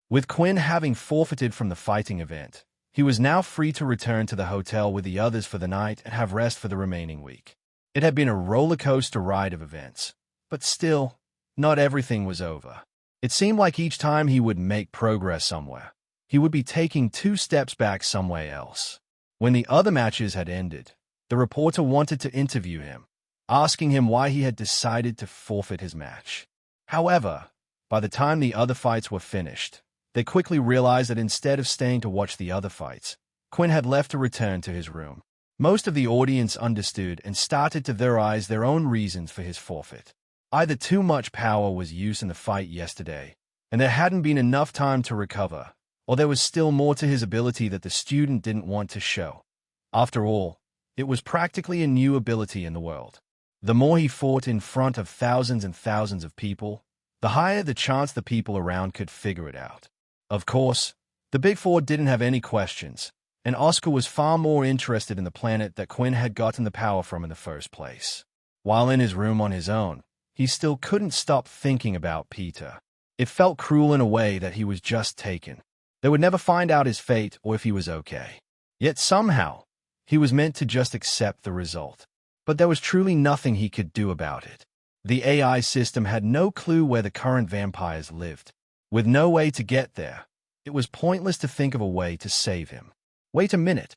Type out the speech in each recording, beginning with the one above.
With Quinn having forfeited from the fighting event, he was now free to return to the hotel with the others for the night and have rest for the remaining week. It had been a roller coaster ride of events, but still, not everything was over. It seemed like each time he would make progress somewhere, he would be taking 2 steps back somewhere else. When the other matches had ended, the reporter wanted to interview him, asking him why he had decided to forfeit his match. However, by the time the other fights were finished, they quickly realized that instead of staying to watch the other fights, Quinn had left to return to his room. Most of the audience understood and started to theorize their own reasons for his forfeit. Either too much power was used in the fight yesterday, and there hadn't been enough time to recover, or there was still more to his ability that the student didn't want to show. After all, it was practically a new ability in the world. The more he fought in front of thousands and thousands of people, the higher the chance the people around could figure it out. Of course, the Big Four didn't have any questions, and Oscar was far more interested in the planet that Quinn had gotten the power from in the first place. While in his room on his own, he still couldn't stop thinking about Peter. It felt cruel in a way that he was just taken. They would never find out his fate or if he was okay. Yet somehow, he was meant to just accept the result. But there was truly nothing he could do about it. The AI system had no clue where the current vampires lived. With no way to get there, it was pointless to think of a way to save him. Wait a minute.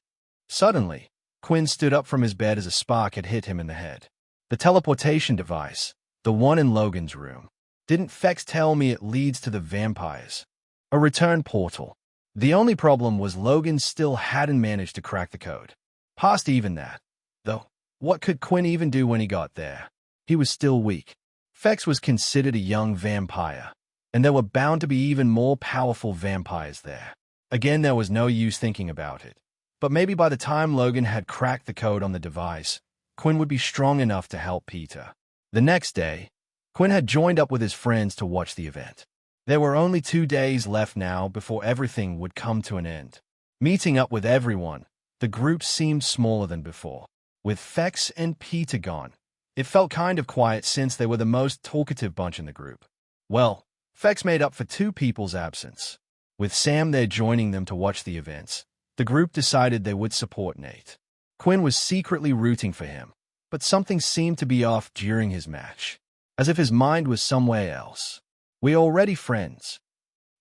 Suddenly, Quinn stood up from his bed as a spark had hit him in the head. The teleportation device, the one in Logan's room. Didn't Fex tell me it leads to the vampires? A return portal. The only problem was Logan still hadn't managed to crack the code. Past even that, though, what could Quinn even do when he got there? He was still weak. Fex was considered a young vampire, and there were bound to be even more powerful vampires there. Again, there was no use thinking about it. But maybe by the time Logan had cracked the code on the device, Quinn would be strong enough to help Peter. The next day, Quinn had joined up with his friends to watch the event. There were only 2 days left now before everything would come to an end. Meeting up with everyone, the group seemed smaller than before. With Fex and Peter gone, it felt kind of quiet since they were the most talkative bunch in the group. Well, Fex made up for 2 people's absence. With Sam there joining them to watch the events, the group decided they would support Nate. Quinn was secretly rooting for him, but something seemed to be off during his match, as if his mind was somewhere else. "We're already friends,"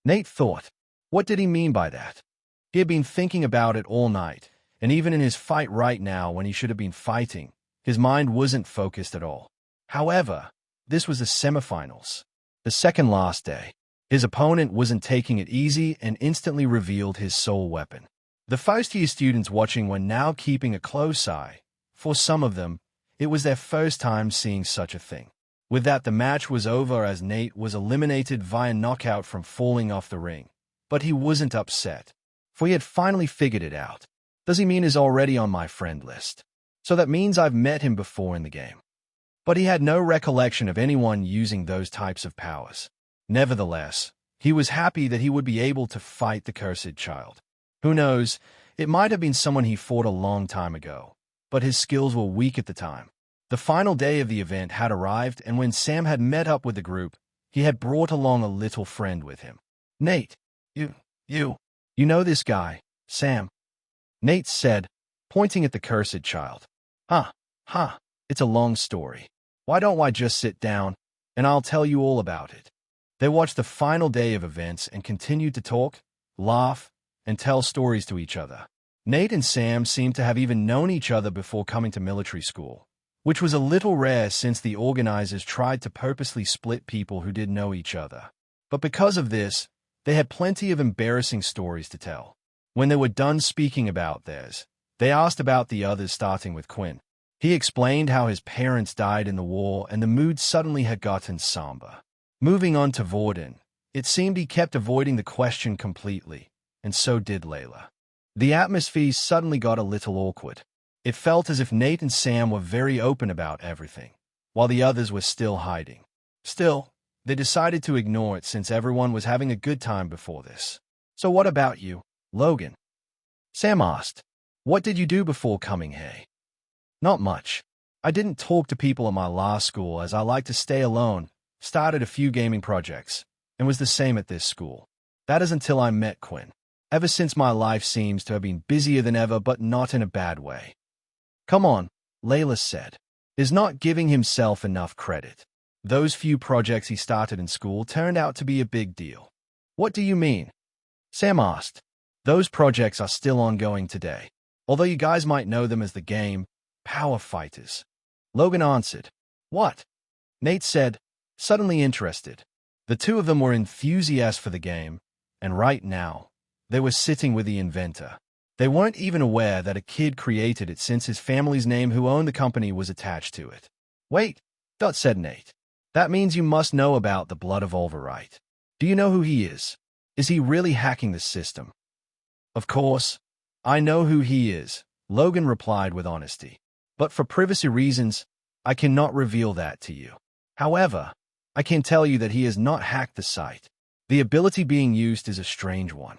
Nate thought. What did he mean by that? He had been thinking about it all night, and even in his fight right now when he should have been fighting, his mind wasn't focused at all. However, this was the semifinals, the second last day. His opponent wasn't taking it easy and instantly revealed his soul weapon. The first-year students watching were now keeping a close eye. For some of them, it was their first time seeing such a thing. With that, the match was over as Nate was eliminated via knockout from falling off the ring. But he wasn't upset, for he had finally figured it out. Does he mean he's already on my friend list? So that means I've met him before in the game. But he had no recollection of anyone using those types of powers. Nevertheless, he was happy that he would be able to fight the cursed child. Who knows, it might have been someone he fought a long time ago, but his skills were weak at the time. The final day of the event had arrived, and when Sam had met up with the group, he had brought along a little friend with him. "Nate, you know this guy, Sam?" Nate said, pointing at the cursed child. It's a long story. Why don't I just sit down, and I'll tell you all about it." They watched the final day of events and continued to talk, laugh, and tell stories to each other. Nate and Sam seemed to have even known each other before coming to military school, which was a little rare since the organizers tried to purposely split people who did know each other. But because of this, they had plenty of embarrassing stories to tell. When they were done speaking about theirs, they asked about the others, starting with Quinn. He explained how his parents died in the war and the mood suddenly had gotten somber. Moving on to Vorden, it seemed he kept avoiding the question completely, and so did Layla. The atmosphere suddenly got a little awkward. It felt as if Nate and Sam were very open about everything, while the others were still hiding. Still, they decided to ignore it since everyone was having a good time before this. "So what about you, Logan?" Sam asked. "What did you do before coming here?" "Not much. I didn't talk to people at my last school as I like to stay alone, started a few gaming projects, and was the same at this school. That is until I met Quinn. Ever since my life seems to have been busier than ever, but not in a bad way. Come on, Layla said, is not giving himself enough credit. Those few projects he started in school turned out to be a big deal. What do you mean? Sam asked. Those projects are still ongoing today, although you guys might know them as the game Power Fighters. Logan answered. What? Nate said, suddenly interested. The two of them were enthusiasts for the game, and right now, they were sitting with the inventor. They weren't even aware that a kid created it since his family's name who owned the company was attached to it. Wait, said Nate. That means you must know about the Blood Evolver, right? Do you know who he is? Is he really hacking the system? Of course, I know who he is, Logan replied with honesty. But for privacy reasons, I cannot reveal that to you. However, I can tell you that he has not hacked the site. The ability being used is a strange one.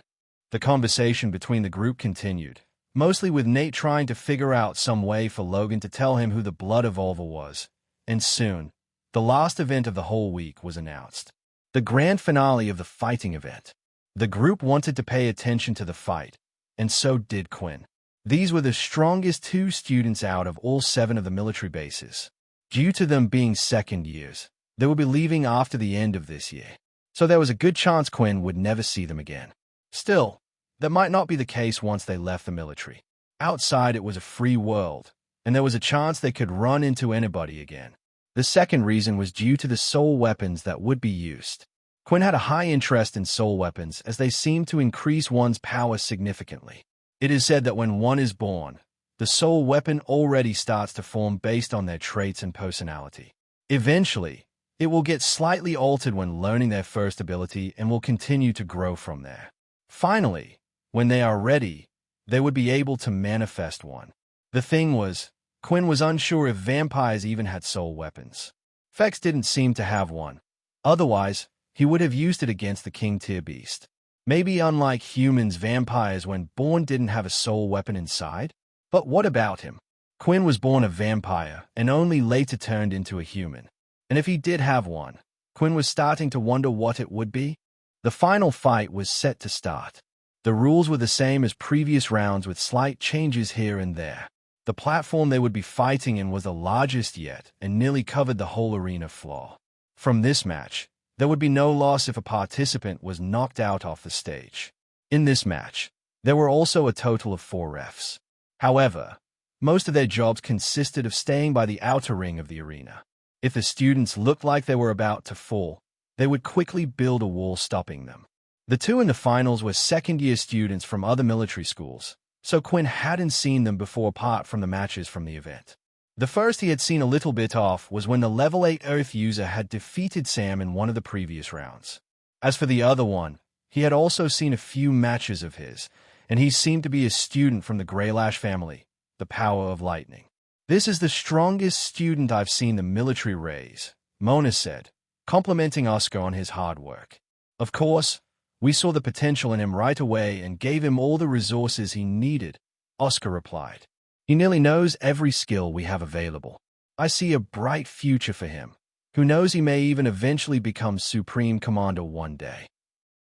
The conversation between the group continued, mostly with Nate trying to figure out some way for Logan to tell him who the Blood Evolver was, and soon, the last event of the whole week was announced. The grand finale of the fighting event. The group wanted to pay attention to the fight, and so did Quinn. These were the strongest 2 students out of all 7 of the military bases. Due to them being second years, they would be leaving after the end of this year, so there was a good chance Quinn would never see them again. Still, that might not be the case once they left the military. Outside it was a free world, and there was a chance they could run into anybody again. The second reason was due to the soul weapons that would be used. Quinn had a high interest in soul weapons as they seemed to increase one's power significantly. It is said that when one is born, the soul weapon already starts to form based on their traits and personality. Eventually, it will get slightly altered when learning their first ability and will continue to grow from there. Finally, when they are ready, they would be able to manifest one. The thing was, Quinn was unsure if vampires even had soul weapons. Fex didn't seem to have one. Otherwise, he would have used it against the king-tier beast. Maybe unlike humans, vampires when born didn't have a soul weapon inside? But what about him? Quinn was born a vampire and only later turned into a human. And if he did have one, Quinn was starting to wonder what it would be. The final fight was set to start. The rules were the same as previous rounds with slight changes here and there. The platform they would be fighting in was the largest yet and nearly covered the whole arena floor. From this match, there would be no loss if a participant was knocked out off the stage. In this match, there were also a total of 4 refs. However, most of their jobs consisted of staying by the outer ring of the arena. If the students looked like they were about to fall, they would quickly build a wall stopping them. The 2 in the finals were second-year students from other military schools, so Quinn hadn't seen them before apart from the matches from the event. The first he had seen a little bit off was when the level 8 Earth user had defeated Sam in one of the previous rounds. As for the other one, he had also seen a few matches of his, and he seemed to be a student from the Greylash family, the Power of Lightning. This is the strongest student I've seen the military raise, Mona said, complimenting Oscar on his hard work. Of course, we saw the potential in him right away and gave him all the resources he needed, Oscar replied. He nearly knows every skill we have available. I see a bright future for him. Who knows, he may even eventually become Supreme Commander one day.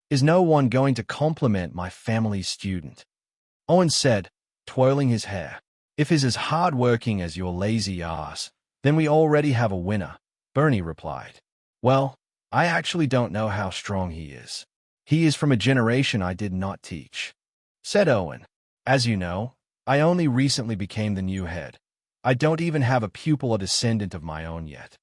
Is no one going to compliment my family's student? Owen said, twirling his hair. If he's as hard-working as your lazy ass, then we already have a winner, Bernie replied. Well, I actually don't know how strong he is. He is from a generation I did not teach, said Owen. As you know, I only recently became the new head. I don't even have a pupil or descendant of my own yet.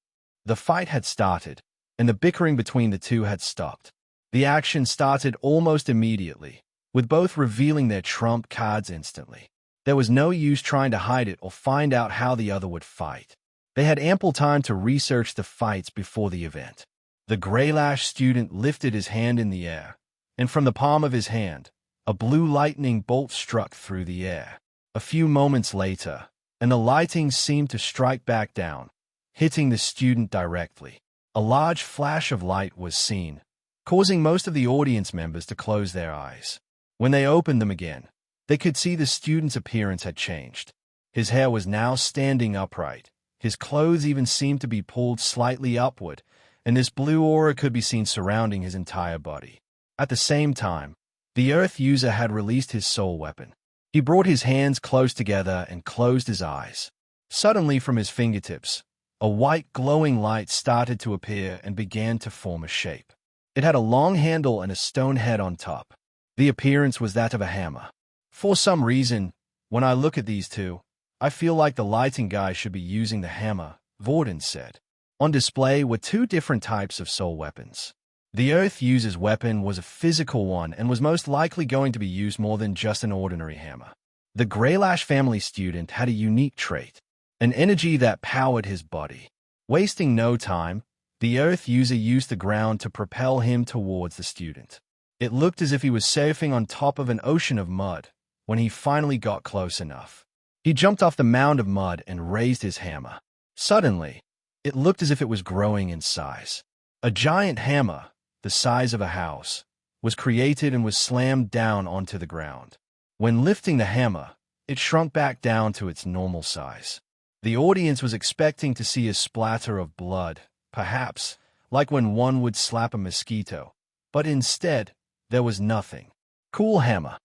The fight had started, and the bickering between the two had stopped. The action started almost immediately, with both revealing their trump cards instantly. There was no use trying to hide it or find out how the other would fight. They had ample time to research the fights before the event. The Greylash student lifted his hand in the air, and from the palm of his hand, a blue lightning bolt struck through the air. A few moments later, and the lightning seemed to strike back down, hitting the student directly. A large flash of light was seen, causing most of the audience members to close their eyes. When they opened them again, they could see the student's appearance had changed. His hair was now standing upright. His clothes even seemed to be pulled slightly upward, and this blue aura could be seen surrounding his entire body. At the same time, the Earth user had released his soul weapon. He brought his hands close together and closed his eyes. Suddenly, from his fingertips, a white glowing light started to appear and began to form a shape. It had a long handle and a stone head on top. The appearance was that of a hammer. For some reason, when I look at these two, I feel like the lighting guy should be using the hammer, Vorden said. On display were two different types of soul weapons. The Earth user's weapon was a physical one and was most likely going to be used more than just an ordinary hammer. The Greylash family student had a unique trait, an energy that powered his body. Wasting no time, the Earth user used the ground to propel him towards the student. It looked as if he was surfing on top of an ocean of mud when he finally got close enough. He jumped off the mound of mud and raised his hammer. Suddenly, it looked as if it was growing in size. A giant hammer, the size of a house, was created and was slammed down onto the ground. When lifting the hammer, it shrunk back down to its normal size. The audience was expecting to see a splatter of blood, perhaps, like when one would slap a mosquito, but instead, there was nothing. Cool hammer,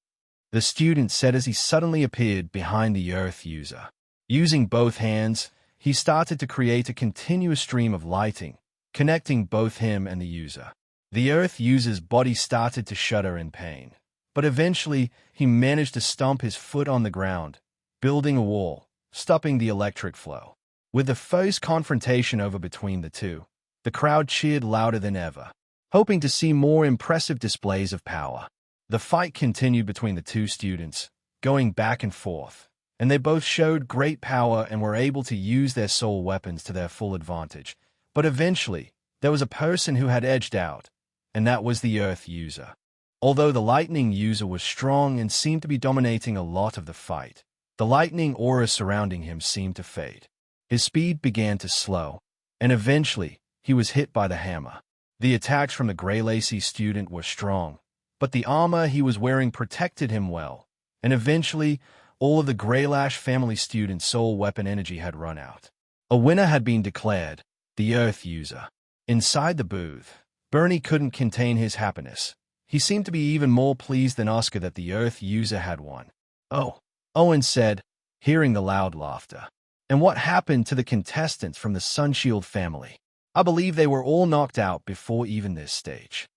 the student said as he suddenly appeared behind the Earth user. Using both hands, he started to create a continuous stream of lighting, connecting both him and the user. The Earth user's body started to shudder in pain, but eventually he managed to stomp his foot on the ground, building a wall, stopping the electric flow. With the first confrontation over between the two, the crowd cheered louder than ever, hoping to see more impressive displays of power. The fight continued between the two students, going back and forth, and they both showed great power and were able to use their soul weapons to their full advantage. But eventually, there was a person who had edged out, and that was the Earth user. Although the lightning user was strong and seemed to be dominating a lot of the fight, the lightning aura surrounding him seemed to fade. His speed began to slow, and eventually, he was hit by the hammer. The attacks from the Greylacy student were strong, but the armor he was wearing protected him well, and eventually, all of the Greylash family student's soul weapon energy had run out. A winner had been declared, the Earth user. Inside the booth, Bernie couldn't contain his happiness. He seemed to be even more pleased than Oscar that the Earth user had won. "Oh," Owen said, hearing the loud laughter. "And what happened to the contestants from the Sunshield family? I believe they were all knocked out before even this stage."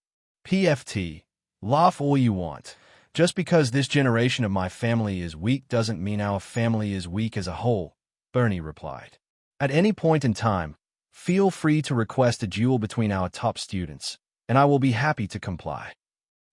"PFT, laugh all you want. Just because this generation of my family is weak doesn't mean our family is weak as a whole," Bernie replied. "At any point in time, feel free to request a duel between our top students, and I will be happy to comply."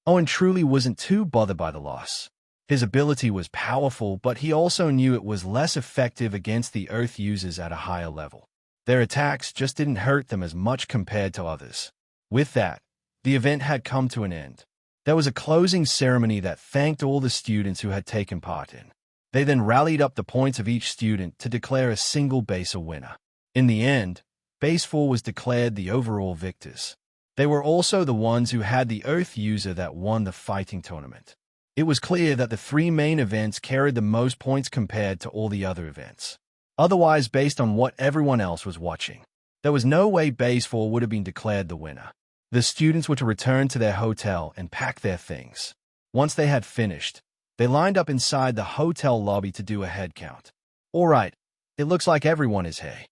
Owen truly wasn't too bothered by the loss. His ability was powerful, but he also knew it was less effective against the Earth users at a higher level. Their attacks just didn't hurt them as much compared to others. With that, the event had come to an end. There was a closing ceremony that thanked all the students who had taken part in. They then rallied up the points of each student to declare a single base a winner. In the end, Base 4 was declared the overall victors. They were also the ones who had the Earth user that won the fighting tournament. It was clear that the three main events carried the most points compared to all the other events. Otherwise, based on what everyone else was watching, there was no way Base 4 would have been declared the winner. The students were to return to their hotel and pack their things. Once they had finished, they lined up inside the hotel lobby to do a head count. "All right, it looks like everyone is here,"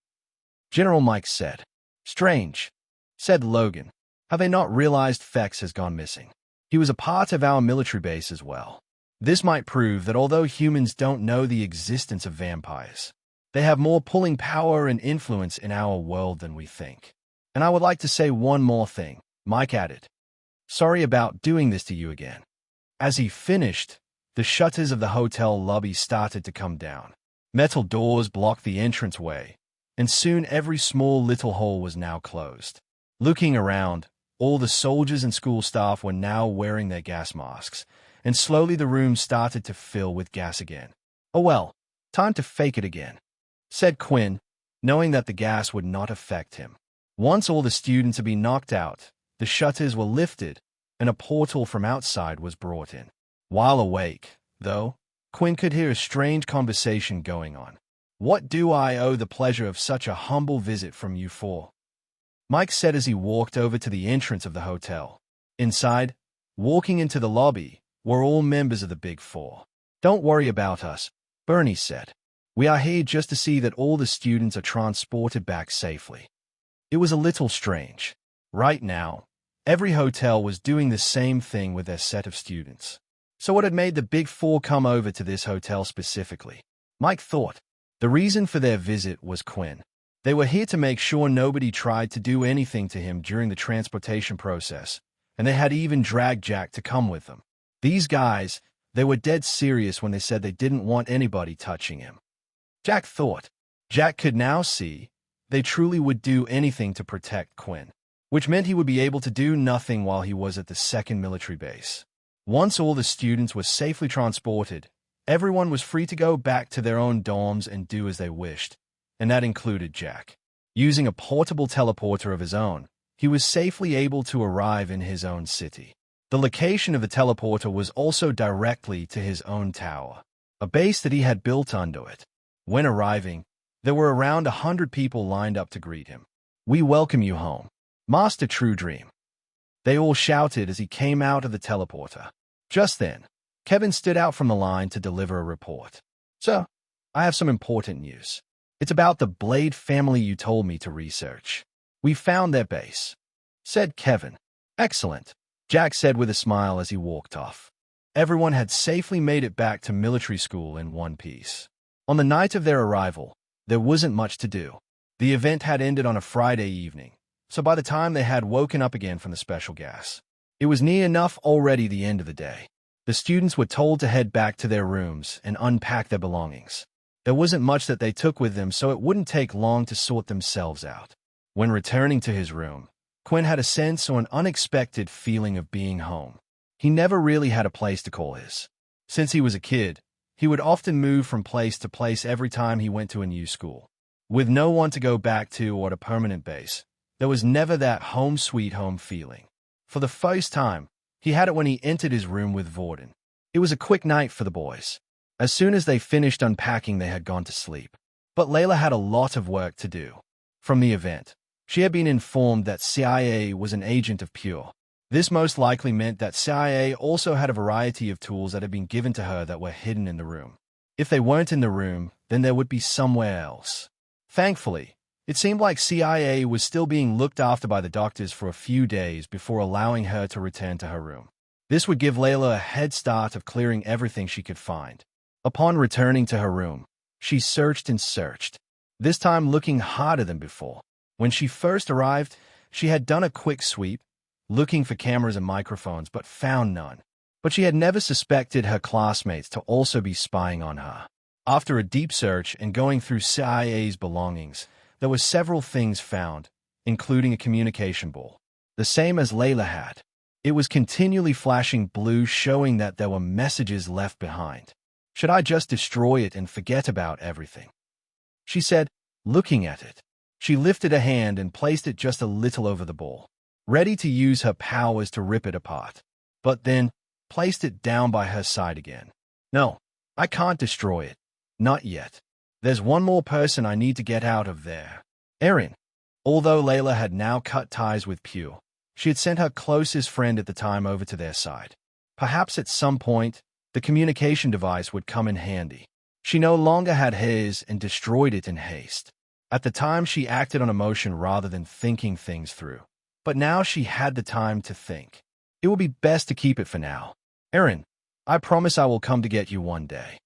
General Mike said. "Strange," said Logan. "Have they not realized Fex has gone missing? He was a part of our military base as well. This might prove that although humans don't know the existence of vampires, they have more pulling power and influence in our world than we think. And I would like to say one more thing," Mike added. "Sorry about doing this to you again." As he finished, the shutters of the hotel lobby started to come down. Metal doors blocked the entranceway, and soon every small little hole was now closed. Looking around, all the soldiers and school staff were now wearing their gas masks, and slowly the room started to fill with gas again. "Oh well, time to fake it again," said Quinn, knowing that the gas would not affect him. Once all the students had been knocked out, the shutters were lifted, and a portal from outside was brought in. While awake, though, Quinn could hear a strange conversation going on. "What do I owe the pleasure of such a humble visit from you for?" Mike said as he walked over to the entrance of the hotel. Inside, walking into the lobby, were all members of the Big Four. "Don't worry about us," Bernie said. "We are here just to see that all the students are transported back safely." It was a little strange. Right now, every hotel was doing the same thing with their set of students. So what had made the Big Four come over to this hotel specifically? Mike thought. The reason for their visit was Quinn. They were here to make sure nobody tried to do anything to him during the transportation process, and they had even dragged Jack to come with them. These guys, they were dead serious when they said they didn't want anybody touching him. Jack thought. Jack could now see they truly would do anything to protect Quinn, which meant he would be able to do nothing while he was at the second military base. Once all the students were safely transported, everyone was free to go back to their own dorms and do as they wished, and that included Jack. Using a portable teleporter of his own, he was safely able to arrive in his own city. The location of the teleporter was also directly to his own tower, a base that he had built under it. When arriving, there were around 100 people lined up to greet him. "We welcome you home, Master True Dream," they all shouted as he came out of the teleporter. Just then, Kevin stood out from the line to deliver a report. "So, I have some important news. It's about the Blade family you told me to research. We found their base," said Kevin. "Excellent," Jack said with a smile as he walked off. Everyone had safely made it back to military school in one piece. On the night of their arrival, there wasn't much to do. The event had ended on a Friday evening, so by the time they had woken up again from the special gas, it was near enough already the end of the day. The students were told to head back to their rooms and unpack their belongings. There wasn't much that they took with them, so it wouldn't take long to sort themselves out. When returning to his room, Quinn had a sense or an unexpected feeling of being home. He never really had a place to call his. Since he was a kid, he would often move from place to place every time he went to a new school. With no one to go back to or a permanent base, there was never that home sweet home feeling. For the first time, he had it when he entered his room with Vorden. It was a quick night for the boys. As soon as they finished unpacking, they had gone to sleep. But Layla had a lot of work to do. From the event, she had been informed that CIA was an agent of Pure. This most likely meant that CIA also had a variety of tools that had been given to her that were hidden in the room. If they weren't in the room, then there would be somewhere else. Thankfully, it seemed like CIA was still being looked after by the doctors for a few days before allowing her to return to her room. This would give Layla a head start of clearing everything she could find. Upon returning to her room, she searched and searched, this time looking harder than before. When she first arrived, she had done a quick sweep, looking for cameras and microphones, but found none. But she had never suspected her classmates to also be spying on her. After a deep search and going through CIA's belongings, there were several things found, including a communication ball, the same as Layla had. It was continually flashing blue, showing that there were messages left behind. "Should I just destroy it and forget about everything?" she said, looking at it. She lifted a hand and placed it just a little over the ball, ready to use her powers to rip it apart, but then placed it down by her side again. "No, I can't destroy it. Not yet. There's one more person I need to get out of there. Erin." Although Layla had now cut ties with Pure, she had sent her closest friend at the time over to their side. Perhaps at some point, the communication device would come in handy. She no longer had hers and destroyed it in haste. At the time, she acted on emotion rather than thinking things through. But now she had the time to think. It would be best to keep it for now. "Erin, I promise I will come to get you one day."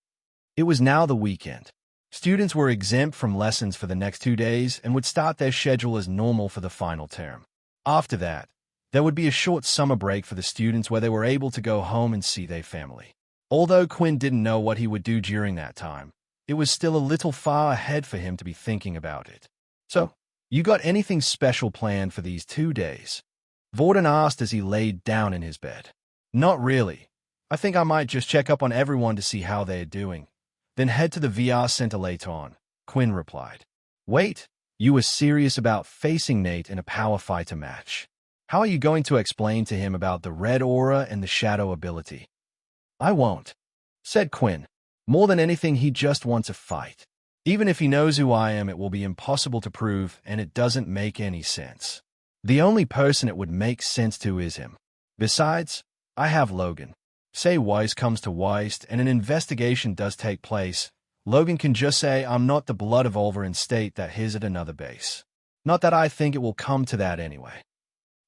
It was now the weekend. Students were exempt from lessons for the next 2 days and would start their schedule as normal for the final term. After that, there would be a short summer break for the students where they were able to go home and see their family. Although Quinn didn't know what he would do during that time, it was still a little far ahead for him to be thinking about it. "So, you got anything special planned for these 2 days?" Vorden asked as he laid down in his bed. "Not really. I think I might just check up on everyone to see how they are doing, then head to the VR center later on," Quinn replied. "Wait, you were serious about facing Nate in a power fighter match? How are you going to explain to him about the red aura and the shadow ability?" "I won't," said Quinn. "More than anything, he just wants a fight. Even if he knows who I am, it will be impossible to prove, and it doesn't make any sense. The only person it would make sense to is him. Besides, I have Logan. Say Weiss comes to Weiss and an investigation does take place. Logan can just say I'm not the blood evolver and state that he's at another base. Not that I think it will come to that anyway.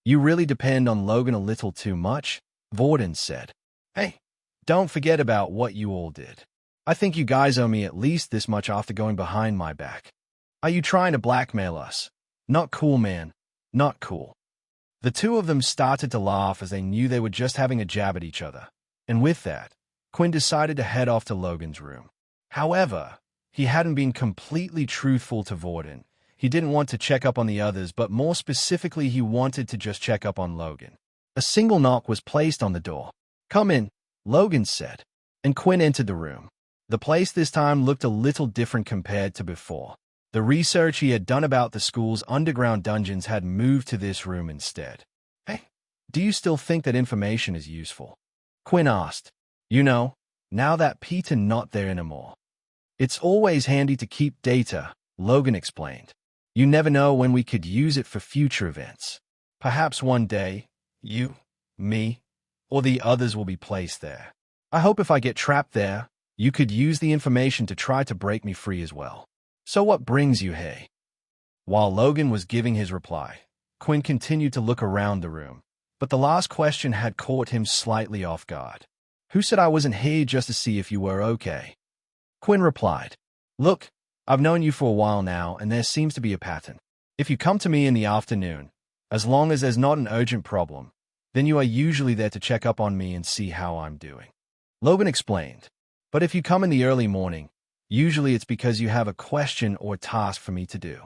You really depend on Logan a little too much, Vorden said. Hey, don't forget about what you all did. I think you guys owe me at least this much after going behind my back. Are you trying to blackmail us? Not cool, man. Not cool. The two of them started to laugh as they knew they were just having a jab at each other. And with that, Quinn decided to head off to Logan's room. However, he hadn't been completely truthful to Vorden. He didn't want to check up on the others, but more specifically, he wanted to just check up on Logan. A single knock was placed on the door. Come in, Logan said, and Quinn entered the room. The place this time looked a little different compared to before. The research he had done about the school's underground dungeons had moved to this room instead. Hey, do you still think that information is useful? Quinn asked. You know, now that Peter's not there anymore. It's always handy to keep data, Logan explained. You never know when we could use it for future events. Perhaps one day, you, me, or the others will be placed there. I hope if I get trapped there, you could use the information to try to break me free as well. So what brings you here? While Logan was giving his reply, Quinn continued to look around the room, but the last question had caught him slightly off guard. Who said I wasn't here just to see if you were okay? Quinn replied, Look, I've known you for a while now, and there seems to be a pattern. If you come to me in the afternoon, as long as there's not an urgent problem, then you are usually there to check up on me and see how I'm doing. Logan explained, but if you come in the early morning, usually it's because you have a question or task for me to do.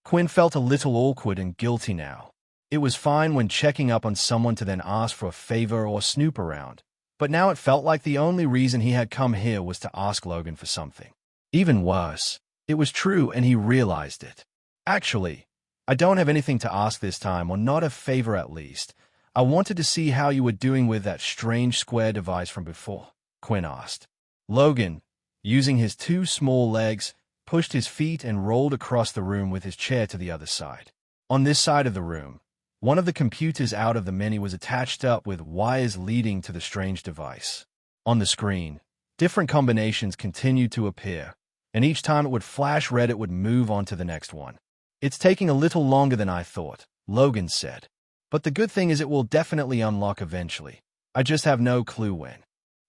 Quinn felt a little awkward and guilty now. It was fine when checking up on someone to then ask for a favor or snoop around, but now it felt like the only reason he had come here was to ask Logan for something. Even worse, it was true and he realized it. Actually, I don't have anything to ask this time, or not a favor at least. I wanted to see how you were doing with that strange square device from before, Quinn asked. Logan, using his two small legs, pushed his feet and rolled across the room with his chair to the other side. On this side of the room, one of the computers out of the many was attached up with wires leading to the strange device. On the screen, different combinations continued to appear, and each time it would flash red, it would move on to the next one. It's taking a little longer than I thought, Logan said. But the good thing is it will definitely unlock eventually. I just have no clue when.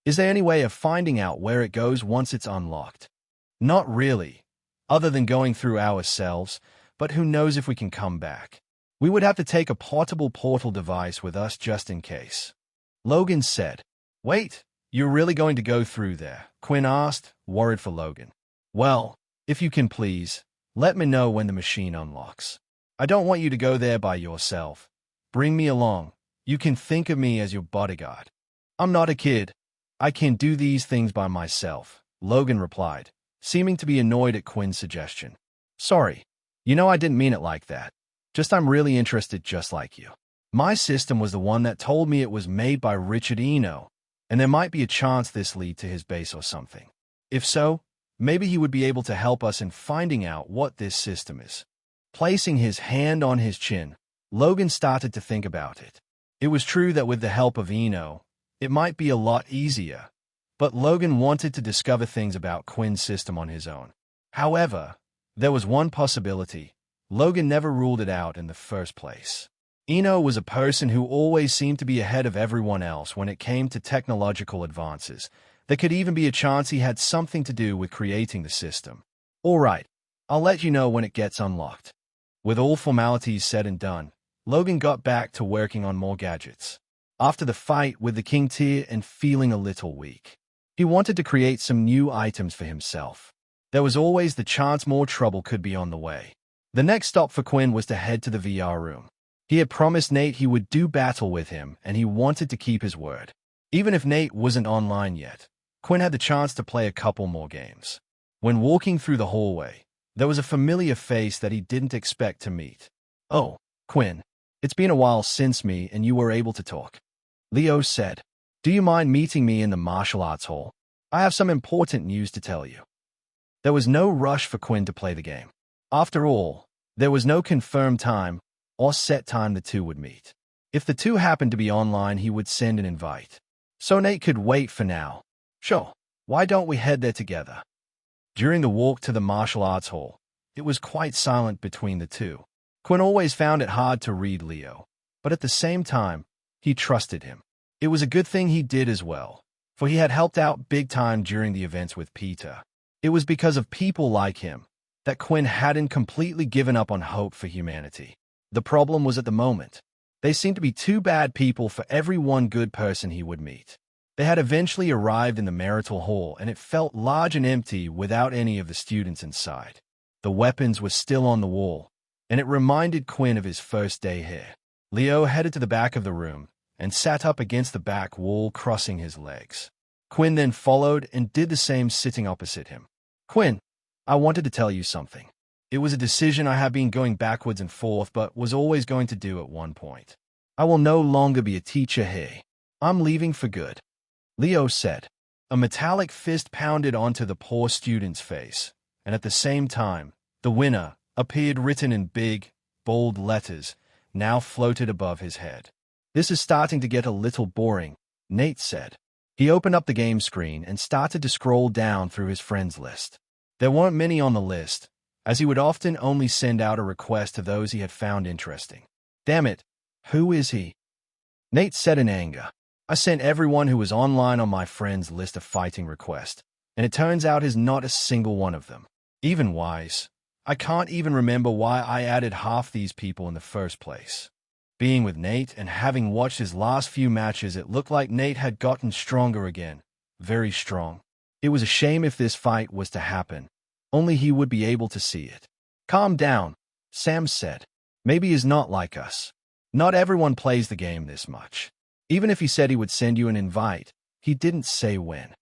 Is there any way of finding out where it goes once it's unlocked? Not really, other than going through ourselves, but who knows if we can come back. We would have to take a portable portal device with us just in case. Logan said. Wait, you're really going to go through there? Quinn asked, worried for Logan. Well, if you can please, let me know when the machine unlocks. I don't want you to go there by yourself. Bring me along. You can think of me as your bodyguard. I'm not a kid. I can do these things by myself, Logan replied, seeming to be annoyed at Quinn's suggestion. Sorry. You know I didn't mean it like that. Just I'm really interested just like you. My system was the one that told me it was made by Richard Eno, and there might be a chance this lead to his base or something. If so, maybe he would be able to help us in finding out what this system is. Placing his hand on his chin, Logan started to think about it. It was true that with the help of Eno, it might be a lot easier, but Logan wanted to discover things about Quinn's system on his own. However, there was one possibility. Logan never ruled it out in the first place. Eno was a person who always seemed to be ahead of everyone else when it came to technological advances. There could even be a chance he had something to do with creating the system. All right, I'll let you know when it gets unlocked. With all formalities said and done, Logan got back to working on more gadgets. After the fight with the King Tier and feeling a little weak, he wanted to create some new items for himself. There was always the chance more trouble could be on the way. The next stop for Quinn was to head to the VR room. He had promised Nate he would do battle with him, and he wanted to keep his word. Even if Nate wasn't online yet, Quinn had the chance to play a couple more games. When walking through the hallway, there was a familiar face that he didn't expect to meet. Oh, Quinn, it's been a while since me and you were able to talk. Leo said, do you mind meeting me in the martial arts hall? I have some important news to tell you. There was no rush for Quinn to play the game. After all, there was no confirmed time or set time the two would meet. If the two happened to be online, he would send an invite. So Nate could wait for now. Sure, why don't we head there together? During the walk to the martial arts hall, it was quite silent between the two. Quinn always found it hard to read Leo, but at the same time, he trusted him. It was a good thing he did as well, for he had helped out big time during the events with Peter. It was because of people like him that Quinn hadn't completely given up on hope for humanity. The problem was at the moment. They seemed to be two bad people for every one good person he would meet. They had eventually arrived in the marital hall, and it felt large and empty without any of the students inside. The weapons were still on the wall, and it reminded Quinn of his first day here. Leo headed to the back of the room and sat up against the back wall, crossing his legs. Quinn then followed and did the same, sitting opposite him. Quinn, I wanted to tell you something. It was a decision I have been going backwards and forth, but was always going to do at one point. I will no longer be a teacher here. I'm leaving for good. Leo said. A metallic fist pounded onto the poor student's face, and at the same time, the winner appeared written in big, bold letters, now floated above his head. This is starting to get a little boring, Nate said. He opened up the game screen and started to scroll down through his friends list. There weren't many on the list, as he would often only send out a request to those he had found interesting. Damn it, who is he? Nate said in anger. I sent everyone who was online on my friends list a fighting request, and it turns out he's not a single one of them. Even Wise. I can't even remember why I added half these people in the first place. Being with Nate and having watched his last few matches, it looked like Nate had gotten stronger again. Very strong. It was a shame if this fight was to happen. Only he would be able to see it. Calm down, Sam said. Maybe he's not like us. Not everyone plays the game this much. Even if he said he would send you an invite, he didn't say when.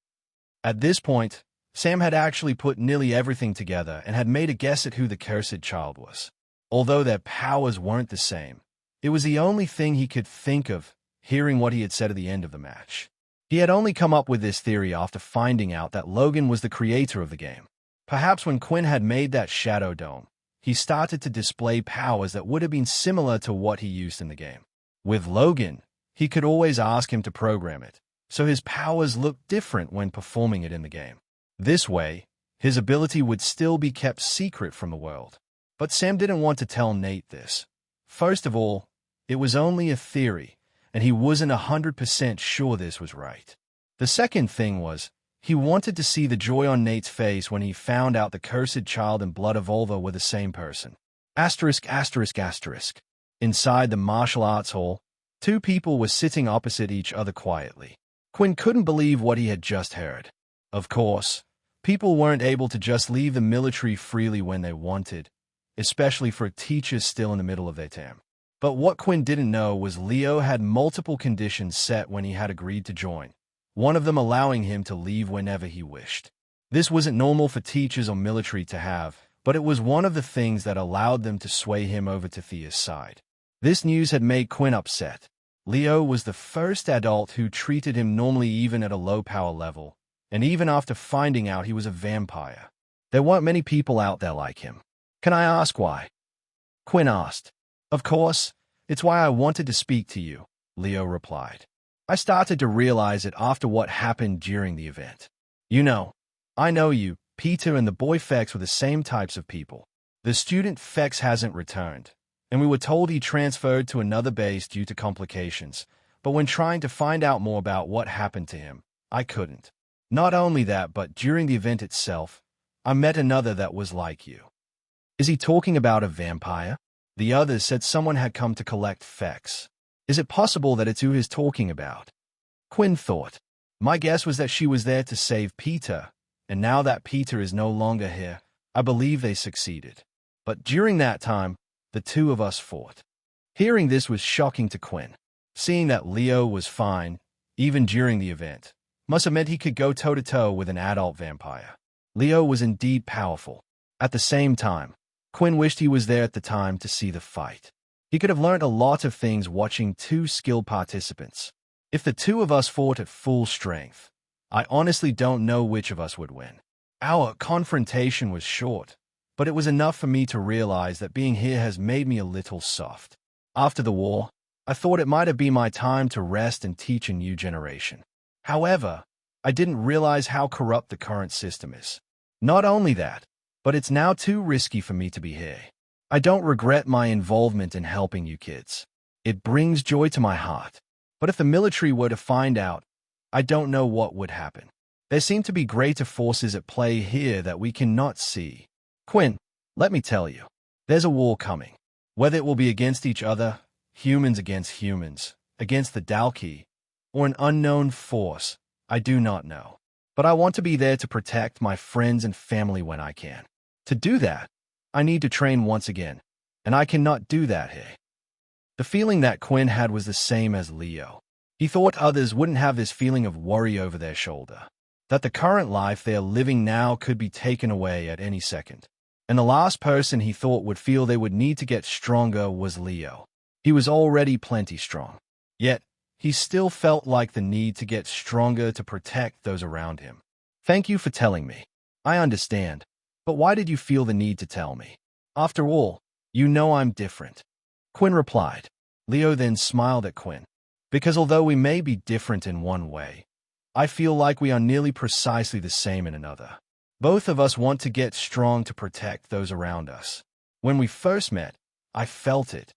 At this point, Sam had actually put nearly everything together and had made a guess at who the cursed child was. Although their powers weren't the same, it was the only thing he could think of, hearing what he had said at the end of the match. He had only come up with this theory after finding out that Logan was the creator of the game. Perhaps when Quinn had made that Shadow Dome, he started to display powers that would have been similar to what he used in the game. With Logan, he could always ask him to program it, so his powers looked different when performing it in the game. This way, his ability would still be kept secret from the world. But Sam didn't want to tell Nate this. First of all, it was only a theory, and he wasn't 100% sure this was right. The second thing was, he wanted to see the joy on Nate's face when he found out the cursed child and Blood Evolver were the same person. Asterisk, asterisk, asterisk. Inside the martial arts hall, two people were sitting opposite each other quietly. Quinn couldn't believe what he had just heard. Of course, people weren't able to just leave the military freely when they wanted, especially for teachers still in the middle of their term. But what Quinn didn't know was Leo had multiple conditions set when he had agreed to join, one of them allowing him to leave whenever he wished. This wasn't normal for teachers or military to have, but it was one of the things that allowed them to sway him over to Thea's side. This news had made Quinn upset. Leo was the first adult who treated him normally even at a low power level, and even after finding out he was a vampire. There weren't many people out there like him. Can I ask why? Quinn asked. Of course, it's why I wanted to speak to you, Leo replied. I started to realize it after what happened during the event. You know, I know you, Peter and the boy Fex were the same types of people. The student Fex hasn't returned, and we were told he transferred to another base due to complications, but when trying to find out more about what happened to him, I couldn't. Not only that, but during the event itself, I met another that was like you. Is he talking about a vampire? The others said someone had come to collect Fex. Is it possible that it's who he's talking about? Quinn thought. My guess was that she was there to save Peter, and now that Peter is no longer here, I believe they succeeded. But during that time, the two of us fought. Hearing this was shocking to Quinn. Seeing that Leo was fine, even during the event, must have meant he could go toe-to-toe with an adult vampire. Leo was indeed powerful. At the same time, Quinn wished he was there at the time to see the fight. He could have learned a lot of things watching two skilled participants. If the two of us fought at full strength, I honestly don't know which of us would win. Our confrontation was short, but it was enough for me to realize that being here has made me a little soft. After the war, I thought it might have been my time to rest and teach a new generation. However, I didn't realize how corrupt the current system is. Not only that, but it's now too risky for me to be here. I don't regret my involvement in helping you kids. It brings joy to my heart. But if the military were to find out, I don't know what would happen. There seem to be greater forces at play here that we cannot see. Quinn, let me tell you, there's a war coming. Whether it will be against each other, humans against humans, against the Dalki, or an unknown force, I do not know. But I want to be there to protect my friends and family when I can. To do that, I need to train once again, and I cannot do that here. The feeling that Quinn had was the same as Leo. He thought others wouldn't have this feeling of worry over their shoulder, that the current life they are living now could be taken away at any second. And the last person he thought would feel they would need to get stronger was Leo. He was already plenty strong. Yet, he still felt like the need to get stronger to protect those around him. Thank you for telling me. I understand. But why did you feel the need to tell me? After all, you know I'm different. Quinn replied. Leo then smiled at Quinn. Because although we may be different in one way, I feel like we are nearly precisely the same in another. Both of us want to get strong to protect those around us. When we first met, I felt it.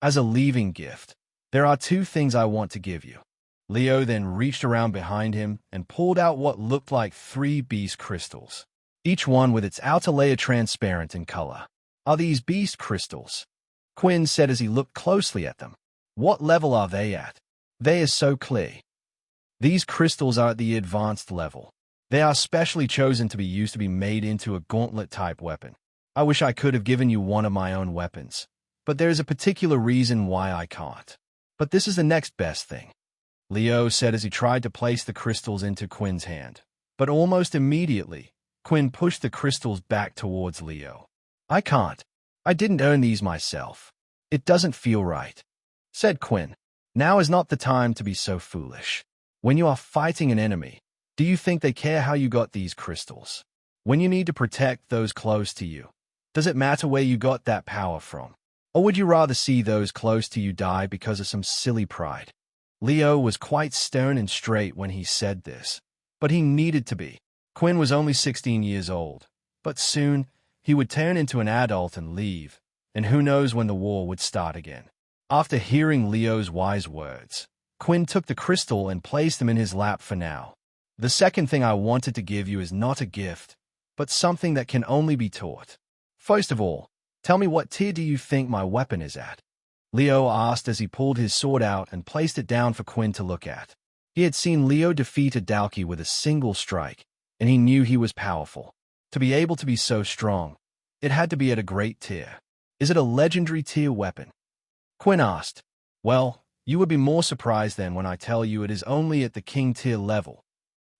As a leaving gift, there are two things I want to give you. Leo then reached around behind him and pulled out what looked like 3 beast crystals, each one with its outer layer transparent in color. Are these beast crystals? Quinn said as he looked closely at them. What level are they at? They are so clear. These crystals are at the advanced level. They are specially chosen to be used to be made into a gauntlet-type weapon. I wish I could have given you one of my own weapons, but there is a particular reason why I can't. But this is the next best thing, Leo said as he tried to place the crystals into Quinn's hand. But almost immediately, Quinn pushed the crystals back towards Leo. I can't. I didn't earn these myself. It doesn't feel right, said Quinn. Now is not the time to be so foolish. When you are fighting an enemy, do you think they care how you got these crystals? When you need to protect those close to you, does it matter where you got that power from? Or would you rather see those close to you die because of some silly pride? Leo was quite stern and straight when he said this, but he needed to be. Quinn was only 16 years old, but soon he would turn into an adult and leave, and who knows when the war would start again. After hearing Leo's wise words, Quinn took the crystal and placed them in his lap for now. The second thing I wanted to give you is not a gift, but something that can only be taught. First of all, tell me what tier do you think my weapon is at? Leo asked as he pulled his sword out and placed it down for Quinn to look at. He had seen Leo defeat a Dalki with a single strike, and he knew he was powerful. To be able to be so strong, it had to be at a great tier. Is it a legendary tier weapon? Quinn asked. Well, you would be more surprised then when I tell you it is only at the king tier level.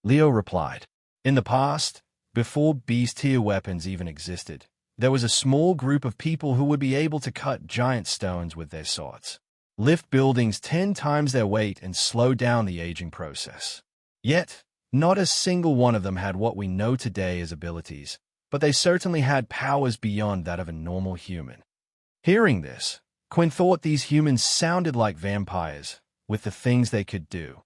Leo replied. In the past, before beast tier weapons even existed, there was a small group of people who would be able to cut giant stones with their swords, lift buildings 10 times their weight, and slow down the aging process. Yet, not a single one of them had what we know today as abilities, but they certainly had powers beyond that of a normal human. Hearing this, Quinn thought these humans sounded like vampires, with the things they could do.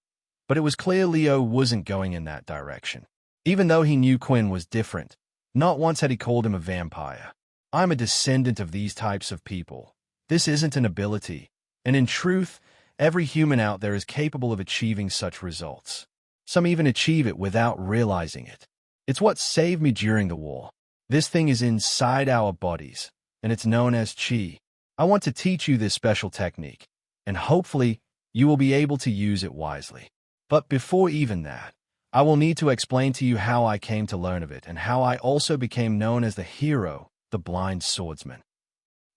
But it was clear Leo wasn't going in that direction. Even though he knew Quinn was different, not once had he called him a vampire. I'm a descendant of these types of people. This isn't an ability, and in truth, every human out there is capable of achieving such results. Some even achieve it without realizing it. It's what saved me during the war. This thing is inside our bodies, and it's known as Chi. I want to teach you this special technique, and hopefully, you will be able to use it wisely. But before even that, I will need to explain to you how I came to learn of it and how I also became known as the hero, the blind swordsman.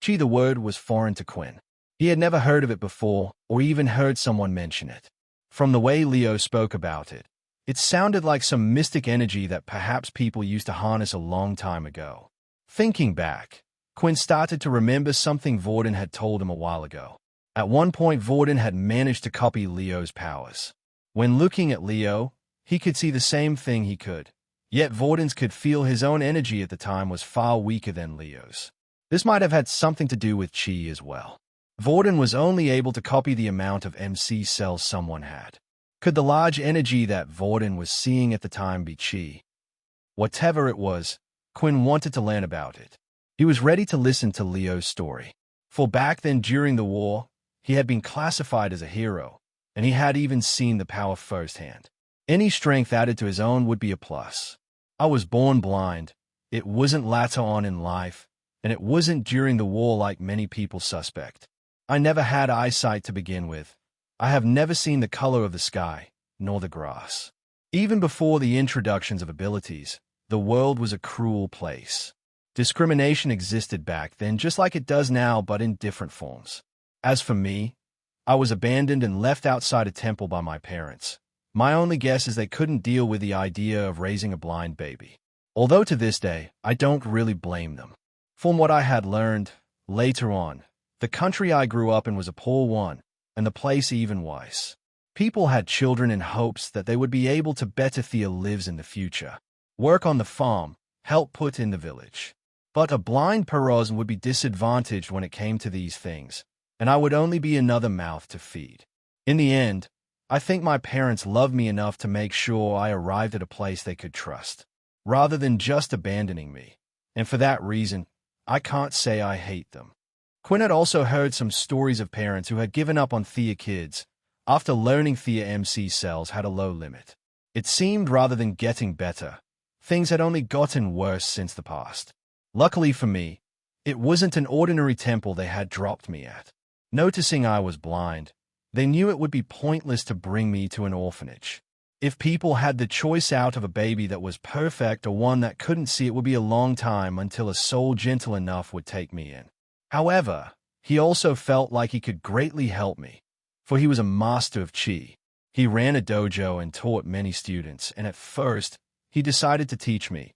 Chi, the word was foreign to Quinn. He had never heard of it before or even heard someone mention it. From the way Leo spoke about it, it sounded like some mystic energy that perhaps people used to harness a long time ago. Thinking back, Quinn started to remember something Vorden had told him a while ago. At one point, Vorden had managed to copy Leo's powers. When looking at Leo, he could see the same thing he could. Yet Vorden's could feel his own energy at the time was far weaker than Leo's. This might have had something to do with Chi as well. Vorden was only able to copy the amount of MC cells someone had. Could the large energy that Vorden was seeing at the time be chi? Whatever it was, Quinn wanted to learn about it. He was ready to listen to Leo's story. For back then during the war, he had been classified as a hero, and he had even seen the power firsthand. Any strength added to his own would be a plus. I was born blind. It wasn't later on in life, and it wasn't during the war like many people suspect. I never had eyesight to begin with. I have never seen the color of the sky, nor the grass. Even before the introductions of abilities, the world was a cruel place. Discrimination existed back then just like it does now, but in different forms. As for me, I was abandoned and left outside a temple by my parents. My only guess is they couldn't deal with the idea of raising a blind baby. Although to this day, I don't really blame them. From what I had learned, later on, the country I grew up in was a poor one, and the place even worse. People had children in hopes that they would be able to better their lives in the future, work on the farm, help put in the village. But a blind person would be disadvantaged when it came to these things, and I would only be another mouth to feed. In the end, I think my parents loved me enough to make sure I arrived at a place they could trust, rather than just abandoning me, and for that reason, I can't say I hate them. Quinn had also heard some stories of parents who had given up on their kids after learning their MC cells had a low limit. It seemed rather than getting better, things had only gotten worse since the past. Luckily for me, it wasn't an ordinary temple they had dropped me at. Noticing I was blind, they knew it would be pointless to bring me to an orphanage. If people had the choice out of a baby that was perfect or one that couldn't see, it would be a long time until a soul gentle enough would take me in. However, he also felt like he could greatly help me, for he was a master of chi. He ran a dojo and taught many students, and at first, he decided to teach me,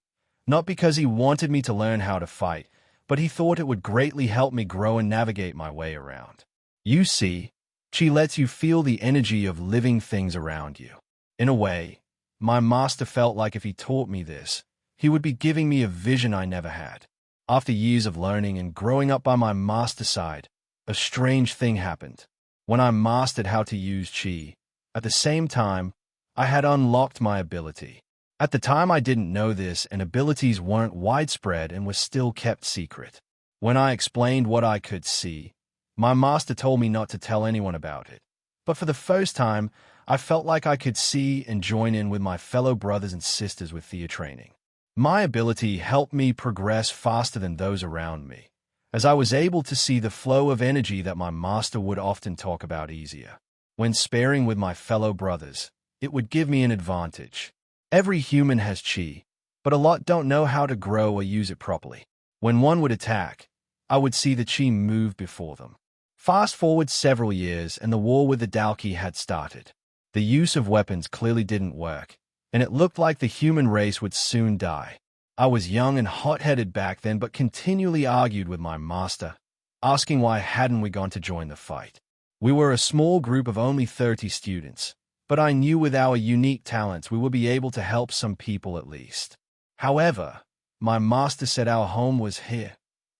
not because he wanted me to learn how to fight, but he thought it would greatly help me grow and navigate my way around. You see, chi lets you feel the energy of living things around you. In a way, my master felt like if he taught me this, he would be giving me a vision I never had. After years of learning and growing up by my master's side, a strange thing happened. When I mastered how to use chi, at the same time, I had unlocked my ability. At the time I didn't know this, and abilities weren't widespread and were still kept secret. When I explained what I could see, my master told me not to tell anyone about it. But for the first time, I felt like I could see and join in with my fellow brothers and sisters with their training. My ability helped me progress faster than those around me, as I was able to see the flow of energy that my master would often talk about easier. When sparring with my fellow brothers, it would give me an advantage. Every human has chi, but a lot don't know how to grow or use it properly. When one would attack, I would see the chi move before them. Fast forward several years and the war with the Dalki had started. The use of weapons clearly didn't work, and it looked like the human race would soon die. I was young and hot-headed back then, but continually argued with my master, asking why hadn't we gone to join the fight. We were a small group of only 30 students, but I knew with our unique talents we would be able to help some people at least. However, my master said our home was here,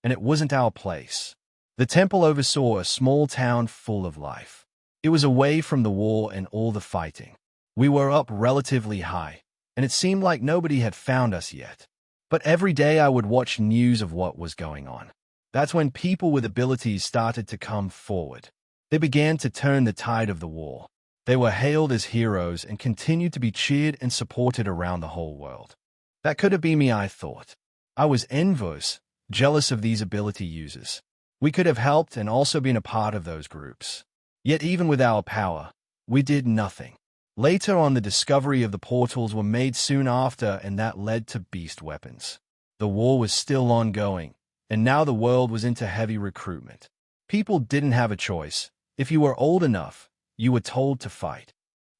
and it wasn't our place. The temple oversaw a small town full of life. It was away from the war and all the fighting. We were up relatively high, and it seemed like nobody had found us yet. But every day I would watch news of what was going on. That's when people with abilities started to come forward. They began to turn the tide of the war. They were hailed as heroes and continued to be cheered and supported around the whole world. That could have been me, I thought. I was envious, jealous of these ability users. We could have helped and also been a part of those groups. Yet even with our power, we did nothing. Later on, the discovery of the portals were made soon after, and that led to beast weapons. The war was still ongoing, and now the world was into heavy recruitment. People didn't have a choice. If you were old enough, you were told to fight.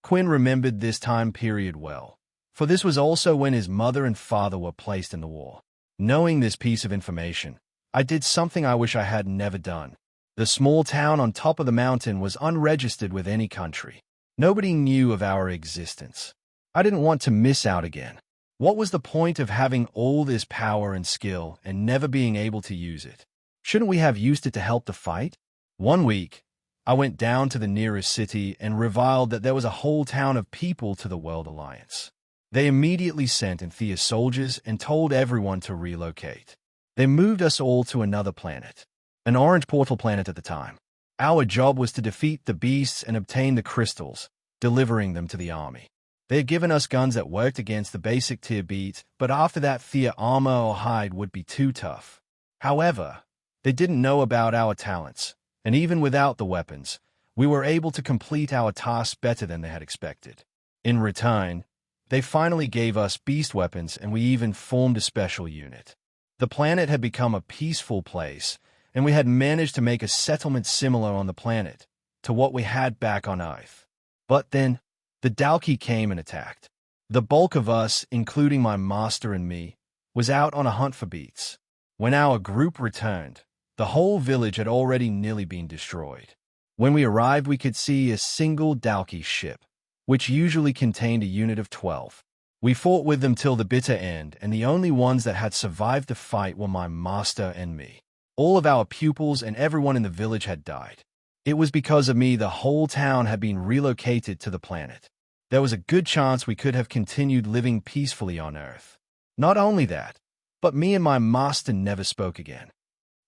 Quinn remembered this time period well, for this was also when his mother and father were placed in the war. Knowing this piece of information, I did something I wish I had never done. The small town on top of the mountain was unregistered with any country. Nobody knew of our existence. I didn't want to miss out again. What was the point of having all this power and skill and never being able to use it? Shouldn't we have used it to help the fight? One week, I went down to the nearest city and reviled that there was a whole town of people to the World Alliance. They immediately sent in Thea soldiers and told everyone to relocate. They moved us all to another planet, an orange portal planet at the time. Our job was to defeat the beasts and obtain the crystals, delivering them to the army. They had given us guns that worked against the basic tier beats, but after that Thea armor or hide would be too tough. However, they didn't know about our talents, and even without the weapons, we were able to complete our tasks better than they had expected. In return, they finally gave us beast weapons, and we even formed a special unit. The planet had become a peaceful place, and we had managed to make a settlement similar on the planet to what we had back on Earth. But then, the Dalki came and attacked. The bulk of us, including my master and me, was out on a hunt for beats. When our group returned, the whole village had already nearly been destroyed. When we arrived, we could see a single Dalki ship, which usually contained a unit of 12. We fought with them till the bitter end, and the only ones that had survived the fight were my master and me. All of our pupils and everyone in the village had died. It was because of me the whole town had been relocated to the planet. There was a good chance we could have continued living peacefully on Earth. Not only that, but me and my master never spoke again.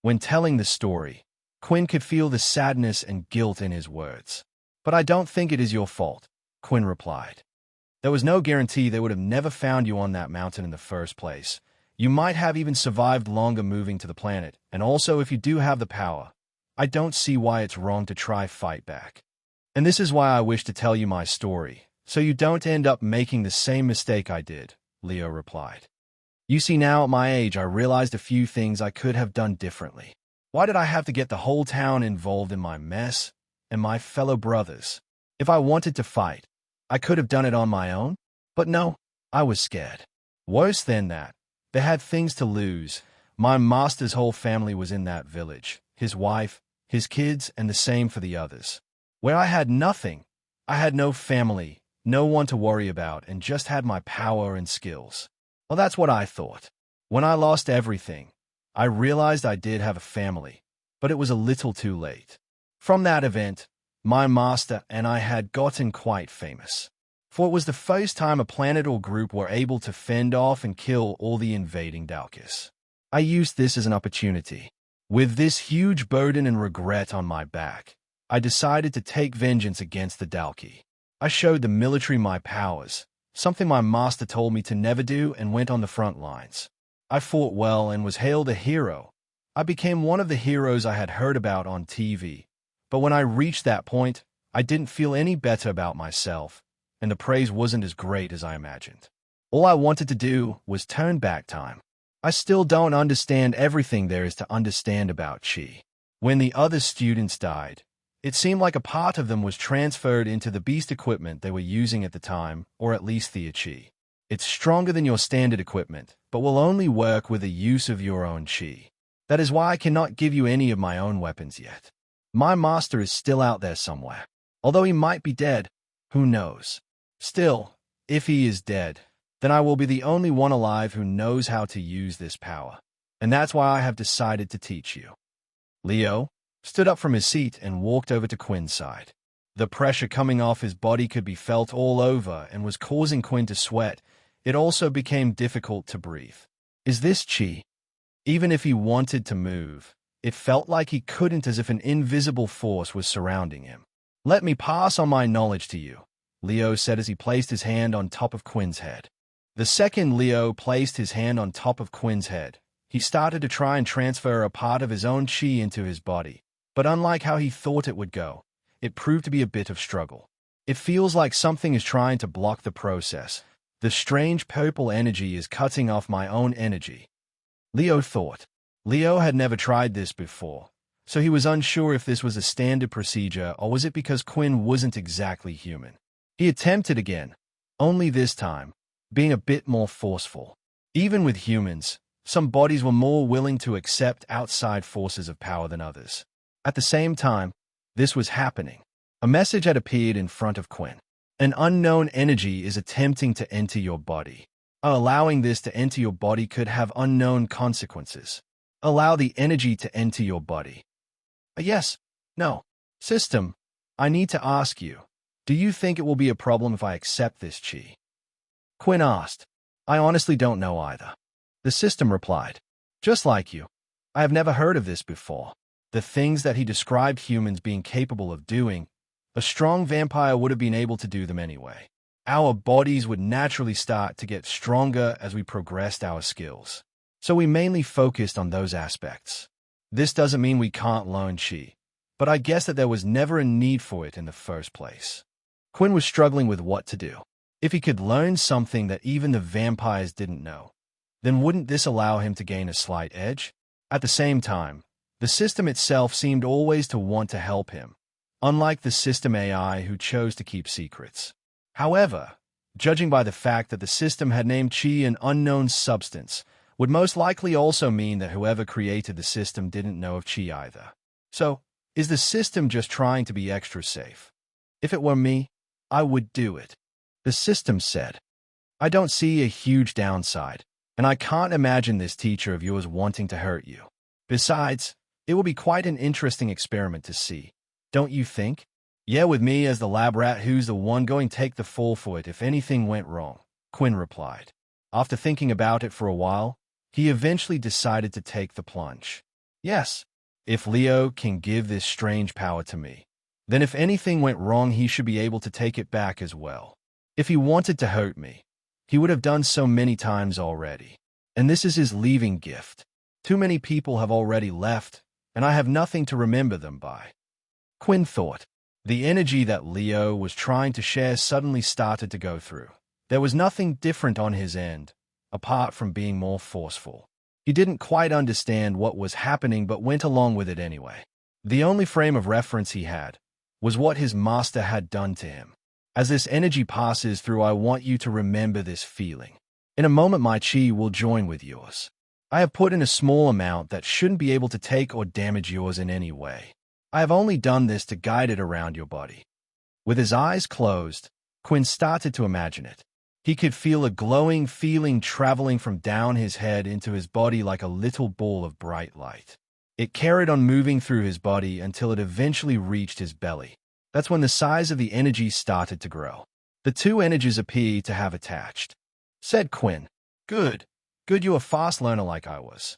When telling the story, Quinn could feel the sadness and guilt in his words. "But I don't think it is your fault," Quinn replied. "There was no guarantee they would have never found you on that mountain in the first place. You might have even survived longer moving to the planet, and also if you do have the power, I don't see why it's wrong to try fight back. And this is why I wish to tell you my story, so you don't end up making the same mistake I did," Leo replied. "You see, now at my age, I realized a few things I could have done differently. Why did I have to get the whole town involved in my mess and my fellow brothers? If I wanted to fight, I could have done it on my own. But no, I was scared. Worse than that, they had things to lose. My master's whole family was in that village, his wife, his kids, and the same for the others. Where I had nothing, I had no family, no one to worry about, and just had my power and skills. Well, that's what I thought. When I lost everything, I realized I did have a family, but it was a little too late. From that event, my master and I had gotten quite famous, for it was the first time a planet or group were able to fend off and kill all the invading Dalkis. I used this as an opportunity. With this huge burden and regret on my back, I decided to take vengeance against the Dalki. I showed the military my powers, something my master told me to never do, and went on the front lines. I fought well and was hailed a hero. I became one of the heroes I had heard about on TV. But when I reached that point, I didn't feel any better about myself, and the praise wasn't as great as I imagined. All I wanted to do was turn back time. I still don't understand everything there is to understand about Chi. When the other students died, it seemed like a part of them was transferred into the beast equipment they were using at the time, or at least the Chi. It's stronger than your standard equipment, but will only work with the use of your own Chi. That is why I cannot give you any of my own weapons yet. My master is still out there somewhere. Although he might be dead, who knows? Still, if he is dead, then I will be the only one alive who knows how to use this power. And that's why I have decided to teach you." Leo stood up from his seat and walked over to Quinn's side. The pressure coming off his body could be felt all over and was causing Quinn to sweat. It also became difficult to breathe. Is this Chi? Even if he wanted to move, it felt like he couldn't, as if an invisible force was surrounding him. "Let me pass on my knowledge to you," Leo said as he placed his hand on top of Quinn's head. The second Leo placed his hand on top of Quinn's head, he started to try and transfer a part of his own Chi into his body. But unlike how he thought it would go, it proved to be a bit of struggle. It feels like something is trying to block the process. The strange purple energy is cutting off my own energy, Leo thought. Leo had never tried this before, so he was unsure if this was a standard procedure or was it because Quinn wasn't exactly human. He attempted again, only this time, being a bit more forceful. Even with humans, some bodies were more willing to accept outside forces of power than others. At the same time, this was happening. A message had appeared in front of Quinn. An unknown energy is attempting to enter your body. Allowing this to enter your body could have unknown consequences. Allow the energy to enter your body. Yes, No. System, I need to ask you, do you think it will be a problem if I accept this chi? Quinn asked. I honestly don't know either. The system replied. Just like you. I have never heard of this before. The things that he described humans being capable of doing, a strong vampire would have been able to do them anyway. Our bodies would naturally start to get stronger as we progressed our skills. So we mainly focused on those aspects. This doesn't mean we can't learn chi, but I guess that there was never a need for it in the first place. Quinn was struggling with what to do. If he could learn something that even the vampires didn't know, then wouldn't this allow him to gain a slight edge? At the same time, the system itself seemed always to want to help him, unlike the system AI who chose to keep secrets. However, judging by the fact that the system had named chi an unknown substance, would most likely also mean that whoever created the system didn't know of chi either. So, is the system just trying to be extra safe? If it were me, I would do it. The system said. I don't see a huge downside, and I can't imagine this teacher of yours wanting to hurt you. Besides, it will be quite an interesting experiment to see, don't you think? Yeah, with me as the lab rat who's the one going to take the fall for it if anything went wrong, Quinn replied. After thinking about it for a while, he eventually decided to take the plunge. Yes, if Leo can give this strange power to me, then if anything went wrong he should be able to take it back as well. If he wanted to hurt me, he would have done so many times already. And this is his leaving gift. Too many people have already left, and I have nothing to remember them by. Quinn thought. The energy that Leo was trying to share suddenly started to go through. There was nothing different on his end, apart from being more forceful. He didn't quite understand what was happening but went along with it anyway. The only frame of reference he had was what his master had done to him. As this energy passes through, I want you to remember this feeling. In a moment my chi will join with yours. I have put in a small amount that shouldn't be able to take or damage yours in any way. I have only done this to guide it around your body. With his eyes closed, Quinn started to imagine it. He could feel a glowing feeling traveling from down his head into his body like a little ball of bright light. It carried on moving through his body until it eventually reached his belly. That's when the size of the energy started to grow. The two energies appeared to have attached. Said Quinn. Good. Good, you a fast learner like I was.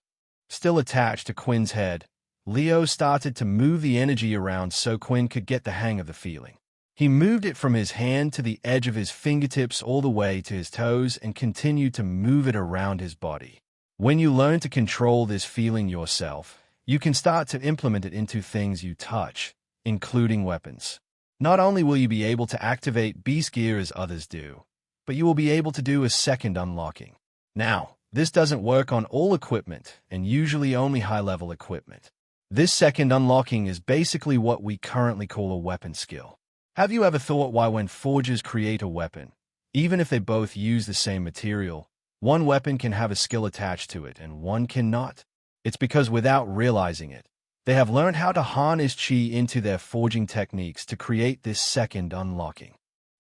Still attached to Quinn's head, Leo started to move the energy around so Quinn could get the hang of the feeling. He moved it from his hand to the edge of his fingertips all the way to his toes and continued to move it around his body. When you learn to control this feeling yourself, you can start to implement it into things you touch, including weapons. Not only will you be able to activate beast gear as others do, but you will be able to do a second unlocking. Now, this doesn't work on all equipment and usually only high-level equipment. This second unlocking is basically what we currently call a weapon skill. Have you ever thought why when forgers create a weapon, even if they both use the same material, one weapon can have a skill attached to it and one cannot? It's because without realizing it, they have learned how to harness chi into their forging techniques to create this second unlocking.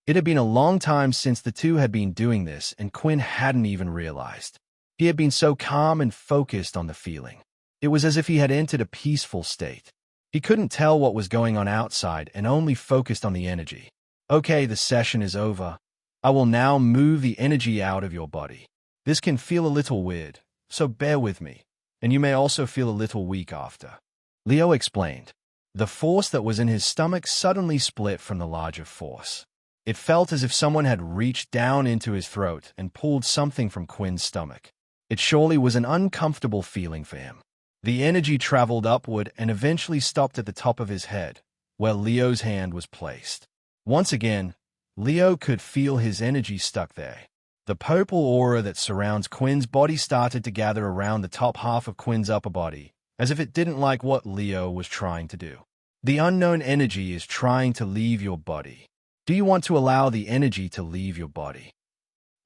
It had been a long time since the two had been doing this, and Quinn hadn't even realized. He had been so calm and focused on the feeling. It was as if he had entered a peaceful state. He couldn't tell what was going on outside and only focused on the energy. Okay, the session is over. I will now move the energy out of your body. This can feel a little weird, so bear with me, and you may also feel a little weak after. Leo explained. The force that was in his stomach suddenly split from the larger force. It felt as if someone had reached down into his throat and pulled something from Quinn's stomach. It surely was an uncomfortable feeling for him. The energy traveled upward and eventually stopped at the top of his head, where Leo's hand was placed. Once again, Leo could feel his energy stuck there. The purple aura that surrounds Quinn's body started to gather around the top half of Quinn's upper body, as if it didn't like what Leo was trying to do. The unknown energy is trying to leave your body. Do you want to allow the energy to leave your body?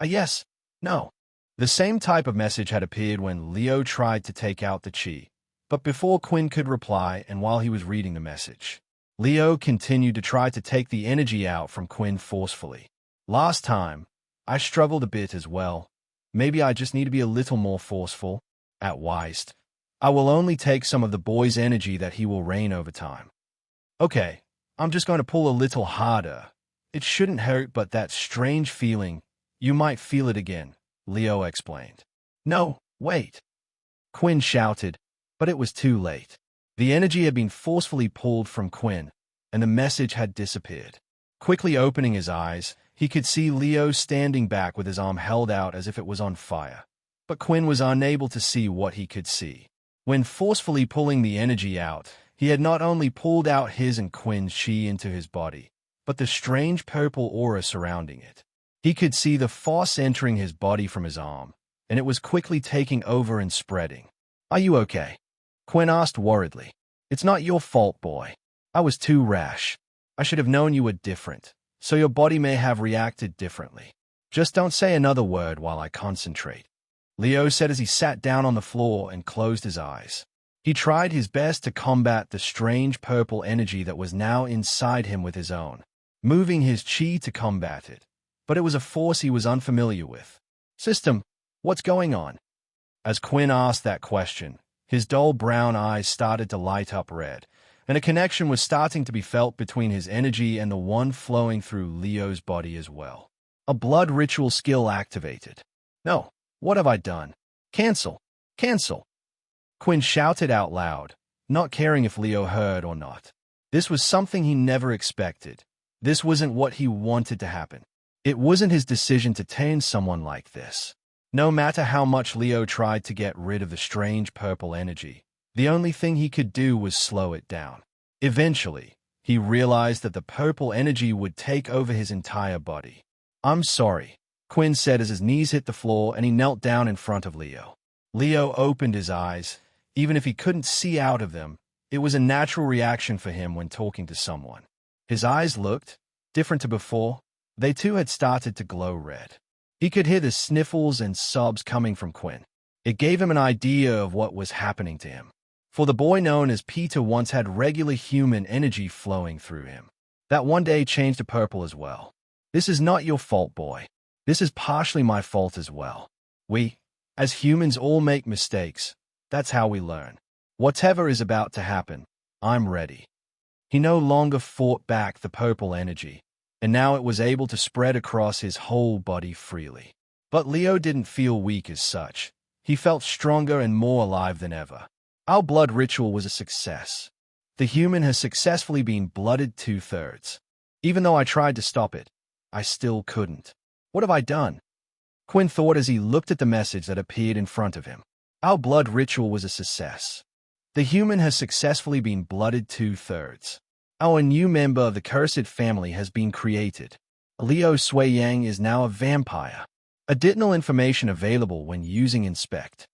Yes. No. The same type of message had appeared when Leo tried to take out the chi, but before Quinn could reply and while he was reading the message, Leo continued to try to take the energy out from Quinn forcefully. Last time, I struggled a bit as well. Maybe I just need to be a little more forceful. At Weist, I will only take some of the boy's energy that he will reign over time. Okay, I'm just going to pull a little harder. It shouldn't hurt, but that strange feeling, you might feel it again, Leo explained. No, wait. Quinn shouted, but it was too late. The energy had been forcefully pulled from Quinn, and the message had disappeared. Quickly opening his eyes, he could see Leo standing back with his arm held out as if it was on fire. But Quinn was unable to see what he could see. When forcefully pulling the energy out, he had not only pulled out his and Quinn's chi into his body, but the strange purple aura surrounding it. He could see the force entering his body from his arm, and it was quickly taking over and spreading. Are you okay? Quinn asked worriedly. It's not your fault, boy. I was too rash. I should have known you were different, so your body may have reacted differently. Just don't say another word while I concentrate, Leo said as he sat down on the floor and closed his eyes. He tried his best to combat the strange purple energy that was now inside him with his own, moving his chi to combat it. But it was a force he was unfamiliar with. System, what's going on? As Quinn asked that question, his dull brown eyes started to light up red, and a connection was starting to be felt between his energy and the one flowing through Leo's body as well. A blood ritual skill activated. No, what have I done? Cancel! Cancel! Quinn shouted out loud, not caring if Leo heard or not. This was something he never expected. This wasn't what he wanted to happen. It wasn't his decision to tame someone like this. No matter how much Leo tried to get rid of the strange purple energy, the only thing he could do was slow it down. Eventually, he realized that the purple energy would take over his entire body. I'm sorry, Quinn said as his knees hit the floor and he knelt down in front of Leo. Leo opened his eyes. Even if he couldn't see out of them, it was a natural reaction for him when talking to someone. His eyes looked different to before. They too had started to glow red. He could hear the sniffles and sobs coming from Quinn. It gave him an idea of what was happening to him. For the boy known as Peter once had regular human energy flowing through him. That one day changed to purple as well. This is not your fault, boy. This is partially my fault as well. We, as humans, all make mistakes. That's how we learn. Whatever is about to happen, I'm ready. He no longer fought back the purple energy, and now it was able to spread across his whole body freely. But Leo didn't feel weak as such. He felt stronger and more alive than ever. Our blood ritual was a success. The human has successfully been blooded 2/3. Even though I tried to stop it, I still couldn't. What have I done? Quinn thought as he looked at the message that appeared in front of him. Our blood ritual was a success. The human has successfully been blooded 2/3. Our new member of the cursed family has been created. Leo Sui Yang is now a vampire. Additional information available when using Inspect.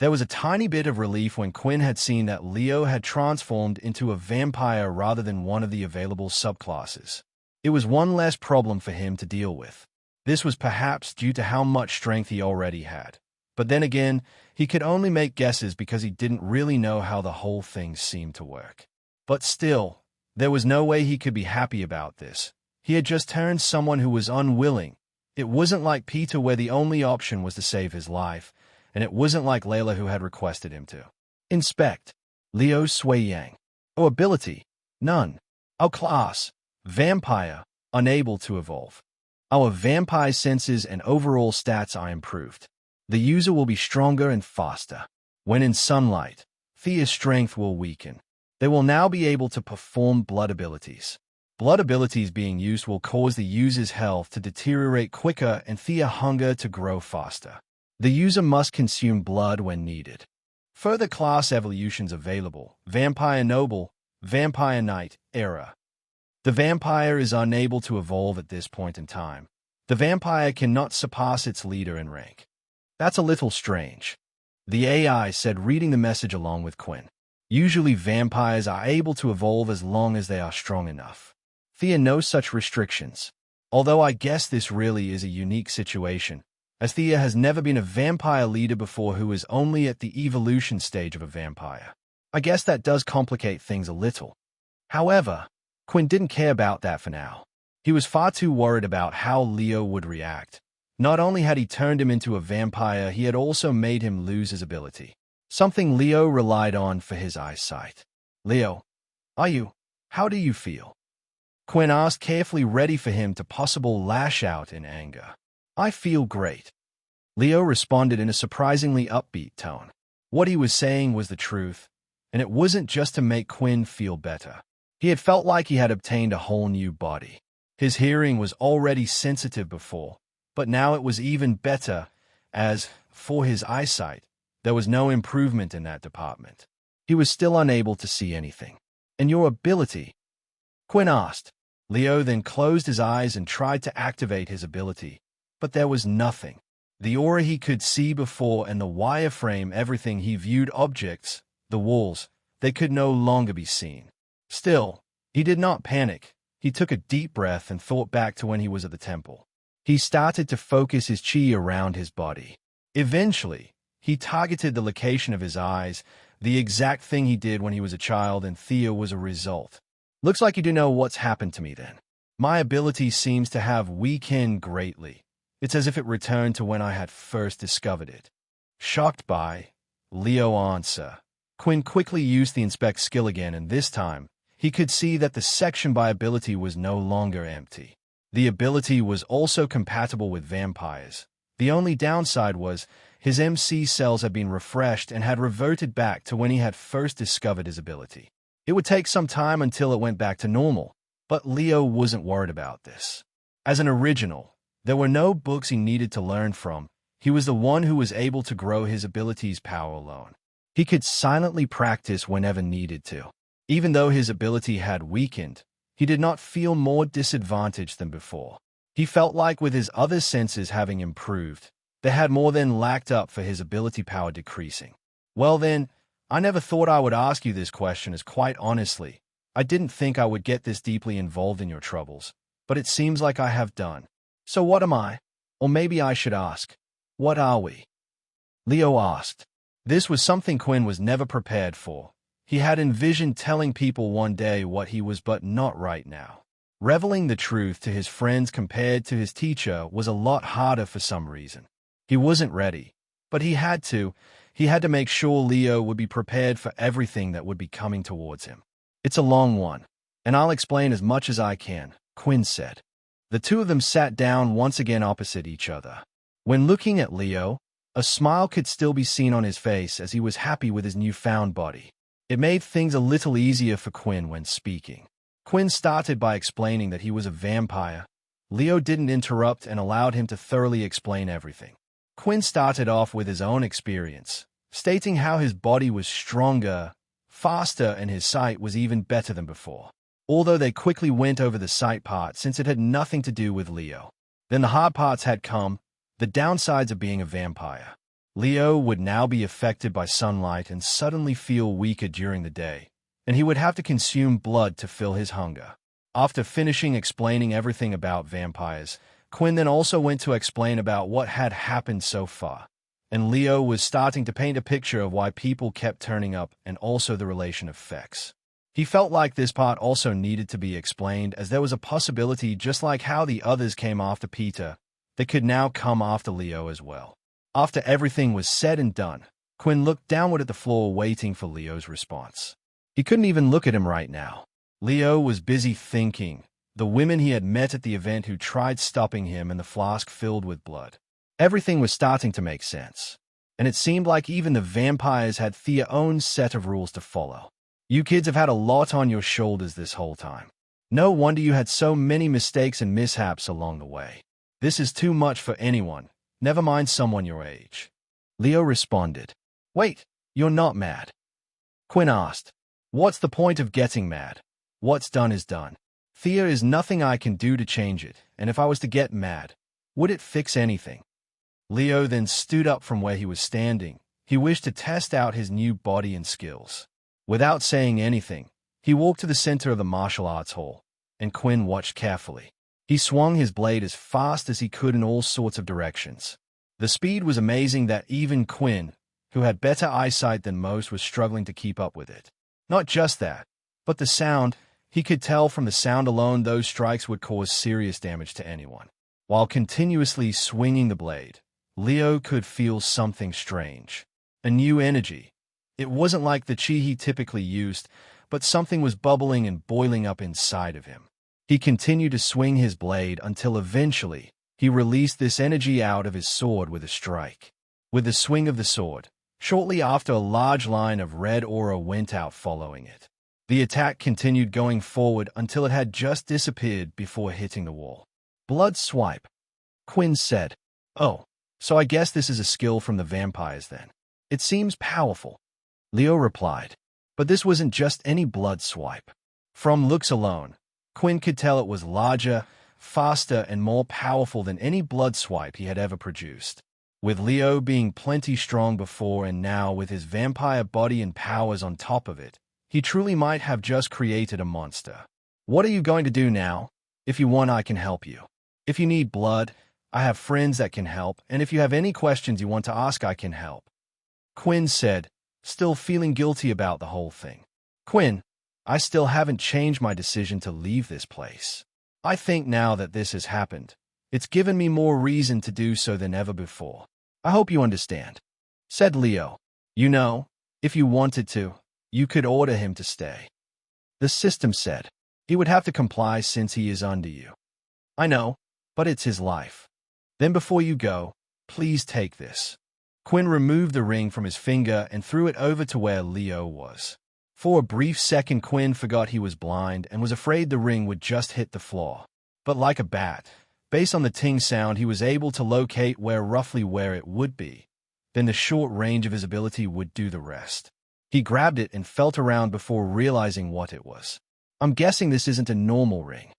There was a tiny bit of relief when Quinn had seen that Leo had transformed into a vampire rather than one of the available subclasses. It was one less problem for him to deal with. This was perhaps due to how much strength he already had. But then again, he could only make guesses because he didn't really know how the whole thing seemed to work. But still, there was no way he could be happy about this. He had just turned someone who was unwilling. It wasn't like Peter where the only option was to save his life, and it wasn't like Layla who had requested him to. Inspect. Leo Sui Yang. Oh, ability. None. Our class. Vampire. Unable to evolve. Our vampire senses and overall stats are improved. The user will be stronger and faster. When in sunlight, Thea's strength will weaken. They will now be able to perform blood abilities. Blood abilities being used will cause the user's health to deteriorate quicker and Thea hunger to grow faster. The user must consume blood when needed. Further class evolutions available: Vampire Noble, Vampire Knight, Era. The vampire is unable to evolve at this point in time. The vampire cannot surpass its leader in rank. That's a little strange, the AI said, reading the message along with Quinn. Usually vampires are able to evolve as long as they are strong enough. Thea, no such restrictions. Although I guess this really is a unique situation, as Thea has never been a vampire leader before who is only at the evolution stage of a vampire. I guess that does complicate things a little. However, Quinn didn't care about that for now. He was far too worried about how Leo would react. Not only had he turned him into a vampire, he had also made him lose his ability. Something Leo relied on for his eyesight. Leo, are you How do you feel? Quinn asked, carefully ready for him to possibly lash out in anger. I feel great. Leo responded in a surprisingly upbeat tone. What he was saying was the truth, and it wasn't just to make Quinn feel better. He had felt like he had obtained a whole new body. His hearing was already sensitive before, but now it was even better, as, for his eyesight, there was no improvement in that department. He was still unable to see anything. And your ability? Quinn asked. Leo then closed his eyes and tried to activate his ability, but there was nothing. The aura he could see before and the wireframe, everything he viewed, objects, the walls, they could no longer be seen. Still, he did not panic. He took a deep breath and thought back to when he was at the temple. He started to focus his chi around his body. Eventually, he targeted the location of his eyes, the exact thing he did when he was a child, and Thea was a result. Looks like you do know what's happened to me then. My ability seems to have weakened greatly. It's as if it returned to when I had first discovered it. Shocked by Leo answer, Quinn quickly used the inspect skill again, and this time, he could see that the section by ability was no longer empty. The ability was also compatible with vampires. The only downside was his MC cells had been refreshed and had reverted back to when he had first discovered his ability. It would take some time until it went back to normal, but Leo wasn't worried about this. As an original, there were no books he needed to learn from. He was the one who was able to grow his abilities' power alone. He could silently practice whenever needed to. Even though his ability had weakened, he did not feel more disadvantaged than before. He felt like with his other senses having improved, they had more than lacked up for his ability power decreasing. Well then, I never thought I would ask you this question, as quite honestly, I didn't think I would get this deeply involved in your troubles, but it seems like I have done. So what am I? Or maybe I should ask, what are we? Leo asked. This was something Quinn was never prepared for. He had envisioned telling people one day what he was, but not right now. Revealing the truth to his friends compared to his teacher was a lot harder for some reason. He wasn't ready, but he had to. He had to make sure Leo would be prepared for everything that would be coming towards him. It's a long one, and I'll explain as much as I can, Quinn said. The two of them sat down once again opposite each other. When looking at Leo, a smile could still be seen on his face as he was happy with his newfound body. It made things a little easier for Quinn when speaking. Quinn started by explaining that he was a vampire. Leo didn't interrupt and allowed him to thoroughly explain everything. Quinn started off with his own experience, stating how his body was stronger, faster, and his sight was even better than before. Although they quickly went over the sight part since it had nothing to do with Leo. Then the hard parts had come, the downsides of being a vampire. Leo would now be affected by sunlight and suddenly feel weaker during the day, and he would have to consume blood to fill his hunger. After finishing explaining everything about vampires, Quinn then also went to explain about what had happened so far, and Leo was starting to paint a picture of why people kept turning up and also the relation effects. He felt like this part also needed to be explained, as there was a possibility, just like how the others came after Peter, they could now come after Leo as well. After everything was said and done, Quinn looked downward at the floor waiting for Leo's response. He couldn't even look at him right now. Leo was busy thinking, the women he had met at the event who tried stopping him and the flask filled with blood. Everything was starting to make sense, and it seemed like even the vampires had their own set of rules to follow. You kids have had a lot on your shoulders this whole time. No wonder you had so many mistakes and mishaps along the way. This is too much for anyone, never mind someone your age. Leo responded. Wait, you're not mad? Quinn asked. What's the point of getting mad? What's done is done. There is nothing I can do to change it, and if I was to get mad, would it fix anything? Leo then stood up from where he was standing. He wished to test out his new body and skills. Without saying anything, he walked to the center of the martial arts hall, and Quinn watched carefully. He swung his blade as fast as he could in all sorts of directions. The speed was amazing that even Quinn, who had better eyesight than most, was struggling to keep up with it. Not just that, but the sound. He could tell from the sound alone those strikes would cause serious damage to anyone. While continuously swinging the blade, Leo could feel something strange. A new energy. It wasn't like the chi he typically used, but something was bubbling and boiling up inside of him. He continued to swing his blade until eventually he released this energy out of his sword with a strike. With the swing of the sword, shortly after, a large line of red aura went out following it. The attack continued going forward until it had just disappeared before hitting the wall. Blood swipe, Quinn said. Oh, so I guess this is a skill from the vampires then. It seems powerful, Leo replied. But this wasn't just any blood swipe. From looks alone, Quinn could tell it was larger, faster, and more powerful than any blood swipe he had ever produced. With Leo being plenty strong before and now with his vampire body and powers on top of it, he truly might have just created a monster. What are you going to do now? If you want, I can help you. If you need blood, I have friends that can help, and if you have any questions you want to ask, I can help, Quinn said, still feeling guilty about the whole thing. Quinn, I still haven't changed my decision to leave this place. I think now that this has happened, it's given me more reason to do so than ever before. I hope you understand, said Leo. You know, if you wanted to, you could order him to stay. The system said. He would have to comply since he is under you. I know, but it's his life. Then before you go, please take this. Quinn removed the ring from his finger and threw it over to where Leo was. For a brief second, Quinn forgot he was blind and was afraid the ring would just hit the floor. But like a bat, based on the ting sound, he was able to locate roughly where it would be. Then the short range of his ability would do the rest. He grabbed it and felt around before realizing what it was. I'm guessing this isn't a normal ring,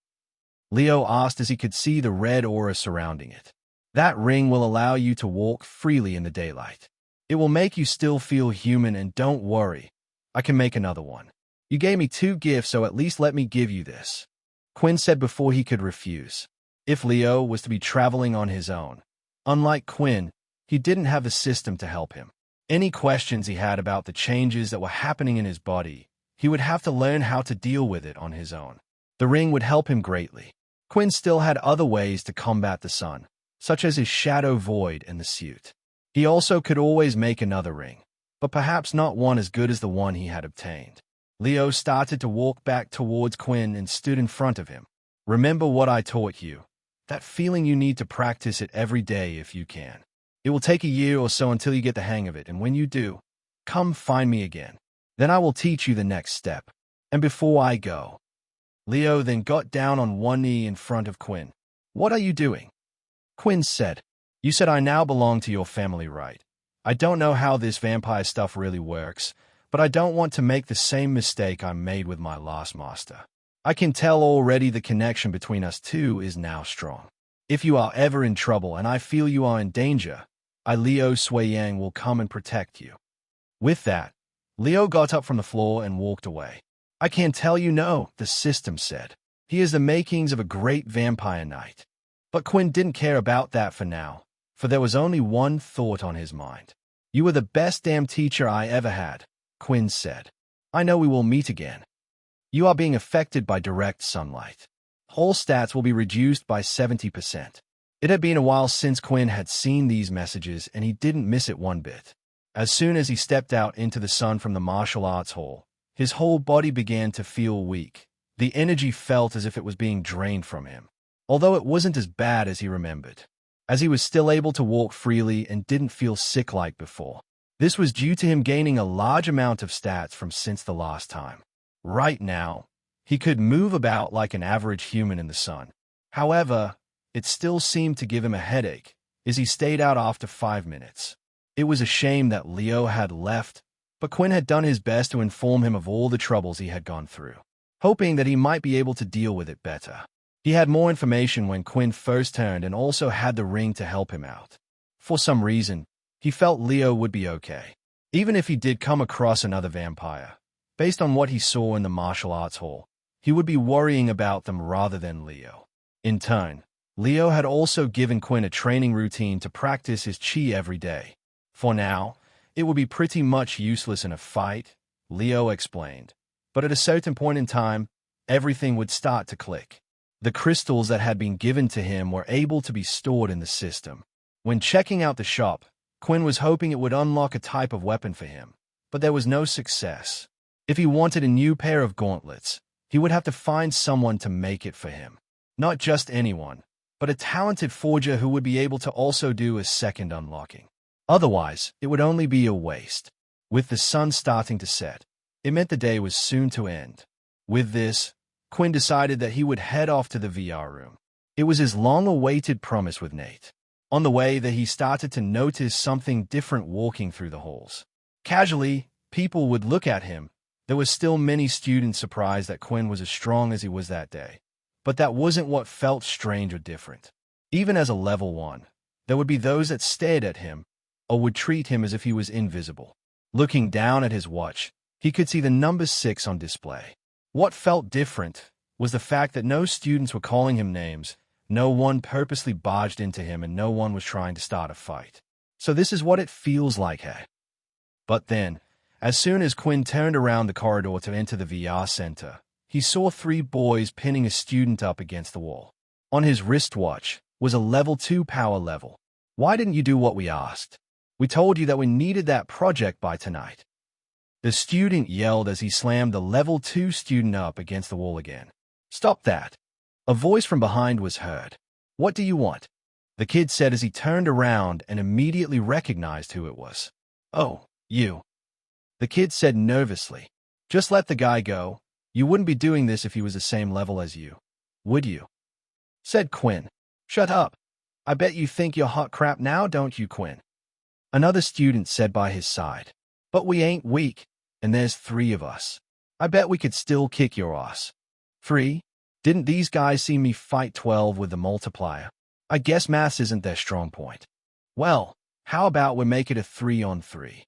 Leo asked as he could see the red aura surrounding it. That ring will allow you to walk freely in the daylight. It will make you still feel human, and don't worry, I can make another one. You gave me 2 gifts, so at least let me give you this, Quinn said before he could refuse. If Leo was to be traveling on his own, unlike Quinn, he didn't have the system to help him. Any questions he had about the changes that were happening in his body, he would have to learn how to deal with it on his own. The ring would help him greatly. Quinn still had other ways to combat the sun, such as his shadow void and the suit. He also could always make another ring, but perhaps not one as good as the one he had obtained. Leo started to walk back towards Quinn and stood in front of him. Remember what I taught you. That feeling, you need to practice it every day if you can. It will take a year or so until you get the hang of it, and when you do, come find me again. Then I will teach you the next step. And before I go, Leo then got down on one knee in front of Quinn. What are you doing? Quinn said. You said I now belong to your family, right? I don't know how this vampire stuff really works, but I don't want to make the same mistake I made with my last master. I can tell already the connection between us two is now strong. If you are ever in trouble and I feel you are in danger, I, Leo Swayang, will come and protect you. With that, Leo got up from the floor and walked away. I can tell you no, the system said. He is the makings of a great vampire knight. But Quinn didn't care about that for now, for there was only one thought on his mind. You were the best damn teacher I ever had, Quinn said. I know we will meet again. You are being affected by direct sunlight. Whole stats will be reduced by 70%. It had been a while since Quinn had seen these messages, and he didn't miss it one bit. As soon as he stepped out into the sun from the martial arts hall, his whole body began to feel weak. The energy felt as if it was being drained from him, although it wasn't as bad as he remembered, as he was still able to walk freely and didn't feel sick like before. This was due to him gaining a large amount of stats from since the last time. Right now, he could move about like an average human in the sun. However, it still seemed to give him a headache as he stayed out after 5 minutes. It was a shame that Leo had left, but Quinn had done his best to inform him of all the troubles he had gone through, hoping that he might be able to deal with it better. He had more information when Quinn first turned and also had the ring to help him out. For some reason, he felt Leo would be okay, even if he did come across another vampire. Based on what he saw in the martial arts hall, he would be worrying about them rather than Leo. In turn, Leo had also given Quinn a training routine to practice his chi every day. For now, it would be pretty much useless in a fight, Leo explained. But at a certain point in time, everything would start to click. The crystals that had been given to him were able to be stored in the system. When checking out the shop, Quinn was hoping it would unlock a type of weapon for him, but there was no success. If he wanted a new pair of gauntlets, he would have to find someone to make it for him. Not just anyone, but a talented forger who would be able to also do a second unlocking. Otherwise, it would only be a waste. With the sun starting to set, it meant the day was soon to end. With this, Quinn decided that he would head off to the VR room. It was his long-awaited promise with Nate. On the way that he started to notice something different walking through the halls. Casually, people would look at him. There were still many students surprised that Quinn was as strong as he was that day. But that wasn't what felt strange or different. Even as a level 1, there would be those that stared at him or would treat him as if he was invisible. Looking down at his watch, he could see the number 6 on display. What felt different was the fact that no students were calling him names, no one purposely barged into him, and no one was trying to start a fight. So this is what it feels like, hey? But then, as soon as Quinn turned around the corridor to enter the VR center, he saw 3 boys pinning a student up against the wall. On his wristwatch was a level 2 power level. Why didn't you do what we asked? We told you that we needed that project by tonight. The student yelled as he slammed the level 2 student up against the wall again. Stop that. A voice from behind was heard. What do you want? The kid said as he turned around and immediately recognized who it was. Oh, you. The kid said nervously. Just let the guy go. You wouldn't be doing this if he was the same level as you, would you? Said Quinn. Shut up. I bet you think you're hot crap now, don't you, Quinn? Another student said by his side. But we ain't weak, and there's 3 of us. I bet we could still kick your ass. 3? Didn't these guys see me fight 12 with the multiplier? I guess maths isn't their strong point. Well, how about we make it a 3-on-3?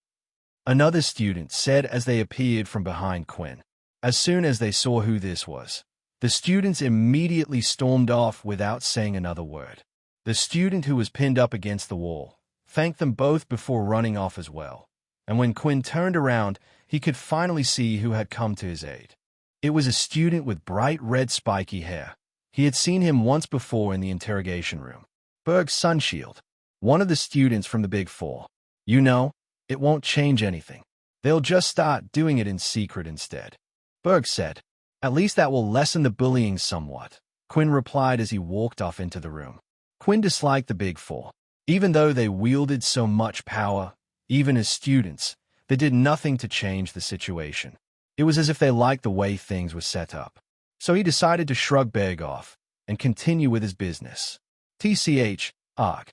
Another student said as they appeared from behind Quinn. As soon as they saw who this was, the students immediately stormed off without saying another word. The student who was pinned up against the wall thanked them both before running off as well. And when Quinn turned around, he could finally see who had come to his aid. It was a student with bright red spiky hair. He had seen him once before in the interrogation room. Berg Sunshield, one of the students from the Big Four. You know, it won't change anything. They'll just start doing it in secret instead. Berg said, at least that will lessen the bullying somewhat. Quinn replied as he walked off into the room. Quinn disliked the Big Four. Even though they wielded so much power, even as students, they did nothing to change the situation. It was as if they liked the way things were set up. So he decided to shrug Berg off and continue with his business. TCH, arg.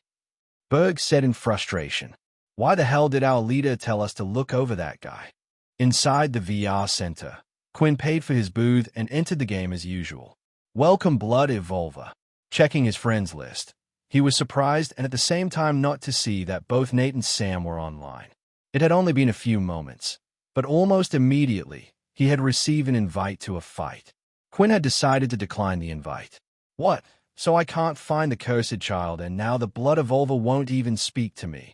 Berg said in frustration. Why the hell did our leader tell us to look over that guy? Inside the VR center, Quinn paid for his booth and entered the game as usual. Welcome Blood Evolver. Checking his friends list, he was surprised and at the same time not to see that both Nate and Sam were online. It had only been a few moments, but almost immediately, he had received an invite to a fight. Quinn had decided to decline the invite. What? So I can't find the cursed child and now the Blood Evolver won't even speak to me.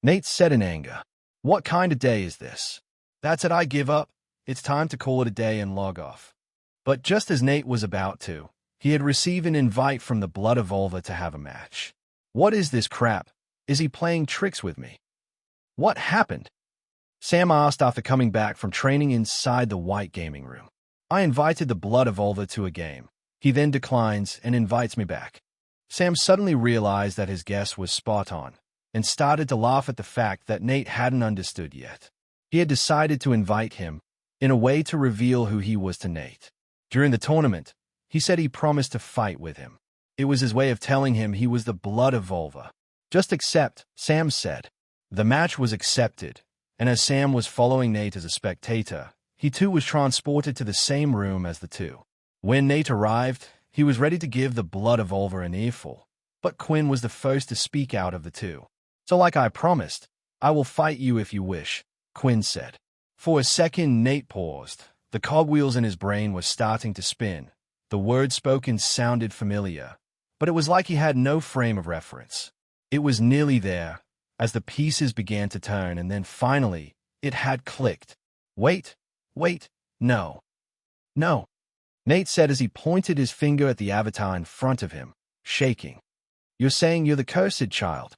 Nate said in anger. What kind of day is this? That's it, I give up. It's time to call it a day and log off. But just as Nate was about to, he had received an invite from the Blood Evolver to have a match. What is this crap? Is he playing tricks with me? What happened? Sam asked after coming back from training inside the white gaming room. I invited the Blood Evolver to a game. He then declines and invites me back. Sam suddenly realized that his guess was spot on and started to laugh at the fact that Nate hadn't understood yet. He had decided to invite him in a way to reveal who he was to Nate. During the tournament, he said he promised to fight with him. It was his way of telling him he was the Blood Evolver. Just accept, Sam said. The match was accepted, and as Sam was following Nate as a spectator, he too was transported to the same room as the two. When Nate arrived, he was ready to give the Blood Evolver an earful, but Quinn was the first to speak out of the two. So like I promised, I will fight you if you wish, Quinn said. For a second, Nate paused. The cogwheels in his brain were starting to spin. The words spoken sounded familiar, but it was like he had no frame of reference. It was nearly there, as the pieces began to turn, and then finally, it had clicked. Wait, no. Nate said as he pointed his finger at the avatar in front of him, shaking. You're saying you're the cursed child?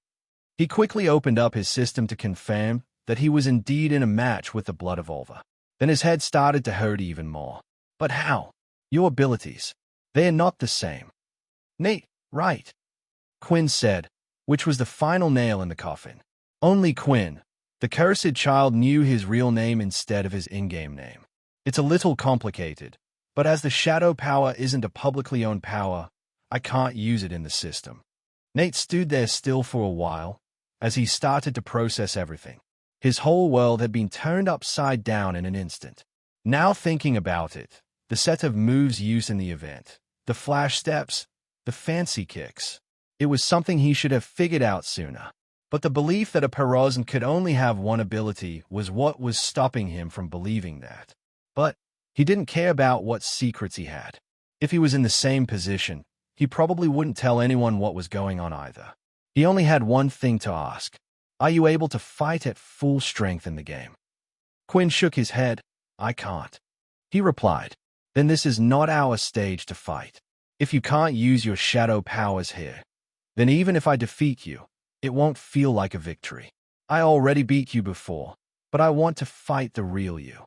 He quickly opened up his system to confirm that he was indeed in a match with the Blood Evolver. Then his head started to hurt even more. But how? Your abilities. They are not the same. Nate, right? Quinn said, which was the final nail in the coffin. Only Quinn, the cursed child, knew his real name instead of his in-game name. It's a little complicated, but as the shadow power isn't a publicly owned power, I can't use it in the system. Nate stood there still for a while, as he started to process everything. His whole world had been turned upside down in an instant. Now thinking about it, the set of moves used in the event, the flash steps, the fancy kicks, it was something he should have figured out sooner. But the belief that a Perozan could only have one ability was what was stopping him from believing that. But he didn't care about what secrets he had. If he was in the same position, he probably wouldn't tell anyone what was going on either. He only had one thing to ask. Are you able to fight at full strength in the game? Quinn shook his head. I can't. He replied. Then this is not our stage to fight. If you can't use your shadow powers here, then even if I defeat you, it won't feel like a victory. I already beat you before, but I want to fight the real you.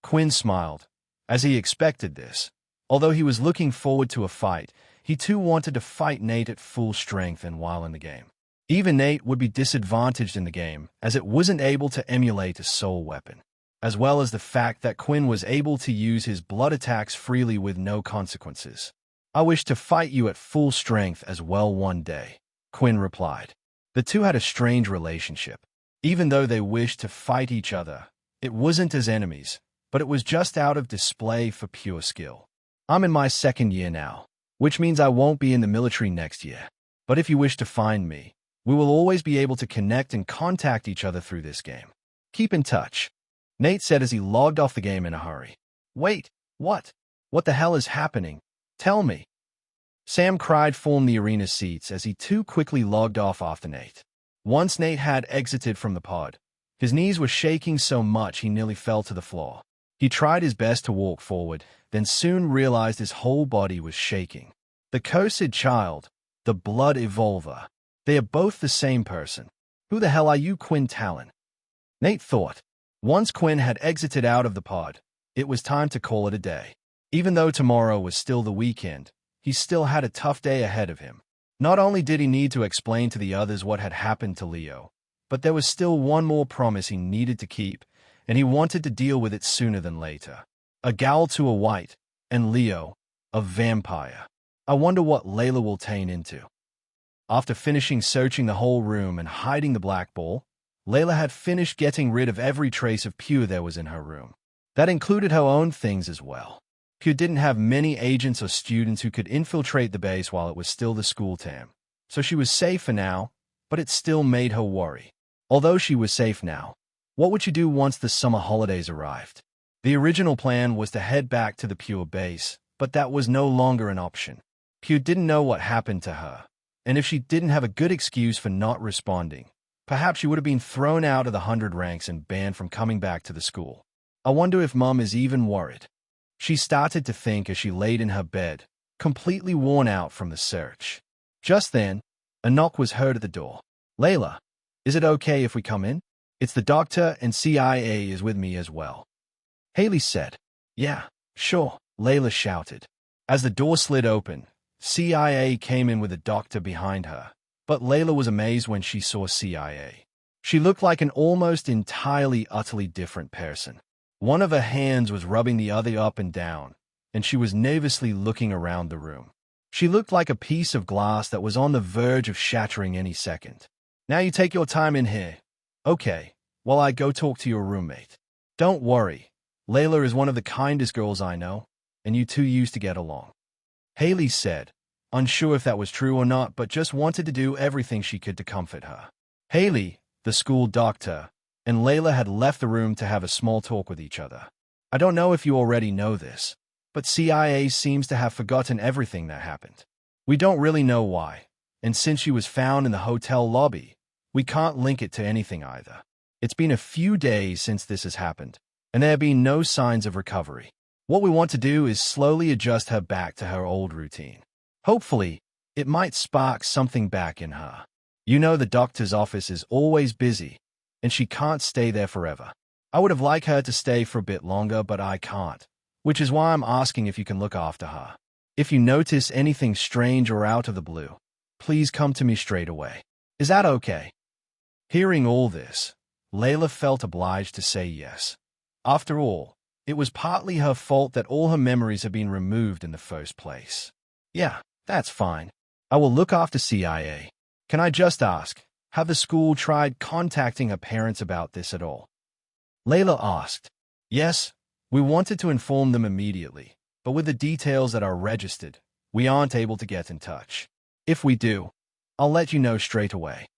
Quinn smiled, as he expected this. Although he was looking forward to a fight, he too wanted to fight Nate at full strength and while in the game. Even Nate would be disadvantaged in the game, as it wasn't able to emulate a soul weapon, as well as the fact that Quinn was able to use his blood attacks freely with no consequences. I wish to fight you at full strength as well one day, Quinn replied. The two had a strange relationship. Even though they wished to fight each other, it wasn't as enemies, but it was just out of display for pure skill. I'm in my second year now, which means I won't be in the military next year. But if you wish to find me, we will always be able to connect and contact each other through this game. Keep in touch, Nate said as he logged off the game in a hurry. Wait, what? What the hell is happening? Tell me. Sam cried from the arena seats as he too quickly logged off after Nate. Once Nate had exited from the pod, his knees were shaking so much he nearly fell to the floor. He tried his best to walk forward, then soon realized his whole body was shaking. The cursed child, the blood evolver. They are both the same person. Who the hell are you, Quinn Talen? Nate thought. Once Quinn had exited out of the pod, it was time to call it a day. Even though tomorrow was still the weekend, he still had a tough day ahead of him. Not only did he need to explain to the others what had happened to Leo, but there was still one more promise he needed to keep, and he wanted to deal with it sooner than later. A gal to a white, and Leo, a vampire. I wonder what Layla will turn into. After finishing searching the whole room and hiding the black ball, Layla had finished getting rid of every trace of Pure there was in her room. That included her own things as well. Pure didn't have many agents or students who could infiltrate the base while it was still the school term, so she was safe for now, but it still made her worry. Although she was safe now, what would she do once the summer holidays arrived? The original plan was to head back to the Pure base, but that was no longer an option. Pure didn't know what happened to her, and if she didn't have a good excuse for not responding, perhaps she would have been thrown out of the 100 ranks and banned from coming back to the school. I wonder if Mum is even worried. She started to think as she laid in her bed, completely worn out from the search. Just then, a knock was heard at the door. Layla, is it okay if we come in? It's the doctor and CIA is with me as well. Haley said. Yeah, sure, Layla shouted. As the door slid open, CIA came in with a doctor behind her, but Layla was amazed when she saw CIA. She looked like an almost entirely utterly different person. One of her hands was rubbing the other up and down, and she was nervously looking around the room. She looked like a piece of glass that was on the verge of shattering any second. Now you take your time in here. Okay, while I go talk to your roommate. Don't worry, Layla is one of the kindest girls I know, and you two used to get along. Haley said, unsure if that was true or not, but just wanted to do everything she could to comfort her. Haley, the school doctor, and Layla had left the room to have a small talk with each other. I don't know if you already know this, but CIA seems to have forgotten everything that happened. We don't really know why, and since she was found in the hotel lobby, we can't link it to anything either. It's been a few days since this has happened, and there have been no signs of recovery. What we want to do is slowly adjust her back to her old routine. Hopefully, it might spark something back in her. You know the doctor's office is always busy, and she can't stay there forever. I would have liked her to stay for a bit longer, but I can't, which is why I'm asking if you can look after her. If you notice anything strange or out of the blue, please come to me straight away. Is that okay?" Hearing all this, Layla felt obliged to say yes. After all, it was partly her fault that all her memories had been removed in the first place. "Yeah, that's fine. I will look after CIA. Can I just ask, have the school tried contacting her parents about this at all?" Layla asked. "Yes, we wanted to inform them immediately, but with the details that are registered, we aren't able to get in touch. If we do, I'll let you know straight away."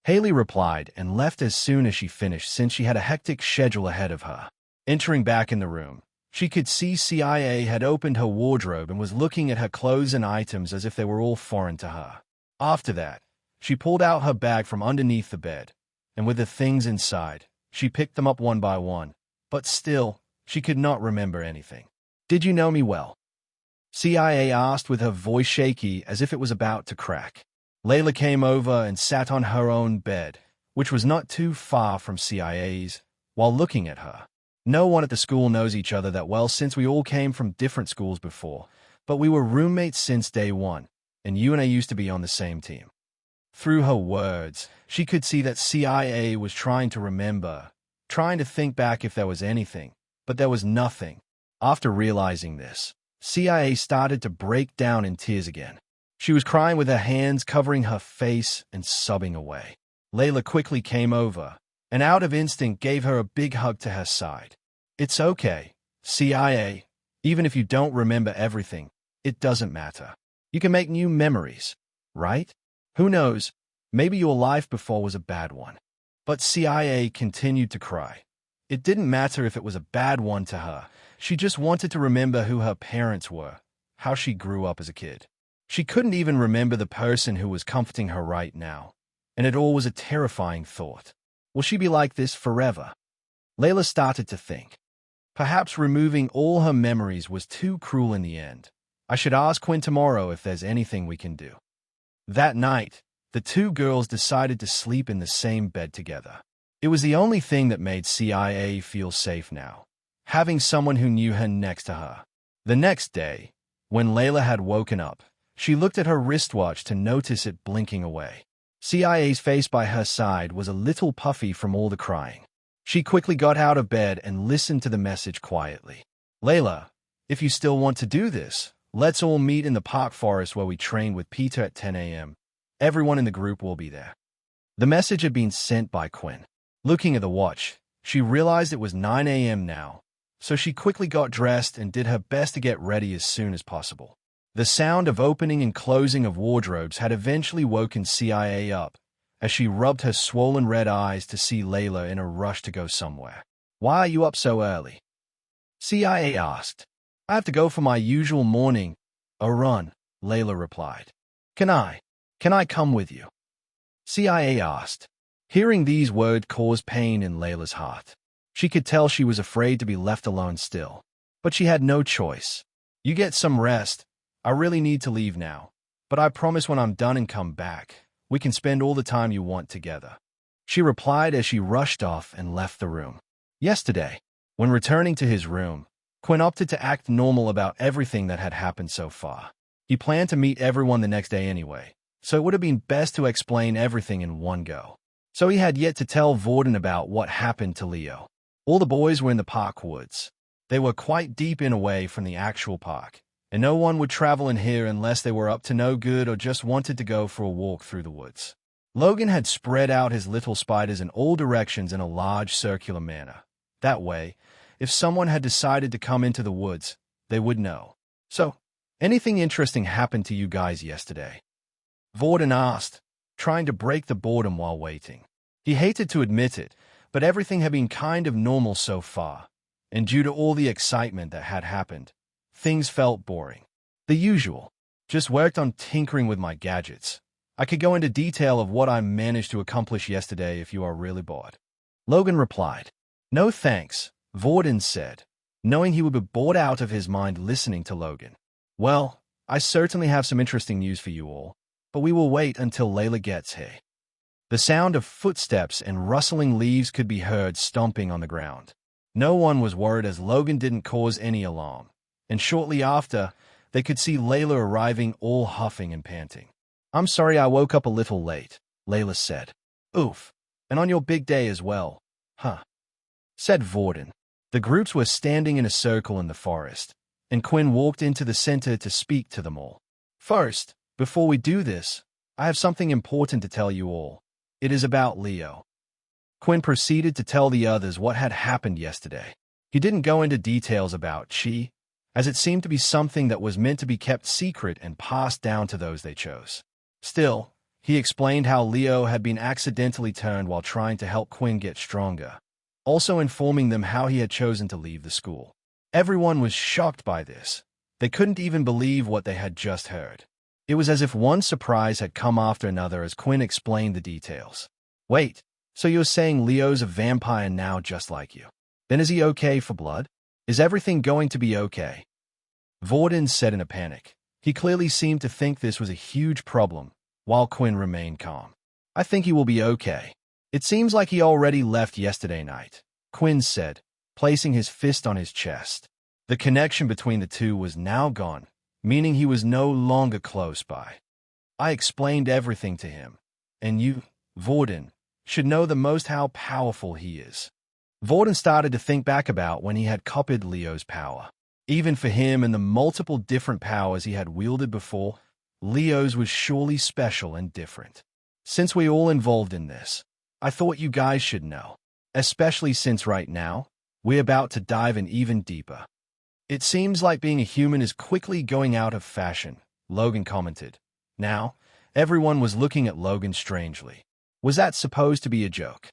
Haley replied and left as soon as she finished since she had a hectic schedule ahead of her. Entering back in the room, she could see CIA had opened her wardrobe and was looking at her clothes and items as if they were all foreign to her. After that, she pulled out her bag from underneath the bed, and with the things inside, she picked them up one by one, but still, she could not remember anything. "Did you know me well?" CIA asked with her voice shaky as if it was about to crack. Layla came over and sat on her own bed, which was not too far from CIA's, while looking at her. "No one at the school knows each other that well since we all came from different schools before, but we were roommates since day one, and you and I used to be on the same team." Through her words, she could see that CIA was trying to remember, trying to think back if there was anything, but there was nothing. After realizing this, CIA started to break down in tears again. She was crying with her hands covering her face and sobbing away. Layla quickly came over, and out of instinct gave her a big hug to her side. "It's okay, CIA. Even if you don't remember everything, it doesn't matter. You can make new memories, right? Who knows, maybe your life before was a bad one." But CIA continued to cry. It didn't matter if it was a bad one to her. She just wanted to remember who her parents were, how she grew up as a kid. She couldn't even remember the person who was comforting her right now, and it all was a terrifying thought. Will she be like this forever? Layla started to think. Perhaps removing all her memories was too cruel in the end. I should ask Quinn tomorrow if there's anything we can do. That night, the two girls decided to sleep in the same bed together. It was the only thing that made CIA feel safe now, having someone who knew her next to her. The next day, when Layla had woken up, she looked at her wristwatch to notice it blinking away. CIA's face by her side was a little puffy from all the crying. She quickly got out of bed and listened to the message quietly. "Layla, if you still want to do this, let's all meet in the park forest where we trained with Peter at 10 a.m. Everyone in the group will be there." The message had been sent by Quinn. Looking at the watch, she realized it was 9 a.m. now, so she quickly got dressed and did her best to get ready as soon as possible. The sound of opening and closing of wardrobes had eventually woken CIA up, as she rubbed her swollen red eyes to see Layla in a rush to go somewhere. "Why are you up so early?" CIA asked. "I have to go for my usual morning a run," Layla replied. Can I come with you?" CIA asked. Hearing these words caused pain in Layla's heart. She could tell she was afraid to be left alone still, but she had no choice. "You get some rest. I really need to leave now, but I promise when I'm done and come back, we can spend all the time you want together," she replied as she rushed off and left the room. Yesterday, when returning to his room, Quinn opted to act normal about everything that had happened so far. He planned to meet everyone the next day anyway, so it would have been best to explain everything in one go. So he had yet to tell Vorden about what happened to Leo. All the boys were in the park woods. They were quite deep in away from the actual park, and no one would travel in here unless they were up to no good or just wanted to go for a walk through the woods. Logan had spread out his little spiders in all directions in a large circular manner. That way, if someone had decided to come into the woods, they would know. "So, anything interesting happened to you guys yesterday?" Vorden asked, trying to break the boredom while waiting. He hated to admit it, but everything had been kind of normal so far, and due to all the excitement that had happened, things felt boring. "The usual. Just worked on tinkering with my gadgets. I could go into detail of what I managed to accomplish yesterday if you are really bored." Logan replied. "No thanks," Vorden said, knowing he would be bored out of his mind listening to Logan. "Well, I certainly have some interesting news for you all, but we will wait until Layla gets here." The The sound of footsteps and rustling leaves could be heard stomping on the ground. No one was worried as Logan didn't cause any alarm, and shortly after, they could see Layla arriving all huffing and panting. "I'm sorry I woke up a little late," Layla said. "Oof, and on your big day as well, huh?" said Vorden. The groups were standing in a circle in the forest, and Quinn walked into the center to speak to them all. "First, before we do this, I have something important to tell you all. It is about Leo." Quinn proceeded to tell the others what had happened yesterday. He didn't go into details about Chi, as it seemed to be something that was meant to be kept secret and passed down to those they chose. Still, he explained how Leo had been accidentally turned while trying to help Quinn get stronger, also informing them how he had chosen to leave the school. Everyone was shocked by this. They couldn't even believe what they had just heard. It was as if one surprise had come after another as Quinn explained the details. "Wait, so you're saying Leo's a vampire now just like you? Then is he okay for blood? Is everything going to be okay?" Vorden said in a panic. He clearly seemed to think this was a huge problem, while Quinn remained calm. "I think he will be okay. It seems like he already left yesterday night," Quinn said, placing his fist on his chest. The connection between the two was now gone, meaning he was no longer close by. "I explained everything to him, and you, Vorden, should know the most how powerful he is." Vorden started to think back about when he had copied Leo's power. Even for him and the multiple different powers he had wielded before, Leo's was surely special and different. "Since we're all involved in this, I thought you guys should know, especially since right now, we're about to dive in even deeper." "It seems like being a human is quickly going out of fashion," Logan commented. Now, everyone was looking at Logan strangely. Was that supposed to be a joke?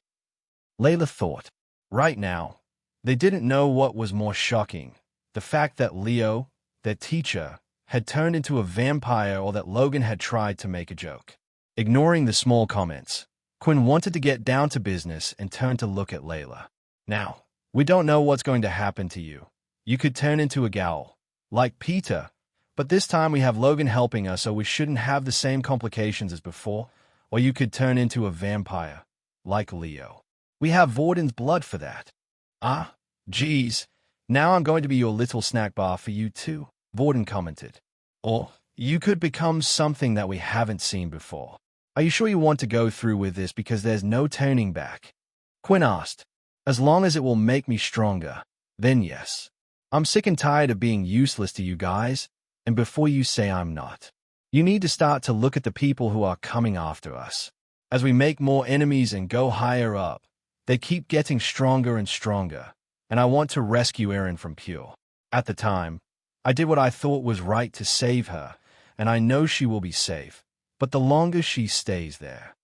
Layla thought. Right now, they didn't know what was more shocking, the fact that Leo, their teacher, had turned into a vampire or that Logan had tried to make a joke. Ignoring the small comments, Quinn wanted to get down to business and turned to look at Layla. "Now, we don't know what's going to happen to you. You could turn into a ghoul, like Peter, but this time we have Logan helping us, so we shouldn't have the same complications as before, or you could turn into a vampire, like Leo. We have Vorden's blood for that." "Ah, geez, now I'm going to be your little snack bar for you too," Vorden commented. "Or you could become something that we haven't seen before. Are you sure you want to go through with this because there's no turning back?" Quinn asked. "As long as it will make me stronger, then yes. I'm sick and tired of being useless to you guys, and before you say I'm not, you need to start to look at the people who are coming after us. As we make more enemies and go higher up, they keep getting stronger and stronger, and I want to rescue Erin from Pure. At the time, I did what I thought was right to save her, and I know she will be safe, but the longer she stays there."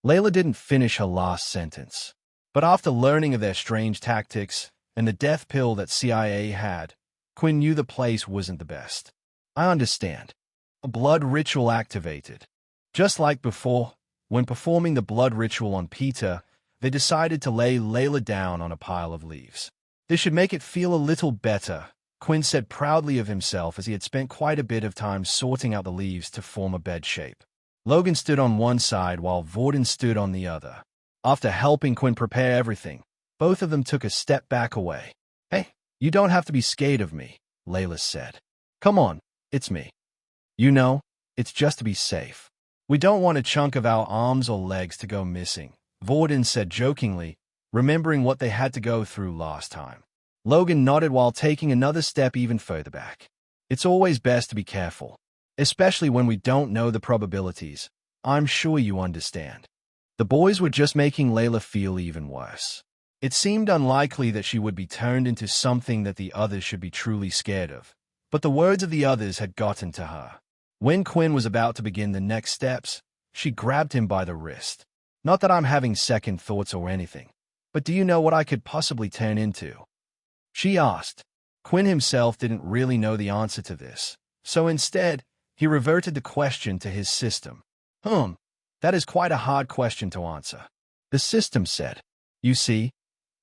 Layla didn't finish her last sentence, but after learning of their strange tactics and the death pill that CIA had, Quinn knew the place wasn't the best. "I understand." A blood ritual activated. Just like before, when performing the blood ritual on Peter, they decided to lay Layla down on a pile of leaves. "This should make it feel a little better," Quinn said proudly of himself as he had spent quite a bit of time sorting out the leaves to form a bed shape. Logan stood on one side while Vorden stood on the other. After helping Quinn prepare everything, both of them took a step back away. "Hey, you don't have to be scared of me," Layla said. "Come on, it's me. You know, it's just to be safe. We don't want a chunk of our arms or legs to go missing," Vorden said jokingly, remembering what they had to go through last time. Logan nodded while taking another step even further back. "It's always best to be careful, especially when we don't know the probabilities. I'm sure you understand." The boys were just making Layla feel even worse. It seemed unlikely that she would be turned into something that the others should be truly scared of, but the words of the others had gotten to her. When Quinn was about to begin the next steps, she grabbed him by the wrist. "Not that I'm having second thoughts or anything, but do you know what I could possibly turn into?" she asked. Quinn himself didn't really know the answer to this, so instead, he reverted the question to his system. That is quite a hard question to answer." The system said. "You see,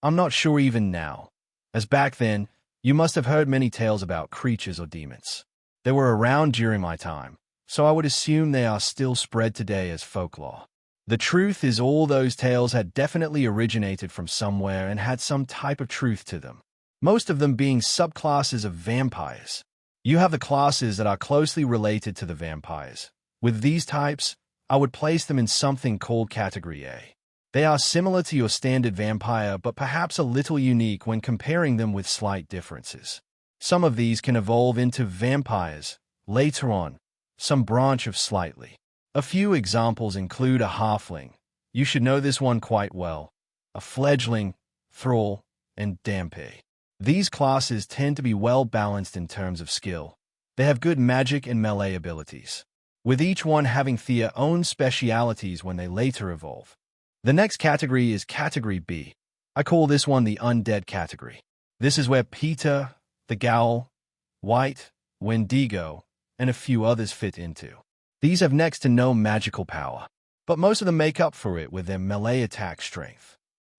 I'm not sure even now. As back then, you must have heard many tales about creatures or demons. They were around during my time, so I would assume they are still spread today as folklore. The truth is all those tales had definitely originated from somewhere and had some type of truth to them, most of them being subclasses of vampires. You have the classes that are closely related to the vampires. With these types, I would place them in something called Category A. They are similar to your standard vampire, but perhaps a little unique when comparing them with slight differences. Some of these can evolve into vampires later on, some branch of slightly. A few examples include a halfling. You should know this one quite well. A fledgling, thrall, and dampe. These classes tend to be well balanced in terms of skill. They have good magic and melee abilities, with each one having their own specialities when they later evolve. The next category is Category B. I call this one the undead category. This is where Peter, the Ghoul, White, Wendigo, and a few others fit into. These have next to no magical power, but most of them make up for it with their melee attack strength.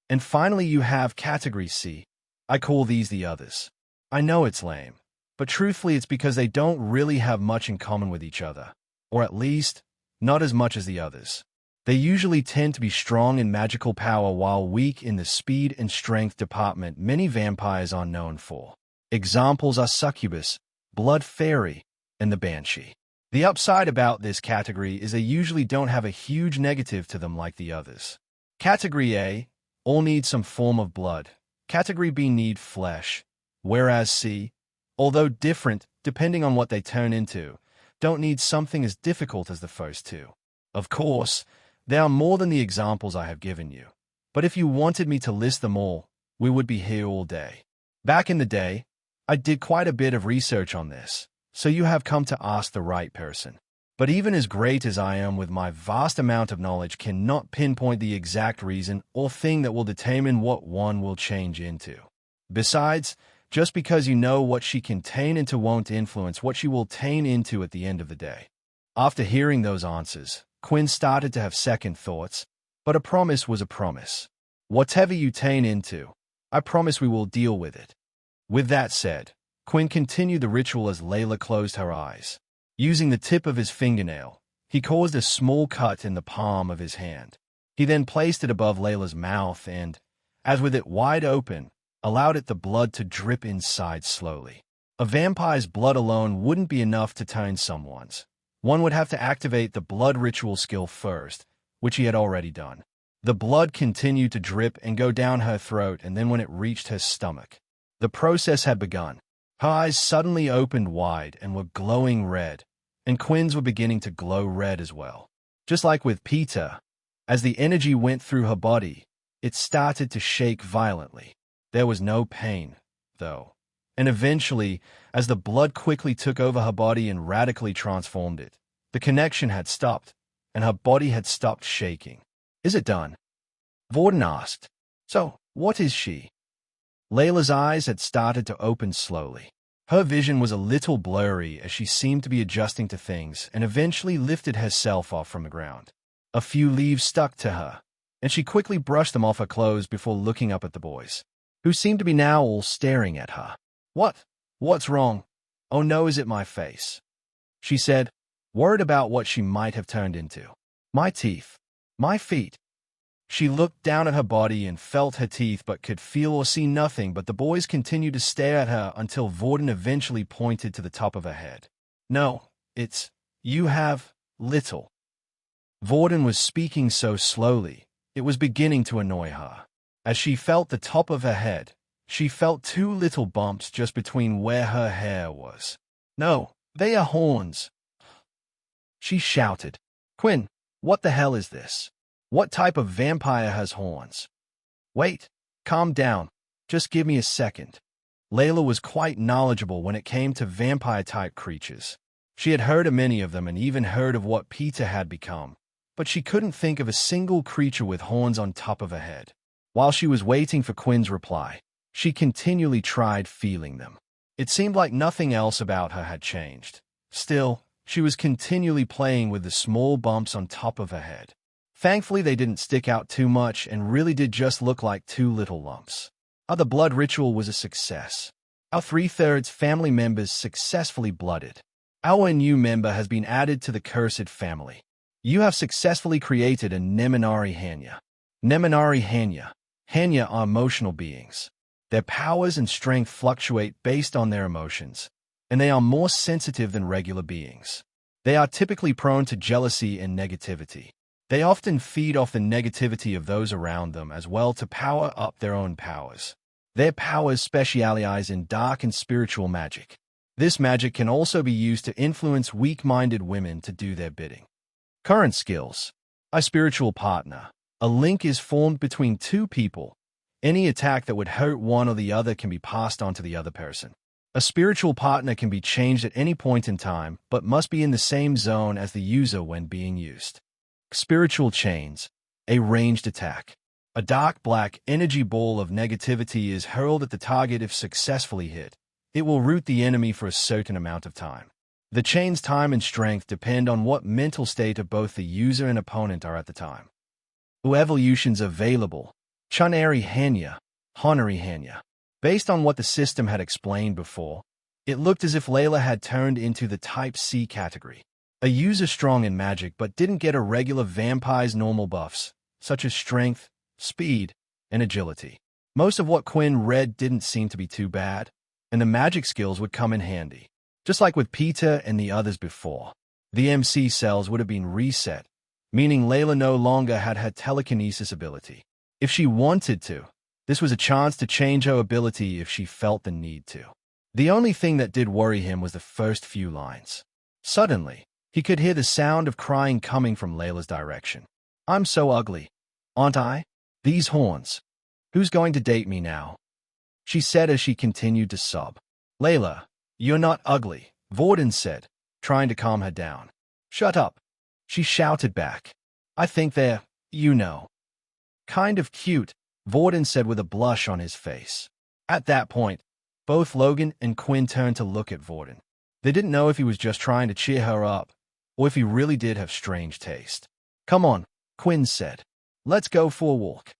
And finally you have Category C. I call these the others. I know it's lame, but truthfully it's because they don't really have much in common with each other, or at least, not as much as the others. They usually tend to be strong in magical power while weak in the speed and strength department many vampires are known for. Examples are Succubus, Blood Fairy, and the Banshee. The upside about this category is they usually don't have a huge negative to them like the others. Category A, all need some form of blood. Category B need flesh, whereas C, although different depending on what they turn into, don't need something as difficult as the first two. Of course, there are more than the examples I have given you, but if you wanted me to list them all, we would be here all day. Back in the day, I did quite a bit of research on this, so you have come to ask the right person. But even as great as I am with my vast amount of knowledge cannot pinpoint the exact reason or thing that will determine what one will change into. Besides, just because you know what she can turn into won't influence what she will turn into at the end of the day. After hearing those answers, Quinn started to have second thoughts, but a promise was a promise. Whatever you turn into, I promise we will deal with it. With that said, Quinn continued the ritual as Layla closed her eyes. Using the tip of his fingernail, he caused a small cut in the palm of his hand. He then placed it above Layla's mouth and, as with it wide open, allowed the blood to drip inside slowly. A vampire's blood alone wouldn't be enough to turn someone's. One would have to activate the blood ritual skill first, which he had already done. The blood continued to drip and go down her throat, and then when it reached her stomach, the process had begun. Her eyes suddenly opened wide and were glowing red, and Quinn's were beginning to glow red as well. Just like with Peter, as the energy went through her body, it started to shake violently. There was no pain, though, and eventually, as the blood quickly took over her body and radically transformed it, the connection had stopped, and her body had stopped shaking. "Is it done?" Vorden asked. "So, what is she?" Layla's eyes had started to open slowly. Her vision was a little blurry as she seemed to be adjusting to things and eventually lifted herself off from the ground. A few leaves stuck to her, and she quickly brushed them off her clothes before looking up at the boys, who seemed to be now all staring at her. What's wrong? Oh no, is it my face?" she said, worried about what she might have turned into. "My teeth. My feet." She looked down at her body and felt her teeth but could feel or see nothing, but the boys continued to stare at her until Vorden eventually pointed to the top of her head. "No, you have little." Vorden was speaking so slowly, it was beginning to annoy her. As she felt the top of her head, she felt two little bumps just between where her hair was. "No, they are horns," she shouted. "Quinn, what the hell is this? What type of vampire has horns?" "Wait, calm down. Just give me a second." Layla was quite knowledgeable when it came to vampire-type creatures. She had heard of many of them and even heard of what Peter had become, but she couldn't think of a single creature with horns on top of her head. While she was waiting for Quinn's reply, she continually tried feeling them. It seemed like nothing else about her had changed. Still, she was continually playing with the small bumps on top of her head. Thankfully, they didn't stick out too much and really did just look like two little lumps. The blood ritual was a success. Our 3/3 family members successfully blooded. Our new member has been added to the cursed family. You have successfully created a Neminari Hanya. Neminari Hanya. Hanya are emotional beings. Their powers and strength fluctuate based on their emotions, and they are more sensitive than regular beings. They are typically prone to jealousy and negativity. They often feed off the negativity of those around them as well to power up their own powers. Their powers specialize in dark and spiritual magic. This magic can also be used to influence weak-minded women to do their bidding. Current skills. A spiritual partner. A link is formed between two people. Any attack that would hurt one or the other can be passed on to the other person. A spiritual partner can be changed at any point in time, but must be in the same zone as the user when being used. Spiritual chains. A ranged attack. A dark black energy ball of negativity is hurled at the target if successfully hit. It will root the enemy for a certain amount of time. The chain's time and strength depend on what mental state of both the user and opponent are at the time. Evolutions available. Chunari Hanya. Honori Hanya. Based on what the system had explained before, it looked as if Layla had turned into the Type C category. A user strong in magic but didn't get a regular vampire's normal buffs, such as strength, speed, and agility. Most of what Quinn read didn't seem to be too bad, and the magic skills would come in handy. Just like with Peter and the others before, the MC cells would have been reset, meaning Layla no longer had her telekinesis ability. If she wanted to, this was a chance to change her ability if she felt the need to. The only thing that did worry him was the first few lines. Suddenly, he could hear the sound of crying coming from Layla's direction. "I'm so ugly, aren't I? These horns. Who's going to date me now?" she said as she continued to sob. "Layla, you're not ugly," Vorden said, trying to calm her down. "Shut up," she shouted back. "I think they're, kind of cute," Vorden said with a blush on his face. At that point, both Logan and Quinn turned to look at Vorden. They didn't know if he was just trying to cheer her up, or if he really did have strange taste. "Come on," Quinn said. "Let's go for a walk,"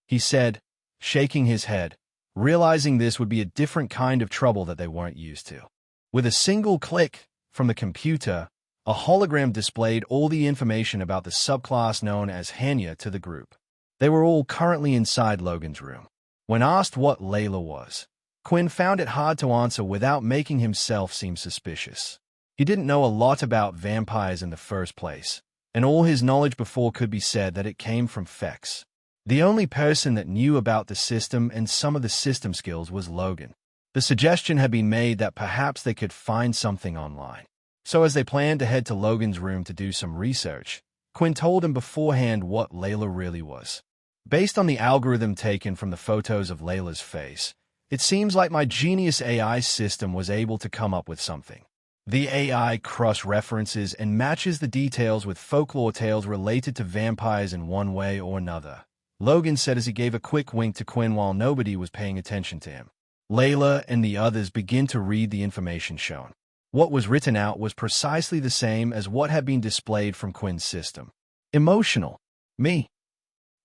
he said, shaking his head, realizing this would be a different kind of trouble that they weren't used to. With a single click from the computer, a hologram displayed all the information about the subclass known as Hanya to the group. They were all currently inside Logan's room. When asked what Layla was, Quinn found it hard to answer without making himself seem suspicious. He didn't know a lot about vampires in the first place, and all his knowledge before could be said that it came from Fex. The only person that knew about the system and some of the system skills was Logan. The suggestion had been made that perhaps they could find something online. So as they planned to head to Logan's room to do some research, Quinn told him beforehand what Layla really was. "Based on the algorithm taken from the photos of Layla's face, it seems like my genius AI system was able to come up with something. The AI cross-references and matches the details with folklore tales related to vampires in one way or another," Logan said as he gave a quick wink to Quinn while nobody was paying attention to him. Layla and the others began to read the information shown. What was written out was precisely the same as what had been displayed from Quinn's system. "Emotional. Me,"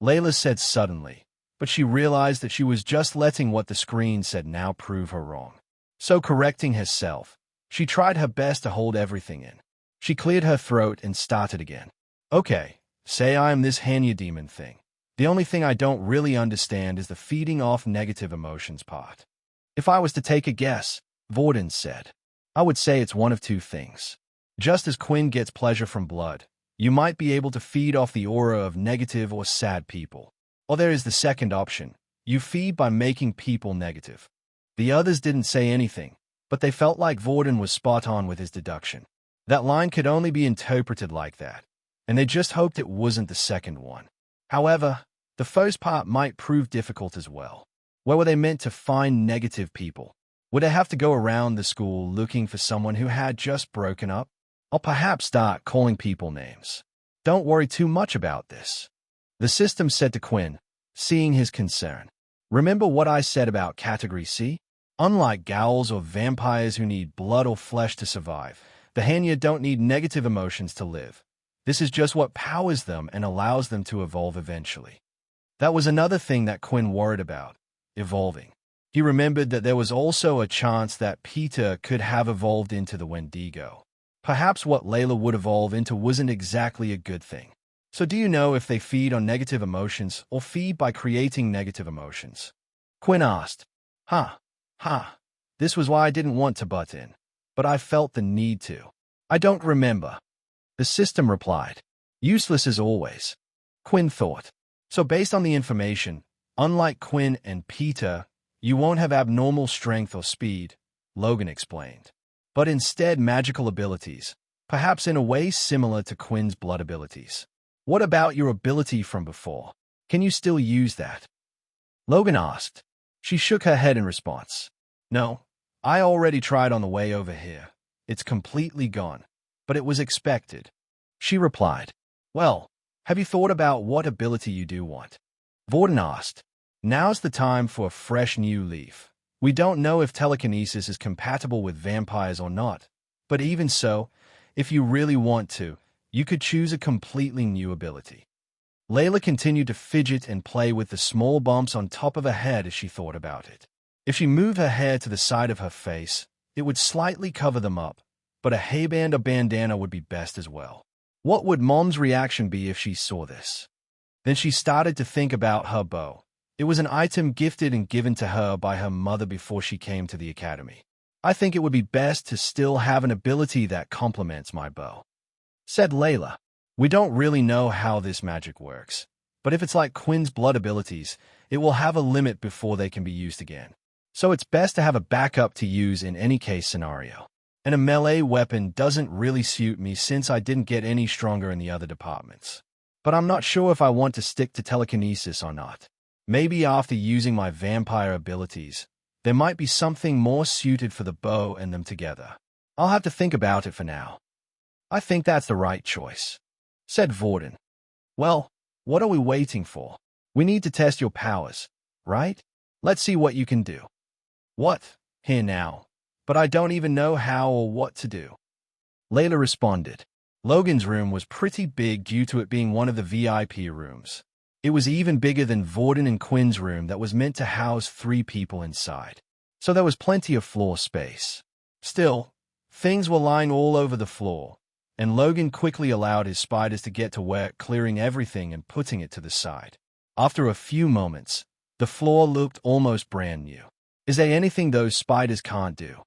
Layla said suddenly, but she realized that she was just letting what the screen said now prove her wrong. So correcting herself, she tried her best to hold everything in. She cleared her throat and started again. "Okay, say I am this Hanya demon thing. The only thing I don't really understand is the feeding off negative emotions part. If I was to take a guess," Vorden said, "I would say it's one of two things. Just as Quinn gets pleasure from blood, you might be able to feed off the aura of negative or sad people. Or there is the second option. You feed by making people negative." The others didn't say anything, but they felt like Vorden was spot on with his deduction. That line could only be interpreted like that, and they just hoped it wasn't the second one. However, the first part might prove difficult as well. Where were they meant to find negative people? Would they have to go around the school looking for someone who had just broken up? Or perhaps start calling people names? "Don't worry too much about this," the system said to Quinn, seeing his concern. "Remember what I said about Category C? Unlike ghouls or vampires who need blood or flesh to survive, the Hanya don't need negative emotions to live. This is just what powers them and allows them to evolve eventually." That was another thing that Quinn worried about, evolving. He remembered that there was also a chance that Peter could have evolved into the Wendigo. Perhaps what Layla would evolve into wasn't exactly a good thing. So do you know if they feed on negative emotions or feed by creating negative emotions? Quinn asked. Huh. This was why I didn't want to butt in, but I felt the need to. I don't remember. The system replied. Useless as always. Quinn thought. So based on the information, unlike Quinn and Peter, you won't have abnormal strength or speed, Logan explained. But instead magical abilities, perhaps in a way similar to Quinn's blood abilities. What about your ability from before? Can you still use that? Logan asked. She shook her head in response. No, I already tried on the way over here. It's completely gone. But it was expected. She replied. Well, have you thought about what ability you do want? Vorden asked. Now's the time for a fresh new leaf. We don't know if telekinesis is compatible with vampires or not. But even so, if you really want to, you could choose a completely new ability. Layla continued to fidget and play with the small bumps on top of her head as she thought about it. If she moved her hair to the side of her face, it would slightly cover them up, but a hairband or bandana would be best as well. What would Mom's reaction be if she saw this? Then she started to think about her bow. It was an item gifted and given to her by her mother before she came to the academy. I think it would be best to still have an ability that complements my bow, said Layla. We don't really know how this magic works, but if it's like Quinn's blood abilities, it will have a limit before they can be used again. So it's best to have a backup to use in any case scenario. And a melee weapon doesn't really suit me since I didn't get any stronger in the other departments. But I'm not sure if I want to stick to telekinesis or not. Maybe after using my vampire abilities, there might be something more suited for the bow and them together. I'll have to think about it for now. I think that's the right choice, said Vorden. Well, what are we waiting for? We need to test your powers, right? Let's see what you can do. What? Here now. But I don't even know how or what to do. Layla responded. Logan's room was pretty big due to it being one of the VIP rooms. It was even bigger than Vorden and Quinn's room that was meant to house 3 people inside. So there was plenty of floor space. Still, things were lying all over the floor, and Logan quickly allowed his spiders to get to work clearing everything and putting it to the side. After a few moments, the floor looked almost brand new. Is there anything those spiders can't do?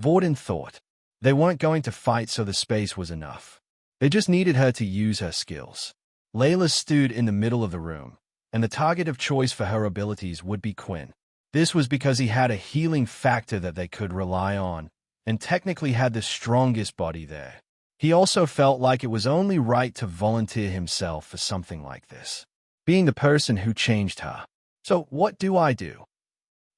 Vorden thought. They weren't going to fight, so the space was enough. They just needed her to use her skills. Layla stood in the middle of the room, and the target of choice for her abilities would be Quinn. This was because he had a healing factor that they could rely on, and technically had the strongest body there. He also felt like it was only right to volunteer himself for something like this, being the person who changed her. So what do I do?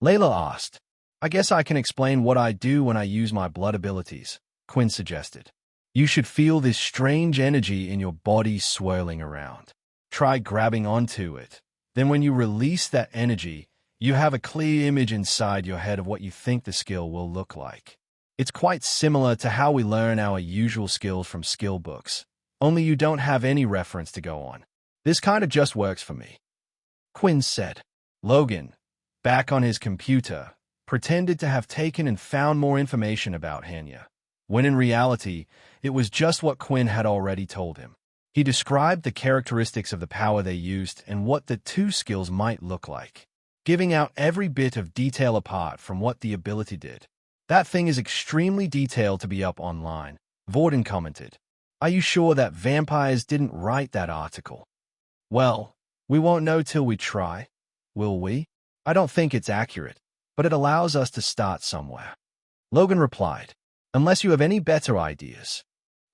Layla asked. I guess I can explain what I do when I use my blood abilities, Quinn suggested. You should feel this strange energy in your body swirling around. Try grabbing onto it. Then when you release that energy, you have a clear image inside your head of what you think the skill will look like. It's quite similar to how we learn our usual skills from skill books, only you don't have any reference to go on. This kind of just works for me, Quinn said. Logan, back on his computer, pretended to have taken and found more information about Hanya, when in reality, it was just what Quinn had already told him. He described the characteristics of the power they used and what the 2 skills might look like, giving out every bit of detail apart from what the ability did. That thing is extremely detailed to be up online, Vorden commented. Are you sure that vampires didn't write that article? Well, we won't know till we try, will we? I don't think it's accurate, but it allows us to start somewhere. Logan replied, unless you have any better ideas.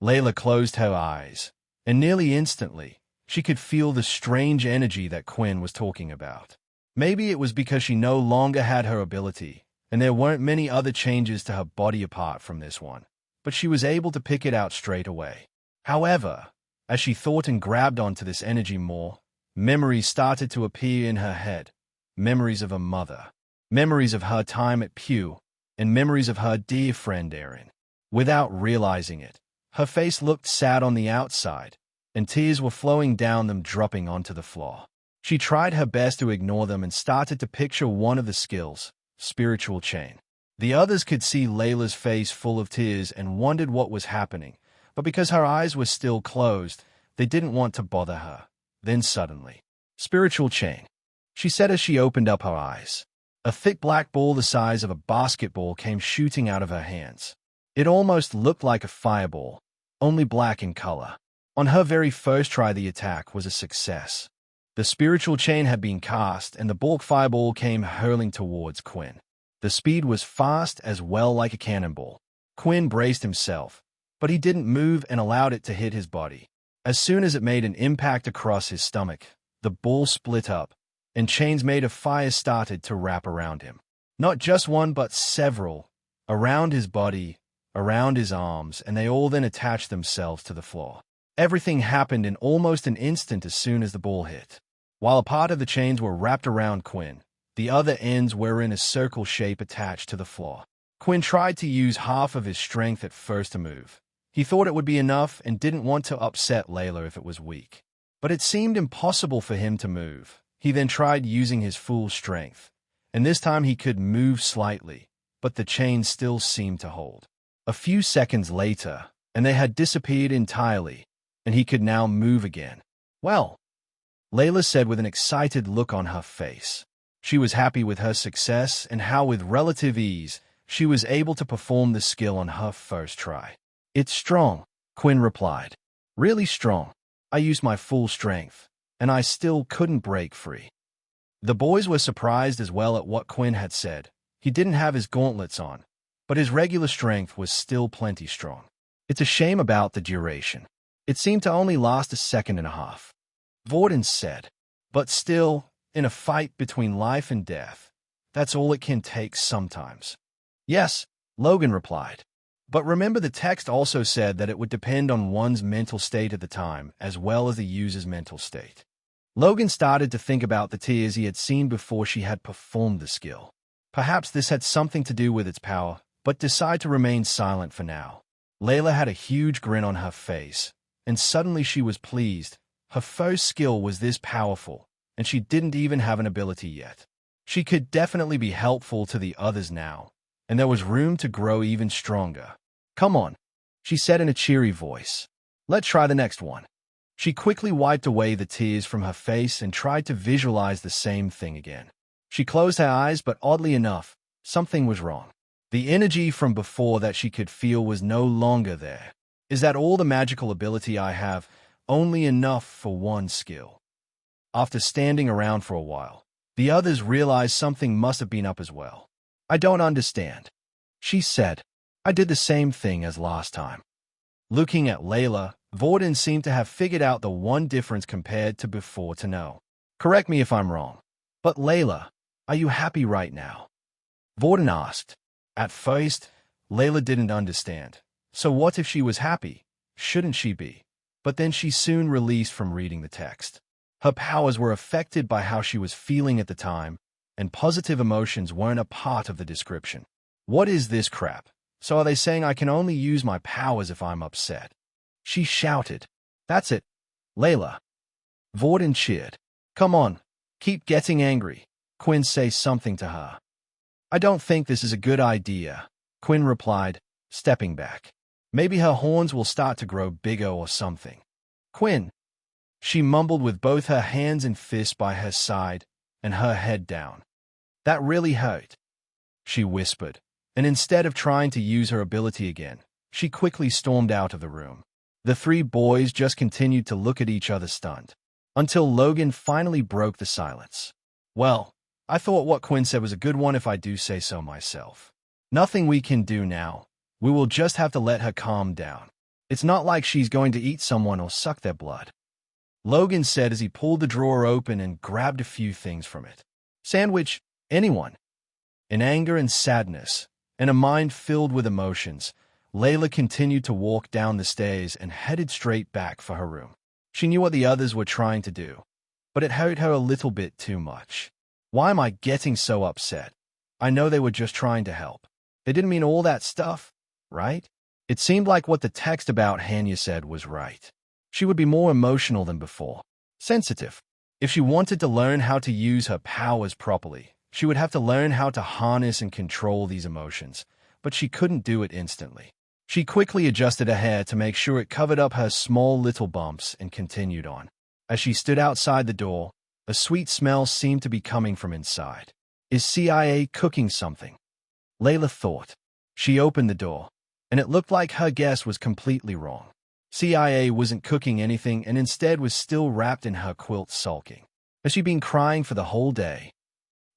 Layla closed her eyes, and nearly instantly, she could feel the strange energy that Quinn was talking about. Maybe it was because she no longer had her ability, and there weren't many other changes to her body apart from this one, but she was able to pick it out straight away. However, as she thought and grabbed onto this energy more, memories started to appear in her head. Memories of her mother, memories of her time at Pew, and memories of her dear friend Erin. Without realizing it, her face looked sad on the outside, and tears were flowing down them, dropping onto the floor. She tried her best to ignore them and started to picture one of the skills, spiritual chain. The others could see Layla's face full of tears and wondered what was happening, but because her eyes were still closed, they didn't want to bother her. Then suddenly, "Spiritual chain," she said as she opened up her eyes. A thick black ball the size of a basketball came shooting out of her hands. It almost looked like a fireball, only black in color. On her very first try, the attack was a success. The spiritual chain had been cast, and the bulk fireball came hurling towards Quinn. The speed was fast as well, like a cannonball. Quinn braced himself, but he didn't move and allowed it to hit his body. As soon as it made an impact across his stomach, the ball split up, and chains made of fire started to wrap around him. Not just one, but several, around his body, around his arms, and they all then attached themselves to the floor. Everything happened in almost an instant as soon as the ball hit. While a part of the chains were wrapped around Quinn, the other ends were in a circle shape attached to the floor. Quinn tried to use half of his strength at first to move. He thought it would be enough and didn't want to upset Layla if it was weak. But it seemed impossible for him to move. He then tried using his full strength, and this time he could move slightly, but the chains still seemed to hold. A few seconds later, and they had disappeared entirely, and he could now move again. "Well," Layla said with an excited look on her face. She was happy with her success and how with relative ease she was able to perform the skill on her first try. "It's strong," Quinn replied. "Really strong. I used my full strength, and I still couldn't break free." The boys were surprised as well at what Quinn had said. He didn't have his gauntlets on, but his regular strength was still plenty strong. "It's a shame about the duration. It seemed to only last a second and a half," Vorden said. "But still, in a fight between life and death, that's all it can take sometimes." "Yes," Logan replied. "But remember, the text also said that it would depend on one's mental state at the time, as well as the user's mental state." Logan started to think about the tears he had seen before she had performed the skill. Perhaps this had something to do with its power, but decided to remain silent for now. Layla had a huge grin on her face, and suddenly she was pleased. Her first skill was this powerful, and she didn't even have an ability yet. She could definitely be helpful to the others now, and there was room to grow even stronger. "Come on," she said in a cheery voice. "Let's try the next one." She quickly wiped away the tears from her face and tried to visualize the same thing again. She closed her eyes, but oddly enough, something was wrong. The energy from before that she could feel was no longer there. "Is that all the magical ability I have? Only enough for one skill?" After standing around for a while, the others realized something must have been up as well. "I don't understand," she said. "I did the same thing as last time." Looking at Layla, Vorden seemed to have figured out the one difference compared to before to know. "Correct me if I'm wrong, but Layla, are you happy right now?" Vorden asked. At first, Layla didn't understand. So what if she was happy? Shouldn't she be? But then she soon released from reading the text. Her powers were affected by how she was feeling at the time, and positive emotions weren't a part of the description. "What is this crap? So are they saying I can only use my powers if I'm upset?" She shouted. "That's it, Layla." Vorden cheered. "Come on, keep getting angry." Quinn said something to her. "I don't think this is a good idea," Quinn replied, stepping back. "Maybe her horns will start to grow bigger or something." "Quinn," she mumbled with both her hands and fists by her side and her head down. "That really hurt," she whispered, and instead of trying to use her ability again, she quickly stormed out of the room. The three boys just continued to look at each other stunned, until Logan finally broke the silence. "Well, I thought what Quinn said was a good one if I do say so myself. Nothing we can do now. We will just have to let her calm down. It's not like she's going to eat someone or suck their blood," Logan said as he pulled the drawer open and grabbed a few things from it. "Sandwich, anyone?" In anger and sadness, and a mind filled with emotions, Layla continued to walk down the stairs and headed straight back for her room. She knew what the others were trying to do, but it hurt her a little bit too much. "Why am I getting so upset? I know they were just trying to help. They didn't mean all that stuff, right?" It seemed like what the text about Hanya said was right. She would be more emotional than before, sensitive. If she wanted to learn how to use her powers properly, She would have to learn how to harness and control these emotions, but she couldn't do it instantly. She quickly adjusted her hair to make sure it covered up her small little bumps and continued on. As she stood outside the door, a sweet smell seemed to be coming from inside. Is CIA cooking something? Layla thought. She opened the door, and it looked like her guess was completely wrong. CIA wasn't cooking anything and instead was still wrapped in her quilt sulking. Has she been crying for the whole day?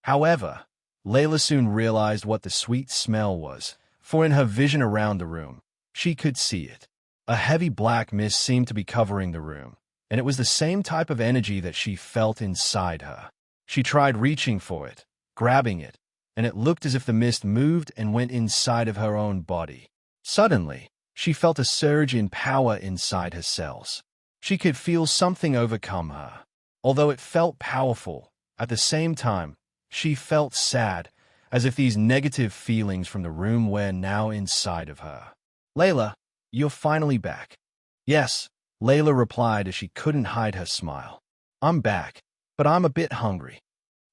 However, Layla soon realized what the sweet smell was, for in her vision around the room, she could see it. A heavy black mist seemed to be covering the room, and it was the same type of energy that she felt inside her. She tried reaching for it, grabbing it, and it looked as if the mist moved and went inside of her own body. Suddenly, she felt a surge in power inside her cells. She could feel something overcome her. Although it felt powerful, at the same time, she felt sad, as if these negative feelings from the room were now inside of her. Layla, you're finally back. Yes, Layla replied as she couldn't hide her smile. I'm back, but I'm a bit hungry.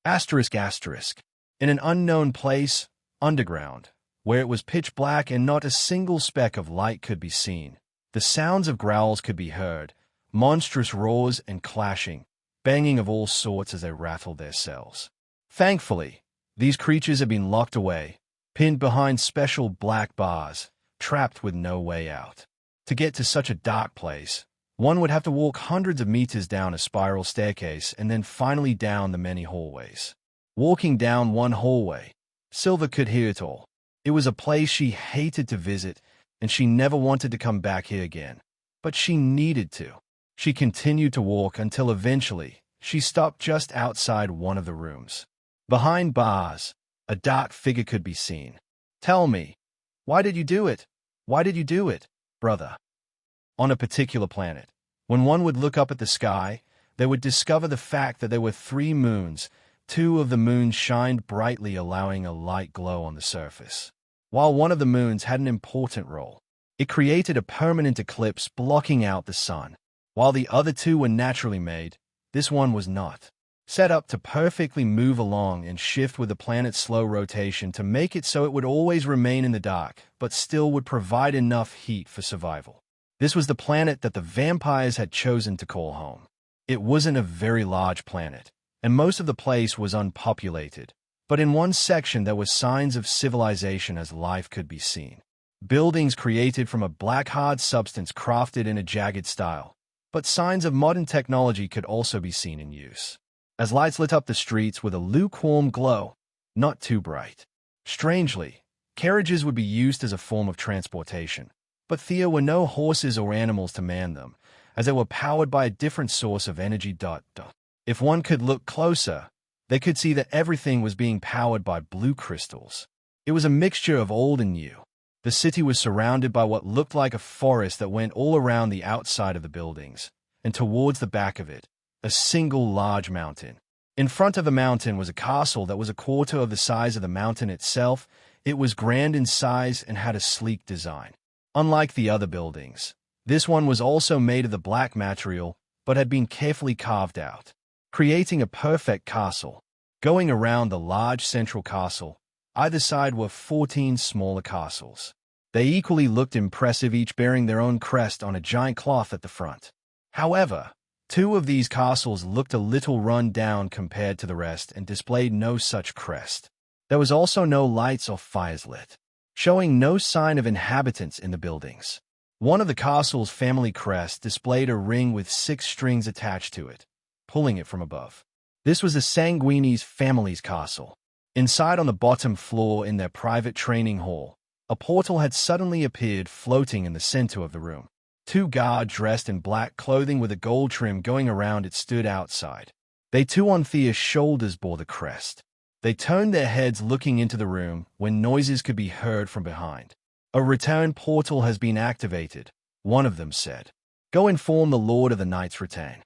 Asterisk asterisk. In an unknown place, underground, where it was pitch black and not a single speck of light could be seen, the sounds of growls could be heard, monstrous roars and clashing, banging of all sorts as they rattled their cells. Thankfully, these creatures had been locked away, pinned behind special black bars, trapped with no way out. To get to such a dark place, one would have to walk hundreds of meters down a spiral staircase and then finally down the many hallways. Walking down one hallway, Silver could hear it all. It was a place she hated to visit, and she never wanted to come back here again. But she needed to. She continued to walk until eventually she stopped just outside one of the rooms. Behind bars, a dark figure could be seen. Tell me, why did you do it? Why did you do it, brother? On a particular planet, when one would look up at the sky, they would discover the fact that there were 3 moons. 2 of the moons shined brightly, allowing a light glow on the surface. While one of the moons had an important role, it created a permanent eclipse blocking out the sun. While the other 2 were naturally made, this one was not. Set up to perfectly move along and shift with the planet's slow rotation to make it so it would always remain in the dark, but still would provide enough heat for survival. This was the planet that the vampires had chosen to call home. It wasn't a very large planet, and most of the place was unpopulated, but in one section there were signs of civilization as life could be seen. Buildings created from a black hard substance crafted in a jagged style, but signs of modern technology could also be seen in use. As lights lit up the streets with a lukewarm glow, not too bright. Strangely, carriages would be used as a form of transportation, but there were no horses or animals to man them, as they were powered by a different source of energy. If one could look closer, they could see that everything was being powered by blue crystals. It was a mixture of old and new. The city was surrounded by what looked like a forest that went all around the outside of the buildings, and towards the back of it, a single large mountain. In front of the mountain was a castle that was a quarter of the size of the mountain itself. It was grand in size and had a sleek design. Unlike the other buildings, this one was also made of the black material, but had been carefully carved out, creating a perfect castle. Going around the large central castle, either side were 14 smaller castles. They equally looked impressive, each bearing their own crest on a giant cloth at the front. However, 2 of these castles looked a little run down compared to the rest and displayed no such crest. There was also no lights or fires lit, showing no sign of inhabitants in the buildings. One of the castle's family crests displayed a ring with 6 strings attached to it, pulling it from above. This was the Sanguini's family's castle. Inside on the bottom floor in their private training hall, a portal had suddenly appeared floating in the center of the room. 2 guards dressed in black clothing with a gold trim going around it stood outside. They too on Thea's shoulders bore the crest. They turned their heads looking into the room when noises could be heard from behind. A return portal has been activated, one of them said. Go inform the Lord of the Night's Return.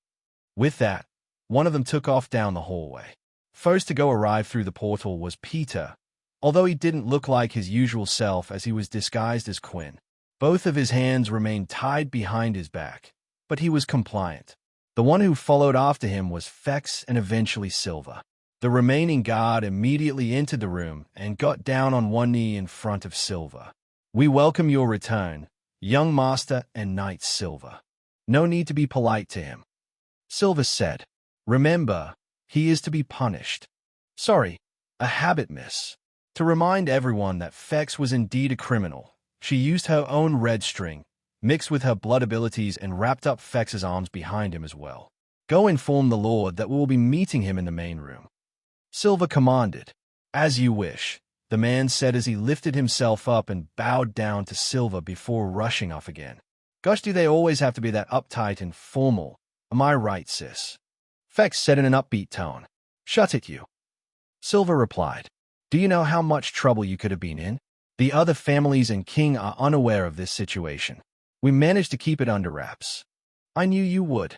With that, one of them took off down the hallway. First to go arrive through the portal was Peter, although he didn't look like his usual self as he was disguised as Quinn. Both of his hands remained tied behind his back, but he was compliant. The one who followed after him was Fex and eventually Silver. The remaining guard immediately entered the room and got down on one knee in front of Silver. "We welcome your return, young master and Knight Silver. No need to be polite to him," Silver said. "Remember, he is to be punished." "Sorry, a habit, miss." To remind everyone that Fex was indeed a criminal, she used her own red string, mixed with her blood abilities, and wrapped up Fex's arms behind him as well. "Go inform the Lord that we will be meeting him in the main room," Silver commanded. "As you wish," the man said as he lifted himself up and bowed down to Silver before rushing off again. "Gosh, do they always have to be that uptight and formal? Am I right, sis?" Fex said in an upbeat tone. "Shut it, you," Silver replied. "Do you know how much trouble you could have been in? The other families and King are unaware of this situation. We managed to keep it under wraps." "I knew you would,"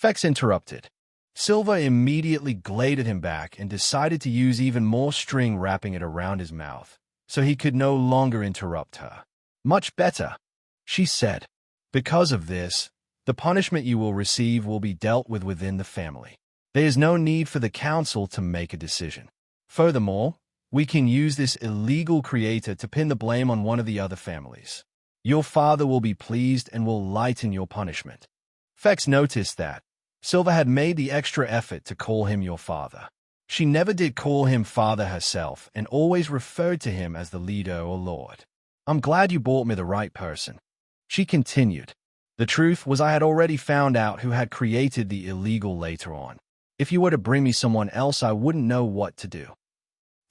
Fex interrupted. Silver immediately glared at him back and decided to use even more string, wrapping it around his mouth, so he could no longer interrupt her. "Much better," she said. "Because of this, the punishment you will receive will be dealt with within the family. There is no need for the council to make a decision. Furthermore, we can use this illegal creator to pin the blame on one of the other families. Your father will be pleased and will lighten your punishment." Fex noticed that Silver had made the extra effort to call him your father. She never did call him father herself and always referred to him as the leader or lord. "I'm glad you brought me the right person," she continued. "The truth was I had already found out who had created the illegal later on. If you were to bring me someone else, I wouldn't know what to do."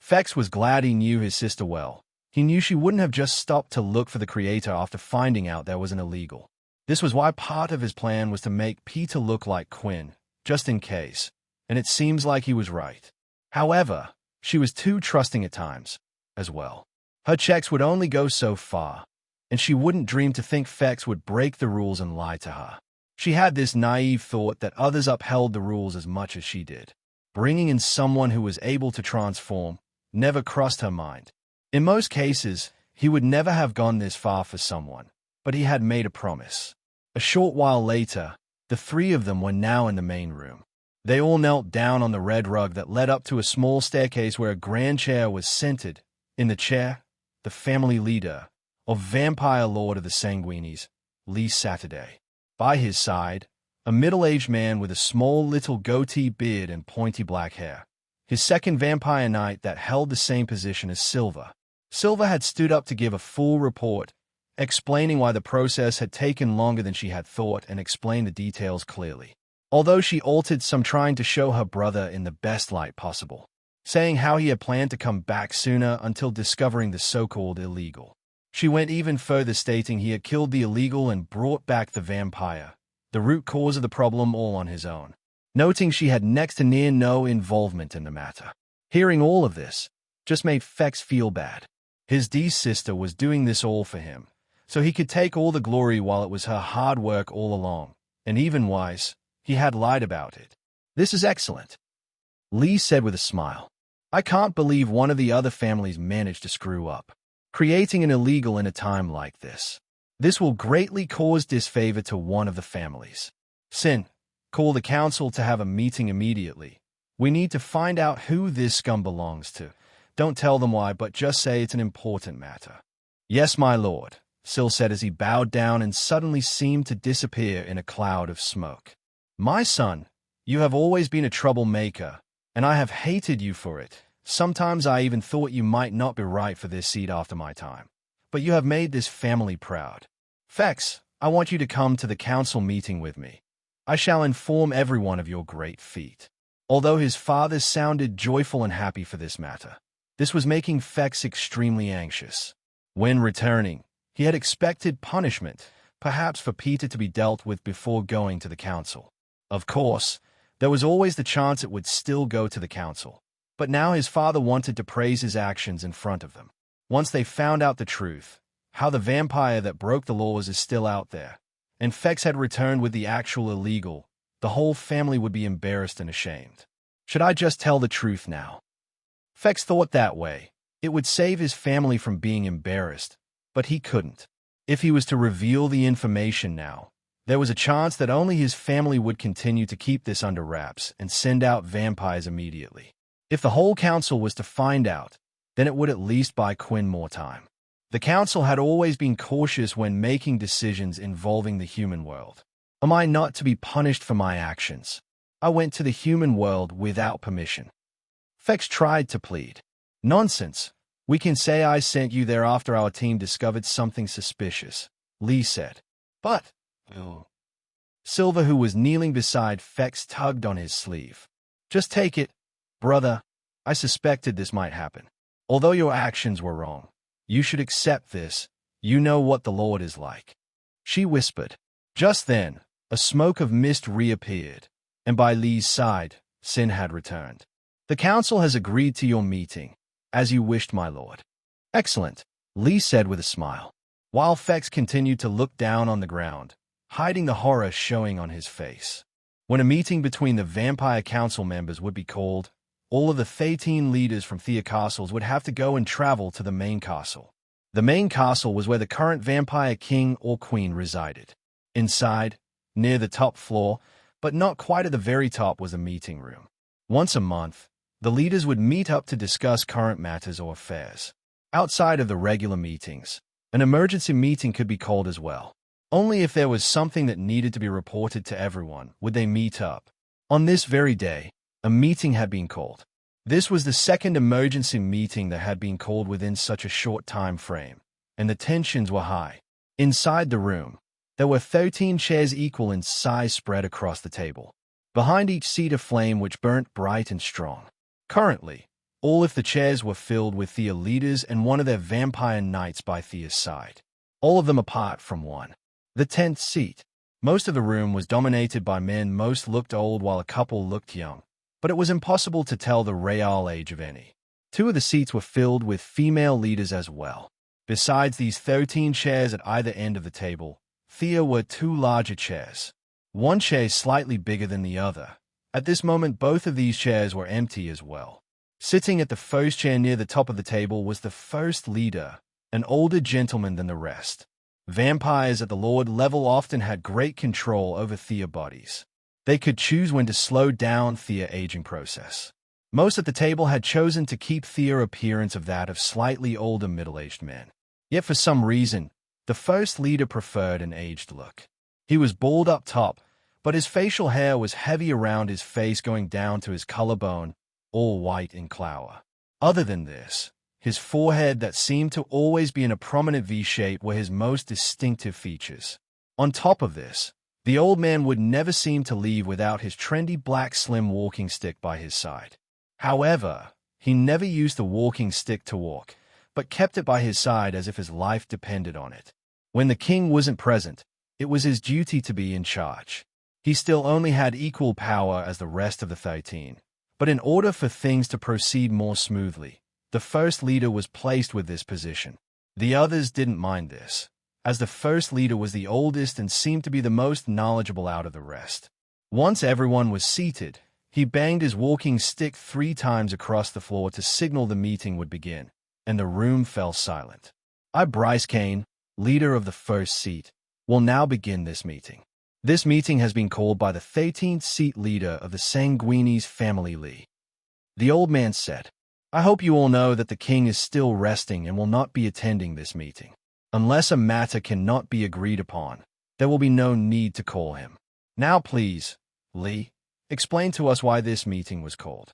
Fex was glad he knew his sister well. He knew she wouldn't have just stopped to look for the creator after finding out there was an illegal. This was why part of his plan was to make Peter look like Quinn, just in case, and it seems like he was right. However, she was too trusting at times, as well. Her checks would only go so far, and she wouldn't dream to think Fex would break the rules and lie to her. She had this naive thought that others upheld the rules as much as she did. Bringing in someone who was able to transform never crossed her mind. In most cases, he would never have gone this far for someone, but he had made a promise. A short while later, the three of them were now in the main room. They all knelt down on the red rug that led up to a small staircase where a grand chair was centered. In the chair, the family leader, or vampire lord of the Sanguinis, Lee Saturday. By his side, a middle-aged man with a small little goatee beard and pointy black hair. His second vampire knight that held the same position as Silver. Silver had stood up to give a full report, explaining why the process had taken longer than she had thought and explained the details clearly. Although she altered some, trying to show her brother in the best light possible, saying how he had planned to come back sooner until discovering the so-called illegal. She went even further, stating he had killed the illegal and brought back the vampire, the root cause of the problem, all on his own, noting she had next to near no involvement in the matter. Hearing all of this just made Fex feel bad. His sister was doing this all for him, so he could take all the glory while it was her hard work all along, and even wise, he had lied about it. "This is excellent," Lee said with a smile. "I can't believe one of the other families managed to screw up, creating an illegal in a time like this. This will greatly cause disfavor to one of the families. Sin, call the council to have a meeting immediately. We need to find out who this scum belongs to. Don't tell them why, but just say it's an important matter." "Yes, my lord," Sil said as he bowed down and suddenly seemed to disappear in a cloud of smoke. "My son, you have always been a troublemaker, and I have hated you for it. Sometimes I even thought you might not be right for this seat after my time. But you have made this family proud. Fex, I want you to come to the council meeting with me. I shall inform everyone of your great feat." Although his father sounded joyful and happy for this matter, this was making Fex extremely anxious. When returning, he had expected punishment, perhaps for Peter to be dealt with before going to the council. Of course, there was always the chance it would still go to the council. But now his father wanted to praise his actions in front of them. Once they found out the truth, how the vampire that broke the laws is still out there, and Fex had returned with the actual illegal, the whole family would be embarrassed and ashamed. Should I just tell the truth now? Fex thought that way. It would save his family from being embarrassed, but he couldn't. If he was to reveal the information now, there was a chance that only his family would continue to keep this under wraps and send out vampires immediately. If the whole council was to find out, then it would at least buy Quinn more time. The council had always been cautious when making decisions involving the human world. Am I not to be punished for my actions? I went to the human world without permission. Fex tried to plead. Nonsense. We can say I sent you there after our team discovered something suspicious, Lee said. But, Silver, who was kneeling beside Fex, tugged on his sleeve. Just take it, brother. I suspected this might happen. Although your actions were wrong, you should accept this. You know what the Lord is like. She whispered. Just then, a smoke of mist reappeared, and by Lee's side, Sin had returned. The council has agreed to your meeting, as you wished, my lord. Excellent, Lee said with a smile, while Fex continued to look down on the ground, hiding the horror showing on his face. When a meeting between the vampire council members would be called, all of the 13 leaders from Thea castles would have to go and travel to the main castle. The main castle was where the current vampire king or queen resided. Inside, near the top floor, but not quite at the very top, was a meeting room. Once a month, the leaders would meet up to discuss current matters or affairs. Outside of the regular meetings, an emergency meeting could be called as well. Only if there was something that needed to be reported to everyone would they meet up. On this very day, a meeting had been called. This was the second emergency meeting that had been called within such a short time frame, and the tensions were high. Inside the room, there were 13 chairs equal in size spread across the table. Behind each seat a flame which burnt bright and strong. Currently, all of the chairs were filled with Thea leaders and one of their vampire knights by Thea's side. All of them apart from one. The 10th seat. Most of the room was dominated by men. Most looked old while a couple looked young, but it was impossible to tell the real age of any. 2 of the seats were filled with female leaders as well. Besides these 13 chairs at either end of the table, Thea were 2 larger chairs. One chair slightly bigger than the other. At this moment, both of these chairs were empty as well. Sitting at the first chair near the top of the table was the first leader, an older gentleman than the rest. Vampires at the Lord level often had great control over Thea bodies. They could choose when to slow down Thea aging process. Most at the table had chosen to keep Thea appearance of that of slightly older middle-aged men. Yet for some reason, the first leader preferred an aged look. He was bald up top, but his facial hair was heavy around his face going down to his collarbone, all white in clour. Other than this, his forehead that seemed to always be in a prominent V-shape were his most distinctive features. On top of this, the old man would never seem to leave without his trendy black slim walking stick by his side. However, he never used the walking stick to walk, but kept it by his side as if his life depended on it. When the king wasn't present, it was his duty to be in charge. He still only had equal power as the rest of the 13, but in order for things to proceed more smoothly, the first leader was placed with this position. The others didn't mind this, as the first leader was the oldest and seemed to be the most knowledgeable out of the rest. Once everyone was seated, he banged his walking stick 3 times across the floor to signal the meeting would begin, and the room fell silent. I, Bryce Kane, leader of the first seat, will now begin this meeting. This meeting has been called by the 13th seat leader of the Sanguini's family, Lee. The old man said, I hope you all know that the king is still resting and will not be attending this meeting. Unless a matter cannot be agreed upon, there will be no need to call him. Now please, Lee, explain to us why this meeting was called.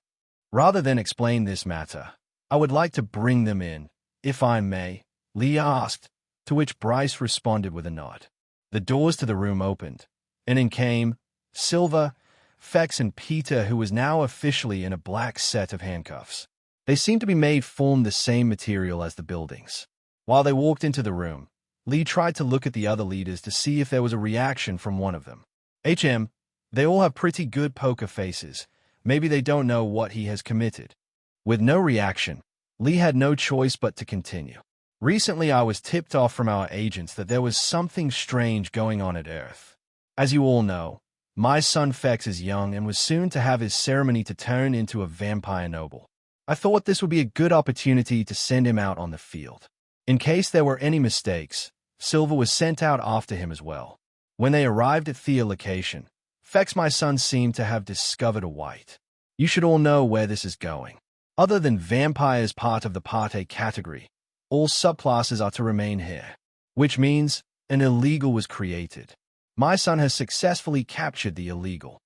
Rather than explain this matter, I would like to bring them in, if I may, Lee asked, to which Bryce responded with a nod. The doors to the room opened, and in came Silver, Fex, and Peter, who was now officially in a black set of handcuffs. They seemed to be made from the same material as the buildings. While they walked into the room, Lee tried to look at the other leaders to see if there was a reaction from one of them. They all have pretty good poker faces. Maybe they don't know what he has committed. With no reaction, Lee had no choice but to continue. Recently I was tipped off from our agents that there was something strange going on at Earth. As you all know, my son Fex is young and was soon to have his ceremony to turn into a vampire noble. I thought this would be a good opportunity to send him out on the field. In case there were any mistakes, Silver was sent out after him as well. When they arrived at Thea location, Fex, my son, seemed to have discovered a white. You should all know where this is going. Other than vampires part of the Part A category, all subclasses are to remain here, which means an illegal was created. My son has successfully captured the illegal,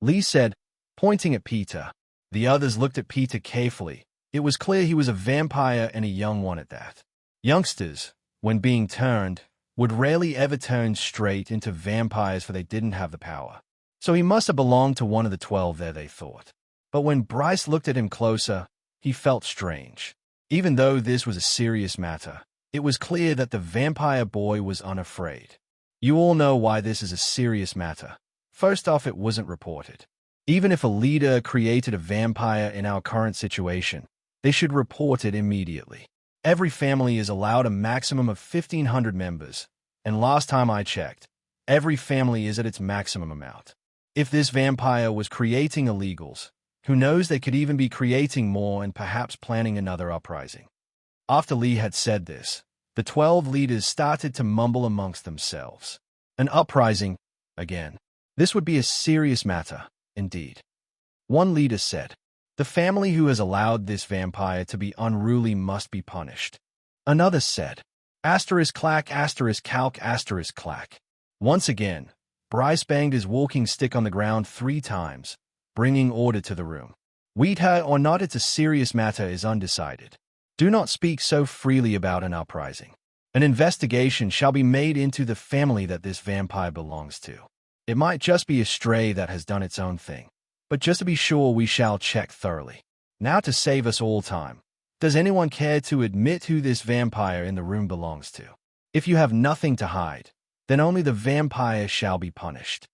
Lee said, pointing at Peter. The others looked at Peter carefully. It was clear he was a vampire and a young one at that. Youngsters, when being turned, would rarely ever turn straight into vampires, for they didn't have the power. So he must have belonged to one of the 12 there, they thought. But when Bryce looked at him closer, he felt strange. Even though this was a serious matter, it was clear that the vampire boy was unafraid. You all know why this is a serious matter. First off, it wasn't reported. Even if a leader created a vampire in our current situation, they should report it immediately. Every family is allowed a maximum of 1,500 members, and last time I checked, every family is at its maximum amount. If this vampire was creating illegals, who knows, they could even be creating more and perhaps planning another uprising. After Lee had said this, the 12 leaders started to mumble amongst themselves. An uprising, again. This would be a serious matter, indeed. One leader said, "The family who has allowed this vampire to be unruly must be punished." Another said, *clack, calc, clack. Once again, Bryce banged his walking stick on the ground 3 times, bringing order to the room. Whether or not it's a serious matter is undecided. Do not speak so freely about an uprising. An investigation shall be made into the family that this vampire belongs to. It might just be a stray that has done its own thing. But just to be sure, we shall check thoroughly. Now, to save us all time, does anyone care to admit who this vampire in the room belongs to? If you have nothing to hide, then only the vampire shall be punished.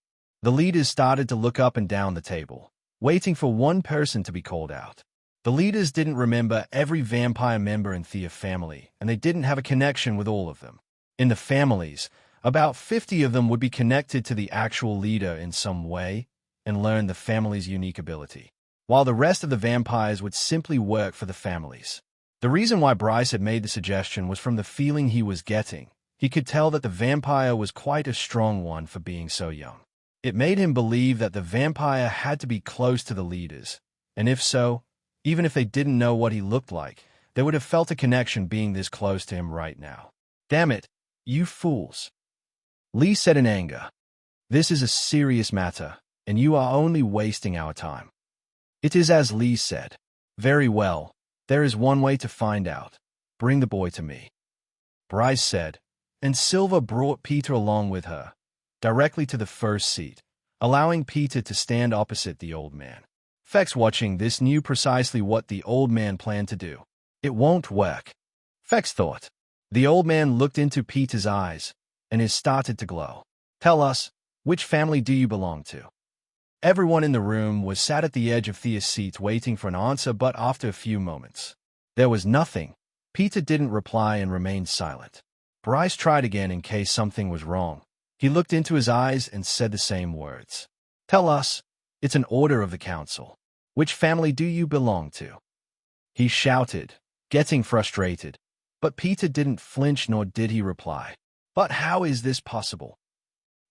The leaders started to look up and down the table, waiting for one person to be called out. The leaders didn't remember every vampire member in the family, and they didn't have a connection with all of them. In the families, about 50 of them would be connected to the actual leader in some way and learn the family's unique ability, while the rest of the vampires would simply work for the families. The reason why Bryce had made the suggestion was from the feeling he was getting. He could tell that the vampire was quite a strong one for being so young. It made him believe that the vampire had to be close to the leaders, and if so, even if they didn't know what he looked like, they would have felt a connection being this close to him right now. "Damn it, you fools," Lee said in anger. "This is a serious matter, and you are only wasting our time." "It is as Lee said." "Very well, there is one way to find out. Bring the boy to me," Bryce said, and Silva brought Peter along with her, directly to the first seat, allowing Peter to stand opposite the old man. Fex, watching this, knew precisely what the old man planned to do. It won't work, Fex thought. The old man looked into Peter's eyes, and his started to glow. "Tell us, which family do you belong to?" Everyone in the room was sat at the edge of Thea's seat waiting for an answer, but after a few moments, there was nothing. Peter didn't reply and remained silent. Bryce tried again in case something was wrong. He looked into his eyes and said the same words. "Tell us, it's an order of the council. Which family do you belong to?" He shouted, getting frustrated, but Peter didn't flinch nor did he reply. "But how is this possible?"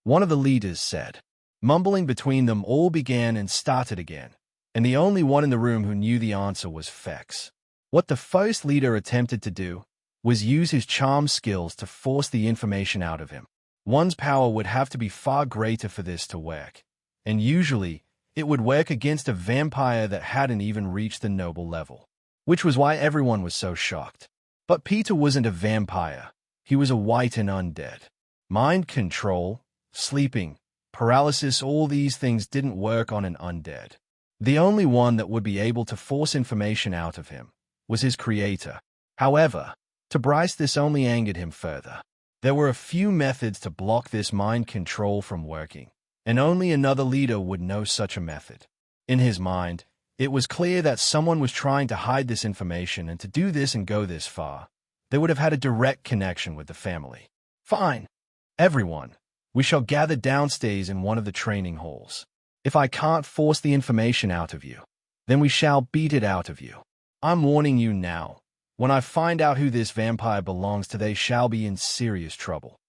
one of the leaders said. Mumbling between them, all began and started again, and the only one in the room who knew the answer was Fex. What the first leader attempted to do was use his charm skills to force the information out of him. One's power would have to be far greater for this to work, and usually it would work against a vampire that hadn't even reached the noble level, which was why everyone was so shocked. But Peter wasn't a vampire. He was a white and undead. Mind control, sleeping, paralysis, all these things didn't work on an undead. The only one that would be able to force information out of him was his creator. However, to Bryce, this only angered him further. There were a few methods to block this mind control from working, and only another leader would know such a method. In his mind, it was clear that someone was trying to hide this information, and to do this and go this far, they would have had a direct connection with the family. "Fine. Everyone, we shall gather downstairs in one of the training halls. If I can't force the information out of you, then we shall beat it out of you. I'm warning you now. When I find out who this vampire belongs to, they shall be in serious trouble."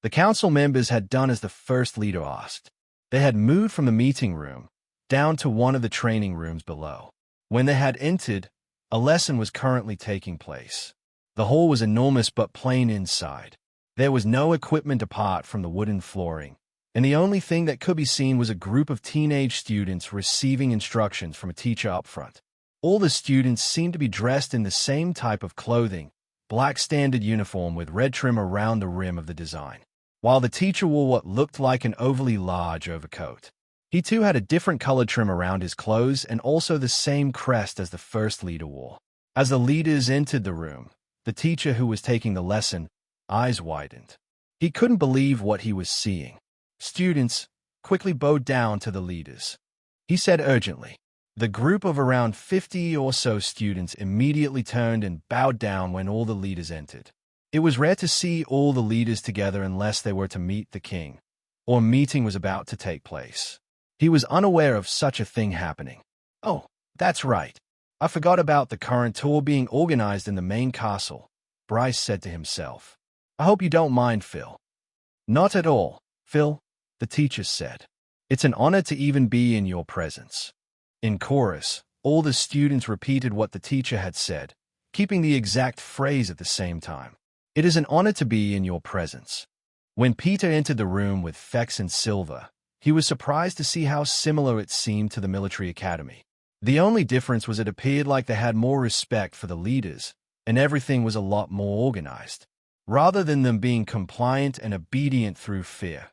The council members had done as the first leader asked. They had moved from the meeting room down to one of the training rooms below. When they had entered, A lesson was currently taking place. The hall was enormous but plain inside. There was no equipment apart from the wooden flooring, and the only thing that could be seen was a group of teenage students receiving instructions from a teacher up front. All the students seemed to be dressed in the same type of clothing, black standard uniform with red trim around the rim of the design, while the teacher wore what looked like an overly large overcoat. He too had a different color trim around his clothes and also the same crest as the first leader wore. As the leaders entered the room, the teacher who was taking the lesson, eyes widened. He couldn't believe what he was seeing. Students quickly bowed down to the leaders. He said urgently. The group of around 50 or so students immediately turned and bowed down when all the leaders entered. It was rare to see all the leaders together unless they were to meet the king, or a meeting was about to take place. He was unaware of such a thing happening. Oh, that's right. I forgot about the current tour being organized in the main castle, Bryce said to himself. I hope you don't mind, Phil. Not at all, Phil, the teacher said. It's an honor to even be in your presence. In chorus, all the students repeated what the teacher had said, keeping the exact phrase at the same time. It is an honor to be in your presence. When Peter entered the room with Fex and Silver, he was surprised to see how similar it seemed to the military academy. The only difference was it appeared like they had more respect for the leaders, and everything was a lot more organized. Rather than them being compliant and obedient through fear,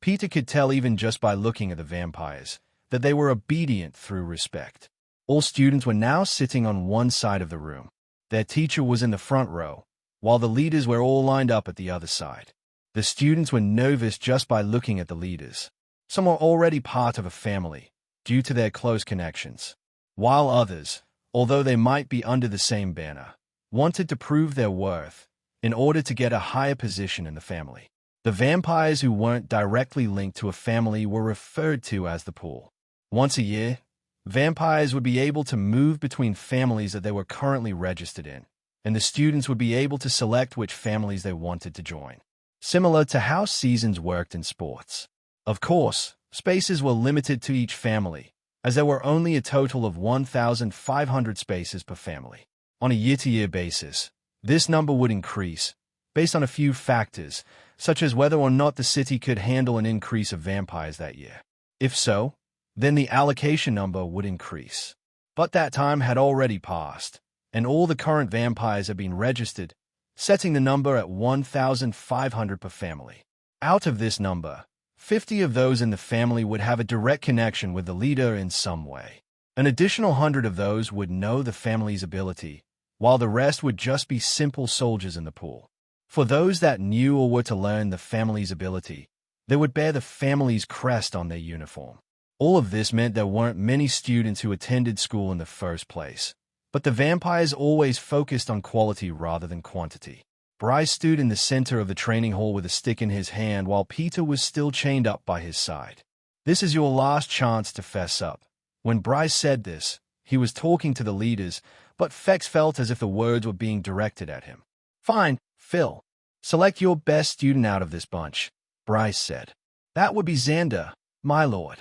Peter could tell even just by looking at the vampires that they were obedient through respect. All students were now sitting on one side of the room. Their teacher was in the front row, while the leaders were all lined up at the other side. The students were nervous just by looking at the leaders. Some were already part of a family, due to their close connections, while others, although they might be under the same banner, wanted to prove their worth in order to get a higher position in the family. The vampires who weren't directly linked to a family were referred to as the pool. Once a year, vampires would be able to move between families that they were currently registered in, and the students would be able to select which families they wanted to join, similar to how seasons worked in sports. Of course, spaces were limited to each family, as there were only a total of 1,500 spaces per family. On a year-to-year basis, this number would increase, based on a few factors, such as whether or not the city could handle an increase of vampires that year. If so, then the allocation number would increase. But that time had already passed, and all the current vampires had been registered, setting the number at 1,500 per family. Out of this number, 50 of those in the family would have a direct connection with the leader in some way. An additional 100 of those would know the family's ability, while the rest would just be simple soldiers in the pool. For those that knew or were to learn the family's ability, they would bear the family's crest on their uniform. All of this meant there weren't many students who attended school in the first place, but the vampires always focused on quality rather than quantity. Bryce stood in the center of the training hall with a stick in his hand while Peter was still chained up by his side. This is your last chance to fess up. When Bryce said this, he was talking to the leaders, but Fex felt as if the words were being directed at him. Fine, Phil. Select your best student out of this bunch, Bryce said. That would be Xander, my lord.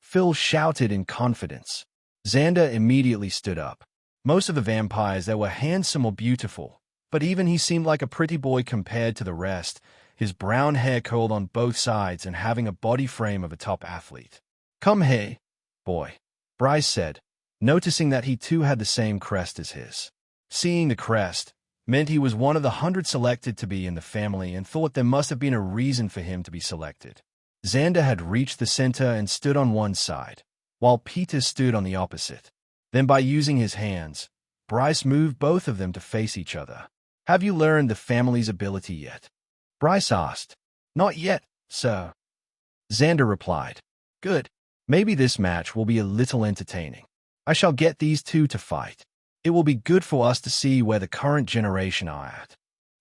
Phil shouted in confidence. Xander immediately stood up. Most of the vampires that were handsome or beautiful, but even he seemed like a pretty boy compared to the rest, his brown hair curled on both sides and having a body frame of a top athlete. Come here, boy, Bryce said, noticing that he too had the same crest as his. Seeing the crest meant he was one of the 100 selected to be in the family and thought there must have been a reason for him to be selected. Xander had reached the center and stood on one side, while Peter stood on the opposite. Then by using his hands, Bryce moved both of them to face each other. Have you learned the family's ability yet? Bryce asked. Not yet, sir. Xander replied. Good. Maybe this match will be a little entertaining. I shall get these two to fight. It will be good for us to see where the current generation are at.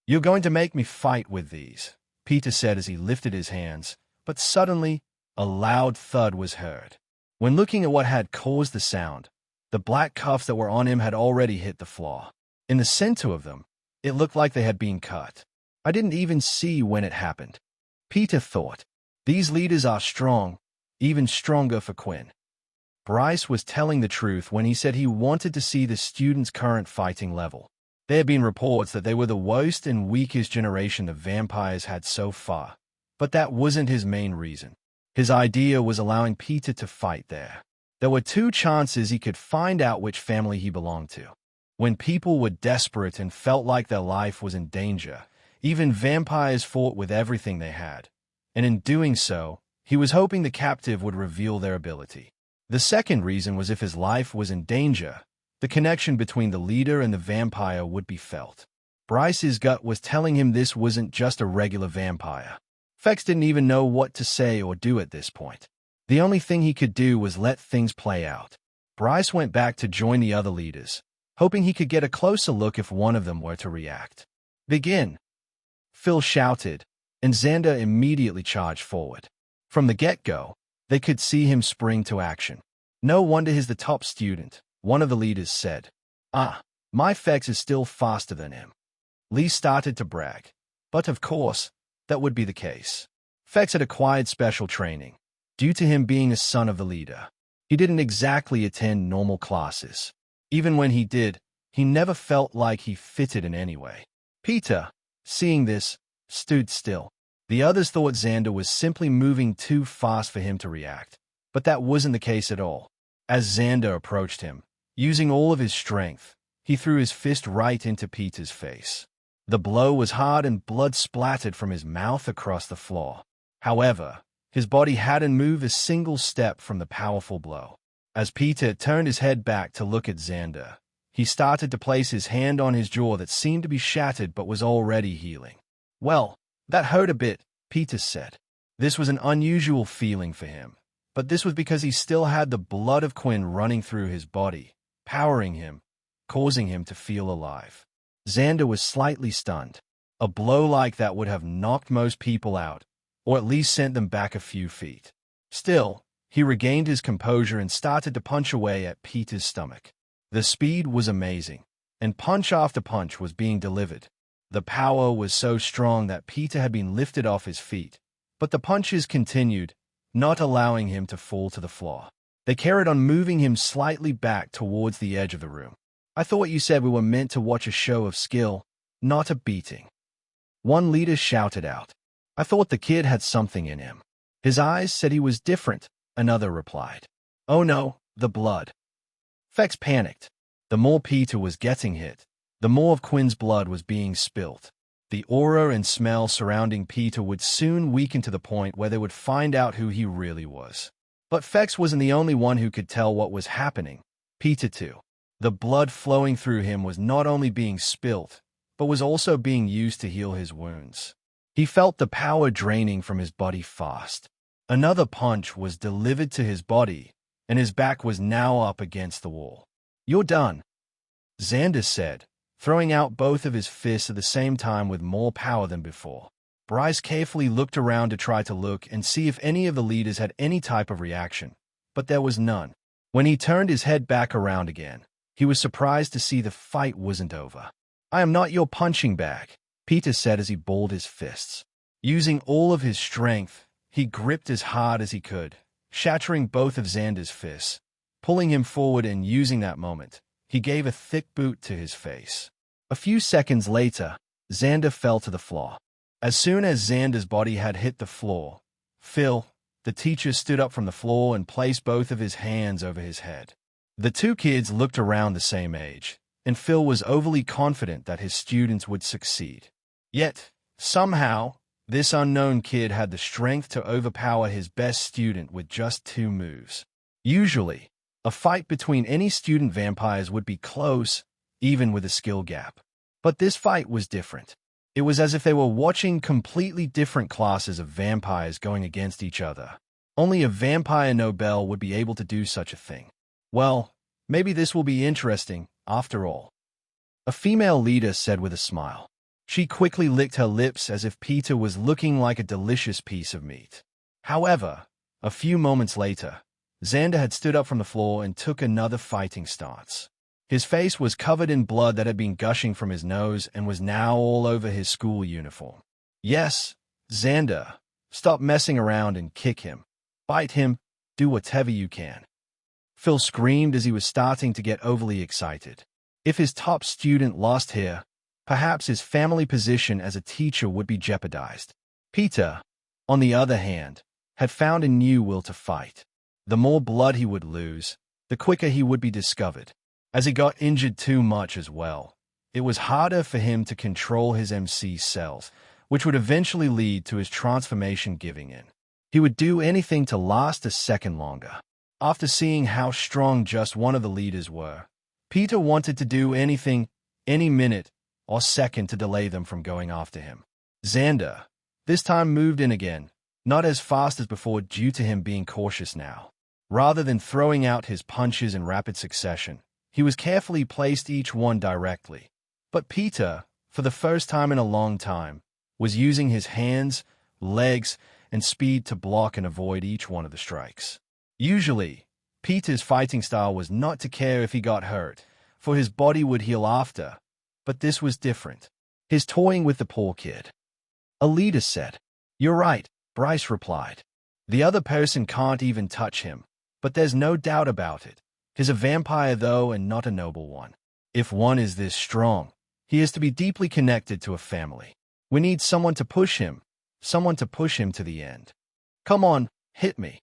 You're going to make me fight with these, Peter said as he lifted his hands, but suddenly a loud thud was heard. When looking at what had caused the sound, the black cuffs that were on him had already hit the floor. In the center of them, it looked like they had been cut. I didn't even see when it happened. Peter thought, these leaders are strong, even stronger for Quinn. Bryce was telling the truth when he said he wanted to see the students' current fighting level. There had been reports that they were the worst and weakest generation the vampires had so far, but that wasn't his main reason. His idea was allowing Peter to fight there. There were two chances he could find out which family he belonged to. When people were desperate and felt like their life was in danger, even vampires fought with everything they had. And in doing so, he was hoping the captive would reveal their ability. The second reason was if his life was in danger, the connection between the leader and the vampire would be felt. Bryce's gut was telling him this wasn't just a regular vampire. Fex didn't even know what to say or do at this point. The only thing he could do was let things play out. Bryce went back to join the other leaders, hoping he could get a closer look if one of them were to react. "Begin!" Phil shouted, and Xander immediately charged forward. From the get-go, they could see him spring to action. "No wonder he's the top student," one of the leaders said. My Fex is still faster than him." Lee started to brag. But of course, that would be the case. Fex had acquired special training, due to him being a son of the leader. He didn't exactly attend normal classes. Even when he did, he never felt like he fitted in any way. Peter, seeing this, stood still. The others thought Xander was simply moving too fast for him to react, but that wasn't the case at all. As Xander approached him, using all of his strength, he threw his fist right into Peter's face. The blow was hard and blood splattered from his mouth across the floor. However, his body hadn't moved a single step from the powerful blow. As Peter turned his head back to look at Xander, he started to place his hand on his jaw that seemed to be shattered but was already healing. "Well, that hurt a bit," Peter said. This was an unusual feeling for him, but this was because he still had the blood of Quinn running through his body, powering him, causing him to feel alive. Xander was slightly stunned. A blow like that would have knocked most people out, or at least sent them back a few feet. Still, he regained his composure and started to punch away at Peter's stomach. The speed was amazing, and punch after punch was being delivered. The power was so strong that Peter had been lifted off his feet, but the punches continued, not allowing him to fall to the floor. They carried on, moving him slightly back towards the edge of the room. "I thought you said we were meant to watch a show of skill, not a beating," one leader shouted out. "I thought the kid had something in him. His eyes said he was different," another replied. "Oh no, the blood." Fex panicked. The more Peter was getting hit, the more of Quinn's blood was being spilt. The aura and smell surrounding Peter would soon weaken to the point where they would find out who he really was. But Fex wasn't the only one who could tell what was happening. Peter too. The blood flowing through him was not only being spilt, but was also being used to heal his wounds. He felt the power draining from his body fast. Another punch was delivered to his body, and his back was now up against the wall. "You're done," Xander said, throwing out both of his fists at the same time with more power than before. Bryce carefully looked around to try to look and see if any of the leaders had any type of reaction, but there was none. When he turned his head back around again, he was surprised to see the fight wasn't over. "I am not your punching bag," Peter said as he balled his fists. Using all of his strength, he gripped as hard as he could, shattering both of Xander's fists. Pulling him forward and using that moment, he gave a thick boot to his face. A few seconds later, Xander fell to the floor. As soon as Xander's body had hit the floor, Phil, the teacher, stood up from the floor and placed both of his hands over his head. The two kids looked around the same age, and Phil was overly confident that his students would succeed. Yet, somehow, this unknown kid had the strength to overpower his best student with just 2 moves. Usually, a fight between any student vampires would be close, even with a skill gap. But this fight was different. It was as if they were watching completely different classes of vampires going against each other. Only a vampire Nobel would be able to do such a thing. "Well, maybe this will be interesting, after all," a female leader said with a smile. She quickly licked her lips as if Peter was looking like a delicious piece of meat. However, a few moments later, Xander had stood up from the floor and took another fighting stance. His face was covered in blood that had been gushing from his nose and was now all over his school uniform. "Yes, Xander, stop messing around and kick him. Bite him, do whatever you can." Phil screamed as he was starting to get overly excited. If his top student lost here, perhaps his family position as a teacher would be jeopardized. Peter, on the other hand, had found a new will to fight. The more blood he would lose, the quicker he would be discovered. As he got injured too much as well, it was harder for him to control his MC cells, which would eventually lead to his transformation giving in. He would do anything to last a second longer. After seeing how strong just one of the leaders were, Peter wanted to do anything, any minute or second to delay them from going after him. Xander, this time moved in again, not as fast as before due to him being cautious now. Rather than throwing out his punches in rapid succession, he was carefully placed each one directly. But Peter, for the first time in a long time, was using his hands, legs, and speed to block and avoid each one of the strikes. Usually, Peter's fighting style was not to care if he got hurt, for his body would heal after, but this was different. His toying with the poor kid. Alita said. "You're right," Bryce replied. "The other person can't even touch him, but there's no doubt about it. He's a vampire though, and not a noble one. If one is this strong, he is to be deeply connected to a family. We need someone to push him to the end. Come on, hit me."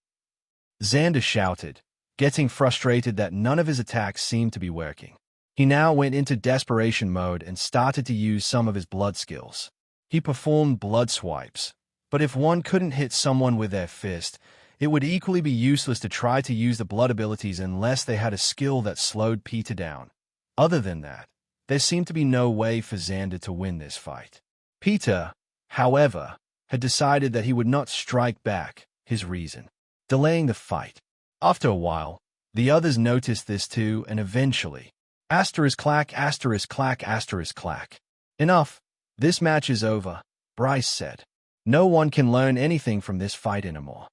Xander shouted, getting frustrated that none of his attacks seemed to be working. He now went into desperation mode and started to use some of his blood skills. He performed blood swipes, but if one couldn't hit someone with their fist, it would equally be useless to try to use the blood abilities unless they had a skill that slowed Peter down. Other than that, there seemed to be no way for Xander to win this fight. Peter, however, had decided that he would not strike back, his reason, delaying the fight. After a while, the others noticed this too, and eventually, *clack*. "Enough, this match is over," Bryce said. "No one can learn anything from this fight anymore."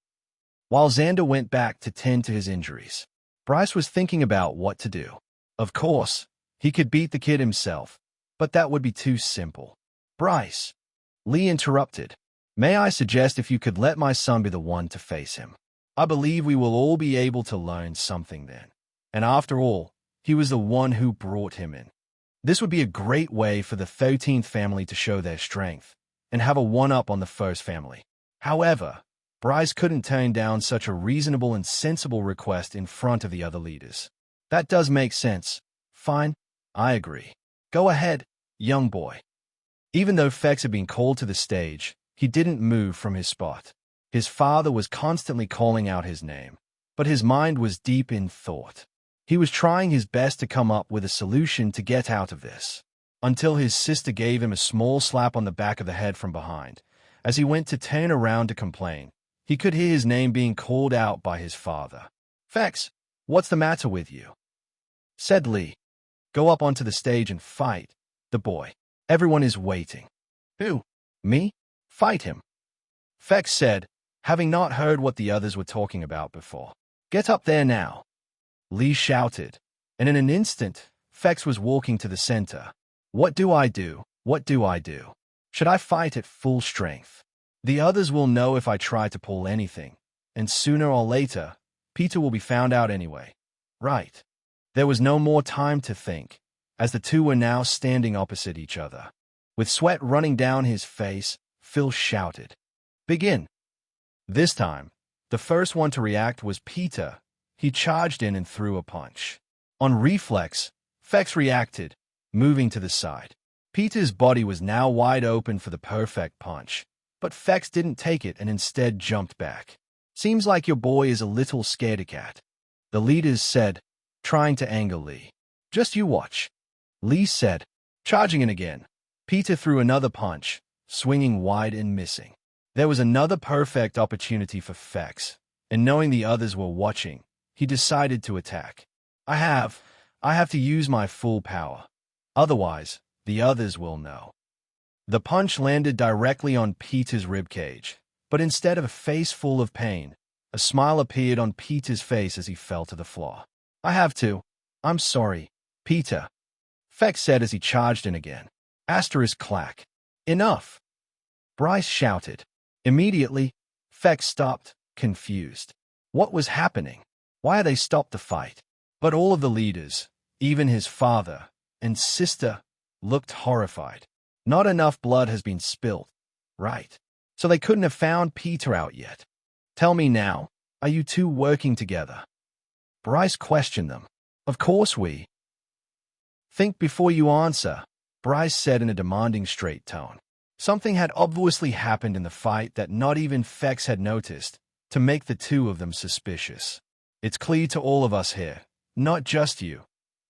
While Xander went back to tend to his injuries, Bryce was thinking about what to do. Of course, he could beat the kid himself, but that would be too simple. "Bryce," Lee interrupted, "may I suggest if you could let my son be the one to face him? I believe we will all be able to learn something then. And after all, he was the one who brought him in. This would be a great way for the 13th family to show their strength and have a one-up on the first family." However, Bryce couldn't turn down such a reasonable and sensible request in front of the other leaders. "That does make sense. Fine, I agree. Go ahead, young boy." Even though Fex had been called to the stage, he didn't move from his spot. His father was constantly calling out his name, but his mind was deep in thought. He was trying his best to come up with a solution to get out of this, until his sister gave him a small slap on the back of the head from behind. As he went to turn around to complain, he could hear his name being called out by his father. "Fex, what's the matter with you?" said Lee. "Go up onto the stage and fight the boy. Everyone is waiting." "Who? Me? Fight him?" Fex said, having not heard what the others were talking about before. "Get up there now," Lee shouted, and in an instant, Fex was walking to the center. What do I do? What do I do? Should I fight at full strength? The others will know if I try to pull anything, and sooner or later, Peter will be found out anyway. Right. There was no more time to think, as the two were now standing opposite each other. With sweat running down his face, Phil shouted, "Begin." This time, the first one to react was Peter. He charged in and threw a punch. On reflex, Fex reacted, moving to the side. Peter's body was now wide open for the perfect punch, but Fex didn't take it and instead jumped back. "Seems like your boy is a little scaredy-cat," the leaders said, trying to anger Lee. "Just you watch," Lee said, charging in again. Peter threw another punch, swinging wide and missing. There was another perfect opportunity for Fex, and knowing the others were watching, he decided to attack. I have to use my full power. Otherwise, the others will know." The punch landed directly on Peter's ribcage, but instead of a face full of pain, a smile appeared on Peter's face as he fell to the floor. "I have to. I'm sorry, Peter," Fex said as he charged in again. *clack. "Enough!" Bryce shouted. Immediately, Fex stopped, confused. What was happening? Why had they stopped the fight? But all of the leaders, even his father and sister, looked horrified. Not enough blood has been spilled, right? So they couldn't have found Peter out yet. Tell me now, are you two working together? Bryce questioned them. Of course we. Think before you answer, Bryce said in a demanding straight tone. Something had obviously happened in the fight that not even Fex had noticed to make the two of them suspicious. It's clear to all of us here, not just you,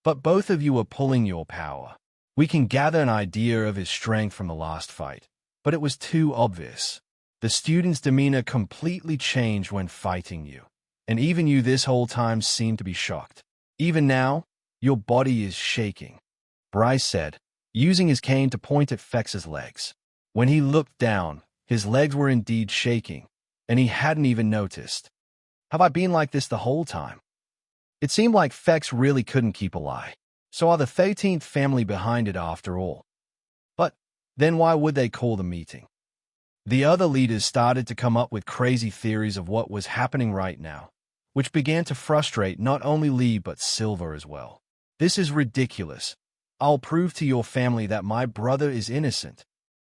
but both of you are pulling your power. We can gather an idea of his strength from the last fight, but it was too obvious. The student's demeanor completely changed when fighting you, and even you this whole time seemed to be shocked. Even now, your body is shaking, Bryce said, using his cane to point at Fex's legs. When he looked down, his legs were indeed shaking, and he hadn't even noticed. Have I been like this the whole time? It seemed like Fex really couldn't keep a lie. So are the 13th family behind it after all? But then why would they call the meeting? The other leaders started to come up with crazy theories of what was happening right now, which began to frustrate not only Lee but Silver as well. This is ridiculous. I'll prove to your family that my brother is innocent,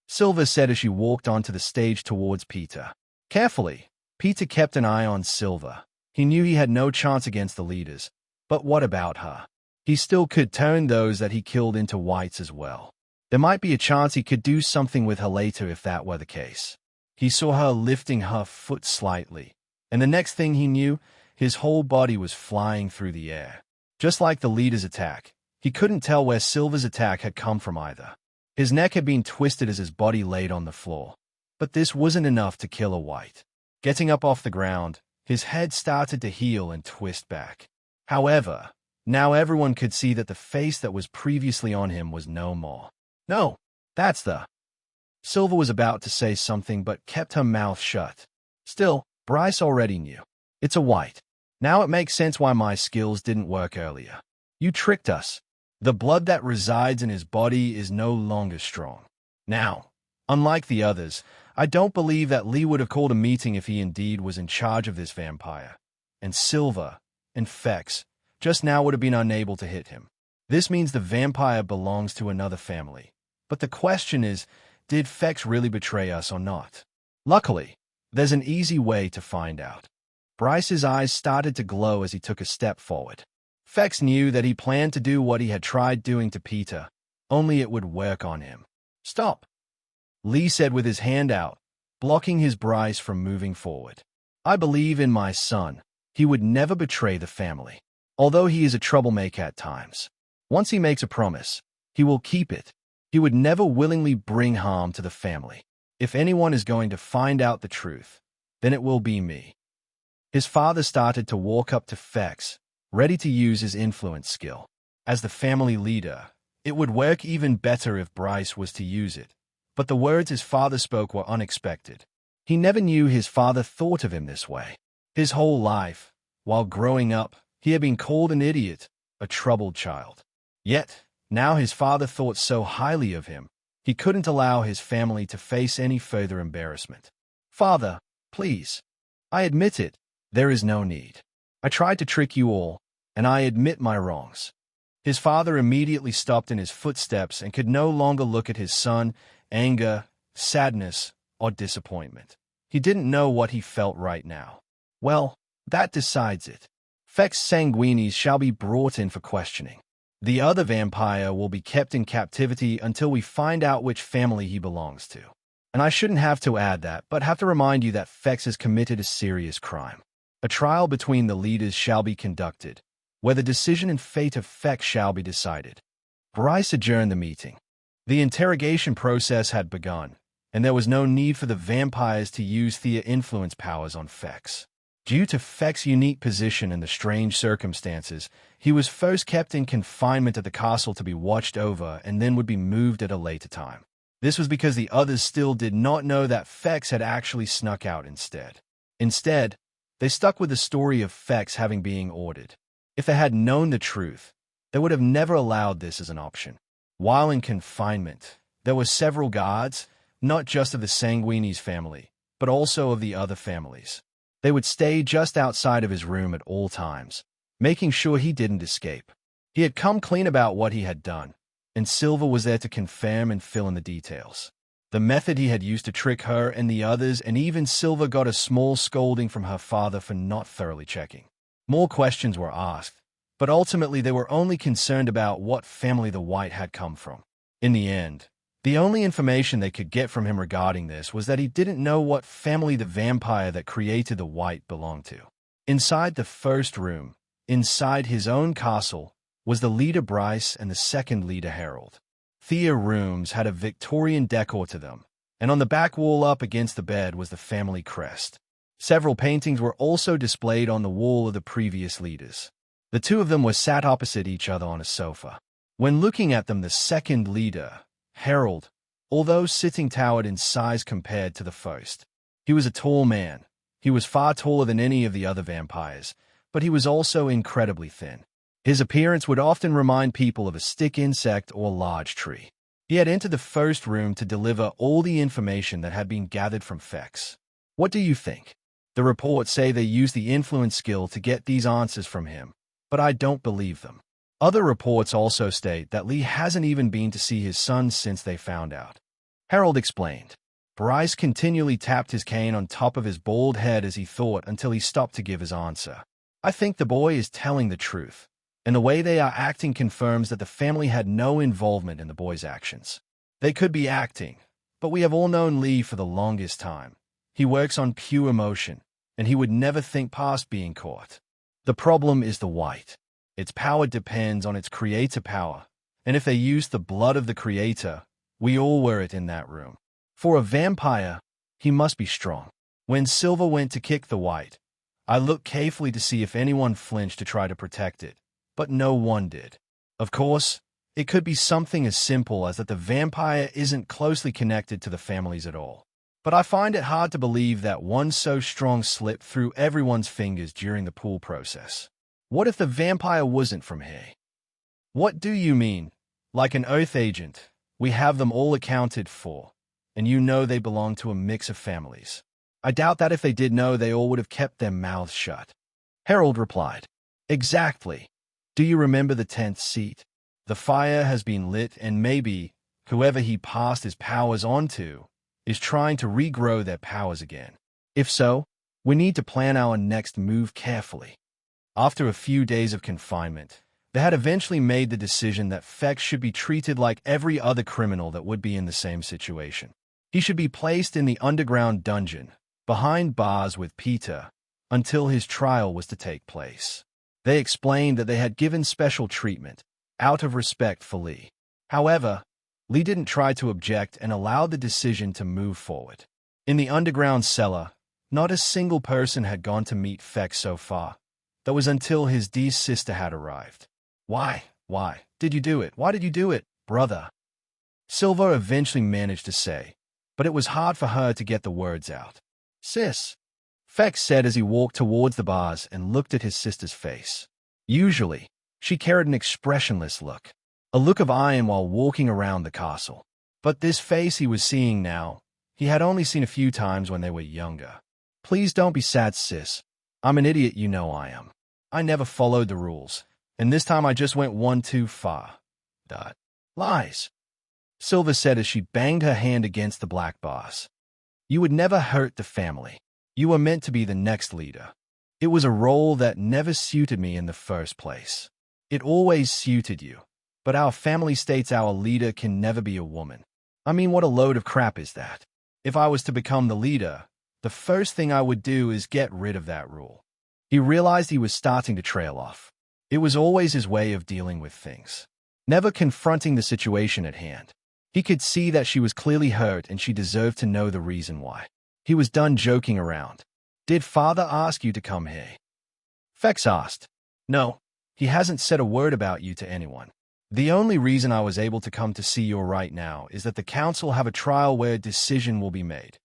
Silver said as she walked onto the stage towards Peter. Carefully, Peter kept an eye on Silver. He knew he had no chance against the leaders, but what about her? He still could turn those that he killed into whites as well. There might be a chance he could do something with her later if that were the case. He saw her lifting her foot slightly, and the next thing he knew, his whole body was flying through the air. Just like the leader's attack, he couldn't tell where Silver's attack had come from either. His neck had been twisted as his body laid on the floor, but this wasn't enough to kill a white. Getting up off the ground, his head started to heal and twist back. However, now everyone could see that the face that was previously on him was no more. No, that's the... Silver was about to say something but kept her mouth shut. Still, Bryce already knew. It's a white. Now it makes sense why my skills didn't work earlier. You tricked us. The blood that resides in his body is no longer strong. Now, unlike the others, I don't believe that Lee would have called a meeting if he indeed was in charge of this vampire. And Silver, and Fex, just now would have been unable to hit him. This means the vampire belongs to another family. But the question is, did Fex really betray us or not? Luckily, there's an easy way to find out. Bryce's eyes started to glow as he took a step forward. Fex knew that he planned to do what he had tried doing to Peter, only it would work on him. Stop, Lee said with his hand out, blocking his Bryce from moving forward. I believe in my son. He would never betray the family, although he is a troublemaker at times. Once he makes a promise, he will keep it. He would never willingly bring harm to the family. If anyone is going to find out the truth, then it will be me. His father started to walk up to Fex, ready to use his influence skill. As the family leader, it would work even better if Bryce was to use it. But the words his father spoke were unexpected. He never knew his father thought of him this way. His whole life, while growing up, he had been called an idiot, a troubled child. Yet, now his father thought so highly of him, he couldn't allow his family to face any further embarrassment. Father, please. I admit it. There is no need. I tried to trick you all, and I admit my wrongs. His father immediately stopped in his footsteps and could no longer look at his son, anger, sadness, or disappointment. He didn't know what he felt right now. Well, that decides it. Fex Sanguinis shall be brought in for questioning. The other vampire will be kept in captivity until we find out which family he belongs to. And I shouldn't have to add that, but have to remind you that Fex has committed a serious crime. A trial between the leaders shall be conducted, where the decision and fate of Fex shall be decided. Bryce adjourned the meeting. The interrogation process had begun, and there was no need for the vampires to use their influence powers on Fex. Due to Fex's unique position and the strange circumstances, he was first kept in confinement at the castle to be watched over and then would be moved at a later time. This was because the others still did not know that Fex had actually snuck out instead. Instead, they stuck with the story of Fex having been ordered. If they had known the truth, they would have never allowed this as an option. While in confinement, there were several guards, not just of the Sanguinis family, but also of the other families. They would stay just outside of his room at all times, making sure he didn't escape. He had come clean about what he had done, and Silver was there to confirm and fill in the details. The method he had used to trick her and the others, and even Silver got a small scolding from her father for not thoroughly checking. More questions were asked, but ultimately they were only concerned about what family the White had come from. In the end, the only information they could get from him regarding this was that he didn't know what family the vampire that created the White belonged to. Inside the first room, inside his own castle, was the leader Bryce and the second leader Harold. Their rooms had a Victorian decor to them, and on the back wall up against the bed was the family crest. Several paintings were also displayed on the wall of the previous leaders. The two of them were sat opposite each other on a sofa. When looking at them, the second leader, Harold, although sitting towered in size compared to the first. He was a tall man. He was far taller than any of the other vampires, but he was also incredibly thin. His appearance would often remind people of a stick insect or large tree. He had entered the first room to deliver all the information that had been gathered from Fex. What do you think? The reports say they used the influence skill to get these answers from him, but I don't believe them. Other reports also state that Lee hasn't even been to see his son since they found out. Harold explained. Bryce continually tapped his cane on top of his bald head as he thought until he stopped to give his answer. I think the boy is telling the truth, and the way they are acting confirms that the family had no involvement in the boy's actions. They could be acting, but we have all known Lee for the longest time. He works on pure emotion, and he would never think past being caught. The problem is the White. Its power depends on its creator power, and if they used the blood of the creator, we all were it in that room. For a vampire, he must be strong. When Silver went to kick the White, I looked carefully to see if anyone flinched to try to protect it, but no one did. Of course, it could be something as simple as that the vampire isn't closely connected to the families at all. But I find it hard to believe that one so strong slipped through everyone's fingers during the pull process. What if the vampire wasn't from here? What do you mean? Like an oath agent, we have them all accounted for, and you know they belong to a mix of families. I doubt that if they did know, they all would have kept their mouths shut. Harold replied. Exactly. Do you remember the 10th seat? The fire has been lit, and maybe whoever he passed his powers on to is trying to regrow their powers again. If so, we need to plan our next move carefully. After a few days of confinement, they had eventually made the decision that Fex should be treated like every other criminal that would be in the same situation. He should be placed in the underground dungeon, behind bars with Peter, until his trial was to take place. They explained that they had given special treatment, out of respect for Lee. However, Lee didn't try to object and allowed the decision to move forward. In the underground cellar, not a single person had gone to meet Fex so far. That was until his dear sister had arrived. Why did you do it? Why did you do it, brother? Silver eventually managed to say, but it was hard for her to get the words out. Sis, Fex said as he walked towards the bars and looked at his sister's face. Usually, she carried an expressionless look, a look of iron while walking around the castle. But this face he was seeing now, he had only seen a few times when they were younger. Please don't be sad, sis. I'm an idiot, you know I am. I never followed the rules, and this time I just went one too far. Lies, Silver said as she banged her hand against the black bars. You would never hurt the family. You were meant to be the next leader. It was a role that never suited me in the first place. It always suited you, but our family states our leader can never be a woman. I mean, what a load of crap is that? If I was to become the leader, the first thing I would do is get rid of that rule. He realized he was starting to trail off. It was always his way of dealing with things, never confronting the situation at hand. He could see that she was clearly hurt and she deserved to know the reason why. He was done joking around. Did father ask you to come here? Fex asked. No, he hasn't said a word about you to anyone. The only reason I was able to come to see you right now is that the council have a trial where a decision will be made.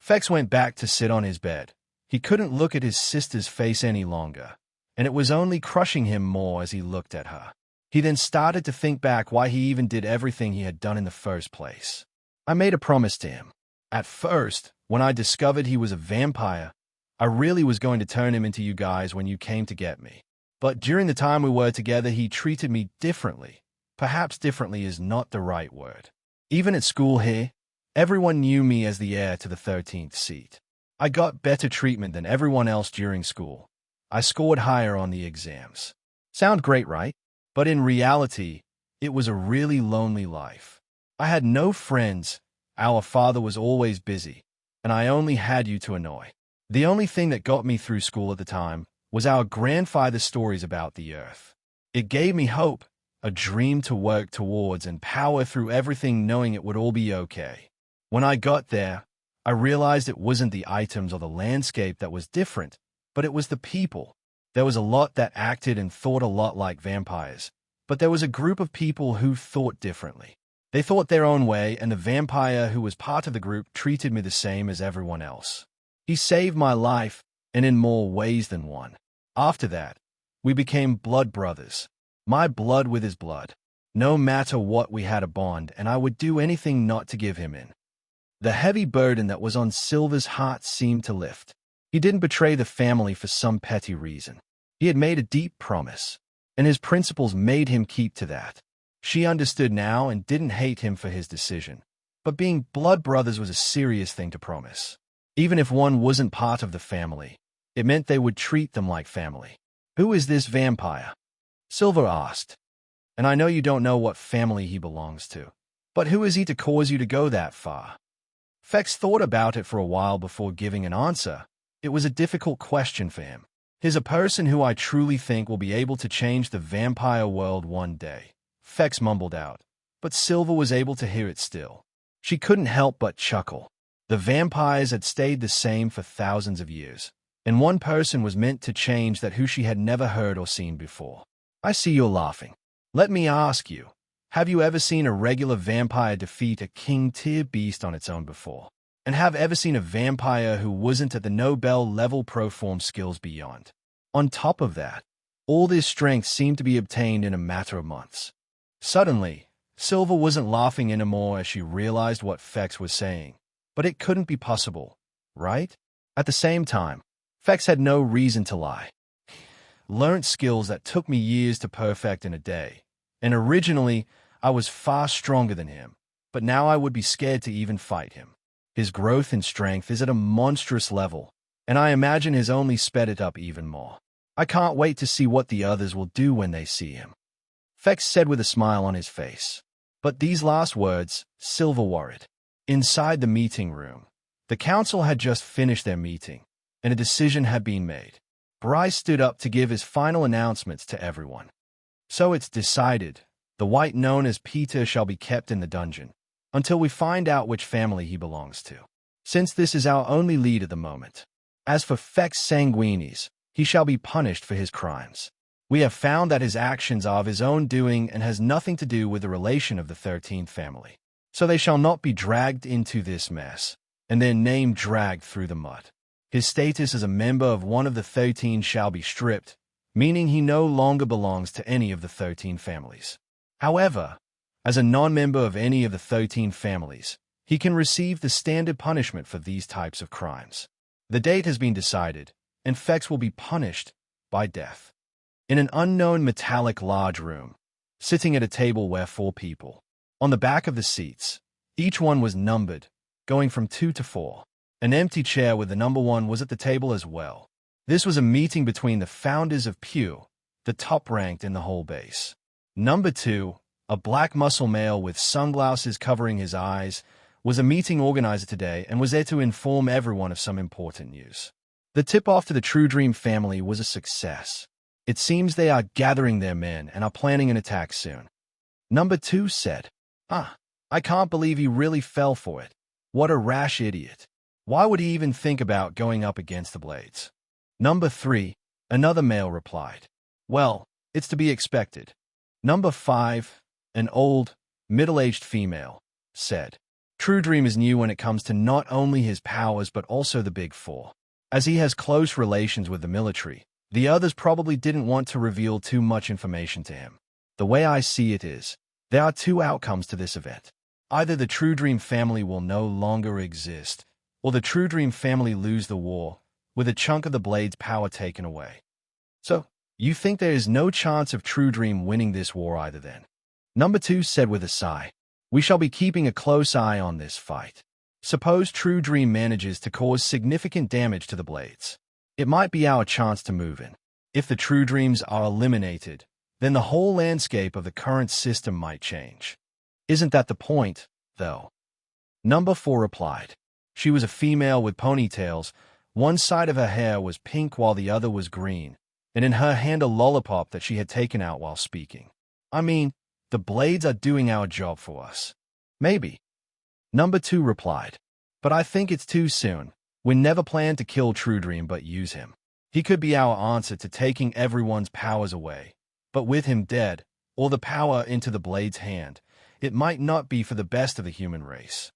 Fex went back to sit on his bed. He couldn't look at his sister's face any longer, and it was only crushing him more as he looked at her. He then started to think back why he even did everything he had done in the first place. I made a promise to him. At first, when I discovered he was a vampire, I I really was going to turn him into you guys when you came to get me. But during the time we were together, he treated me differently. Perhaps differently is not the right word. Even at school here, everyone knew me as the heir to the 13th seat. I got better treatment than everyone else during school. I scored higher on the exams. Sound great, right? But in reality, it was a really lonely life. I had no friends, our father was always busy, and I only had you to annoy. The only thing that got me through school at the time was our grandfather's stories about the earth. It gave me hope, a dream to work towards and power through everything, knowing it would all be okay. When I got there, I realized it wasn't the items or the landscape that was different, but it was the people. There was a lot that acted and thought a lot like vampires, but there was a group of people who thought differently. They thought their own way, and the vampire who was part of the group treated me the same as everyone else. He saved my life, and in more ways than one. After that, we became blood brothers. My blood with his blood. No matter what, we had a bond, and I would do anything not to give him in. The heavy burden that was on Silver's heart seemed to lift. He didn't betray the family for some petty reason. He had made a deep promise, and his principles made him keep to that. She understood now and didn't hate him for his decision. But being blood brothers was a serious thing to promise. Even if one wasn't part of the family, it meant they would treat them like family. Who is this vampire? Silver asked. And I know you don't know what family he belongs to. But who is he to cause you to go that far? Fex thought about it for a while before giving an answer. It was a difficult question for him. He's a person who I truly think will be able to change the vampire world one day. Fex mumbled out, but Silver was able to hear it still. She couldn't help but chuckle. The vampires had stayed the same for thousands of years, and one person was meant to change that who she had never heard or seen before. I see you're laughing. Let me ask you, have you ever seen a regular vampire defeat a king-tier beast on its own before? And have ever seen a vampire who wasn't at the Nobel-level pro-form skills beyond? On top of that, all this strength seemed to be obtained in a matter of months. Suddenly, Silver wasn't laughing anymore as she realized what Fex was saying. But it couldn't be possible, right? At the same time, Fex had no reason to lie. Learned skills that took me years to perfect in a day. And originally, I was far stronger than him, but now I would be scared to even fight him. His growth in strength is at a monstrous level, and I imagine has only sped it up even more. I can't wait to see what the others will do when they see him. Fex said with a smile on his face. But these last words, Silver worried. Inside the meeting room, the council had just finished their meeting, and a decision had been made. Bryce stood up to give his final announcements to everyone. So it's decided, the white known as Peter shall be kept in the dungeon, until we find out which family he belongs to, since this is our only lead at the moment. As for Fex Sanguinis, he shall be punished for his crimes. We have found that his actions are of his own doing and has nothing to do with the relation of the 13th family. So they shall not be dragged into this mess, and their name dragged through the mud. His status as a member of one of the 13 shall be stripped, meaning he no longer belongs to any of the 13 families. However, as a non-member of any of the 13 families, he can receive the standard punishment for these types of crimes. The date has been decided, and Fex will be punished by death. In an unknown metallic large room, sitting at a table were 4 people. On the back of the seats, each one was numbered, going from 2 to 4. An empty chair with the number 1 was at the table as well. This was a meeting between the founders of Pew, the top-ranked in the whole base. Number 2, a black muscle male with sunglasses covering his eyes, was a meeting organizer today and was there to inform everyone of some important news. The tip-off to the True Dream family was a success. It seems they are gathering their men and are planning an attack soon. Number 2 said, I can't believe he really fell for it. What a rash idiot. Why would he even think about going up against the Blades? Number 3, another male replied, well, it's to be expected. Number 5, an old, middle-aged female, said, True Dream is new when it comes to not only his powers but also the Big Four. As he has close relations with the military, the others probably didn't want to reveal too much information to him. The way I see it is, there are 2 outcomes to this event. Either the True Dream family will no longer exist, or the True Dream family lose the war, with a chunk of the blade's power taken away. So, you think there is no chance of True Dream winning this war either then? Number 2 said with a sigh. We shall be keeping a close eye on this fight. Suppose True Dream manages to cause significant damage to the blades. It might be our chance to move in. If the True Dreams are eliminated, then the whole landscape of the current system might change. Isn't that the point, though? Number 4 replied. She was a female with ponytails. One side of her hair was pink while the other was green, and in her hand a lollipop that she had taken out while speaking. I mean, the blades are doing our job for us. Maybe. Number 2 replied. But I think it's too soon. We never planned to kill True Dream but use him. He could be our answer to taking everyone's powers away. But with him dead, or the power into the blade's hand, it might not be for the best of the human race.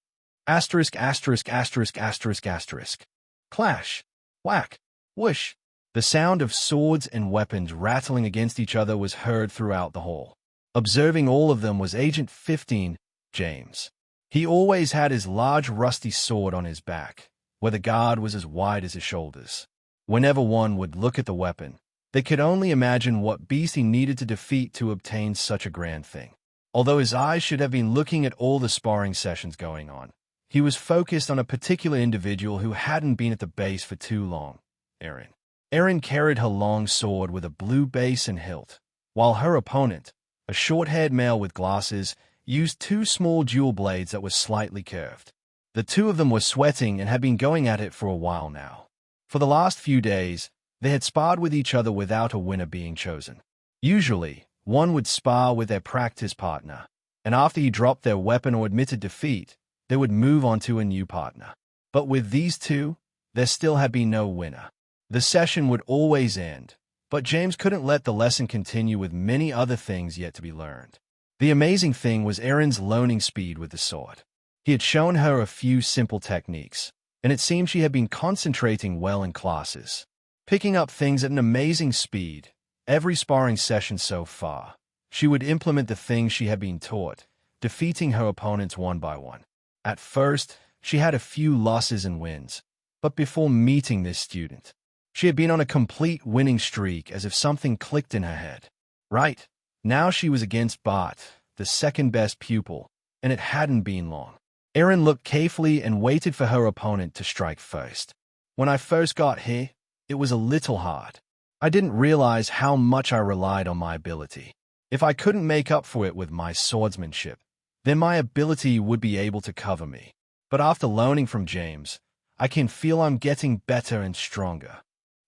Asterisk, asterisk, asterisk, asterisk, asterisk. Clash. Whack. Whoosh. The sound of swords and weapons rattling against each other was heard throughout the hall. Observing all of them was Agent 15, James. He always had his large rusty sword on his back, where the guard was as wide as his shoulders. Whenever one would look at the weapon, they could only imagine what beast he needed to defeat to obtain such a grand thing. Although his eyes should have been looking at all the sparring sessions going on, he was focused on a particular individual who hadn't been at the base for too long, Erin. Erin carried her long sword with a blue base and hilt, while her opponent, a short-haired male with glasses, used 2 small dual blades that were slightly curved. The 2 of them were sweating and had been going at it for a while now. For the last few days, they had sparred with each other without a winner being chosen. Usually, one would spar with their practice partner, and after he dropped their weapon or admitted defeat, they would move on to a new partner. But with these 2, there still had been no winner. The session would always end, but James couldn't let the lesson continue with many other things yet to be learned. The amazing thing was Erin's learning speed with the sword. He had shown her a few simple techniques, and it seemed she had been concentrating well in classes, picking up things at an amazing speed. Every sparring session so far, she would implement the things she had been taught, defeating her opponents one by one. At first, she had a few losses and wins, but before meeting this student, she had been on a complete winning streak as if something clicked in her head. Right, now she was against Bart, the second-best pupil, and it hadn't been long. Erin looked carefully and waited for her opponent to strike first. When I first got here, it was a little hard. I didn't realize how much I relied on my ability. If I couldn't make up for it with my swordsmanship, then my ability would be able to cover me. But after learning from James, I can feel I'm getting better and stronger.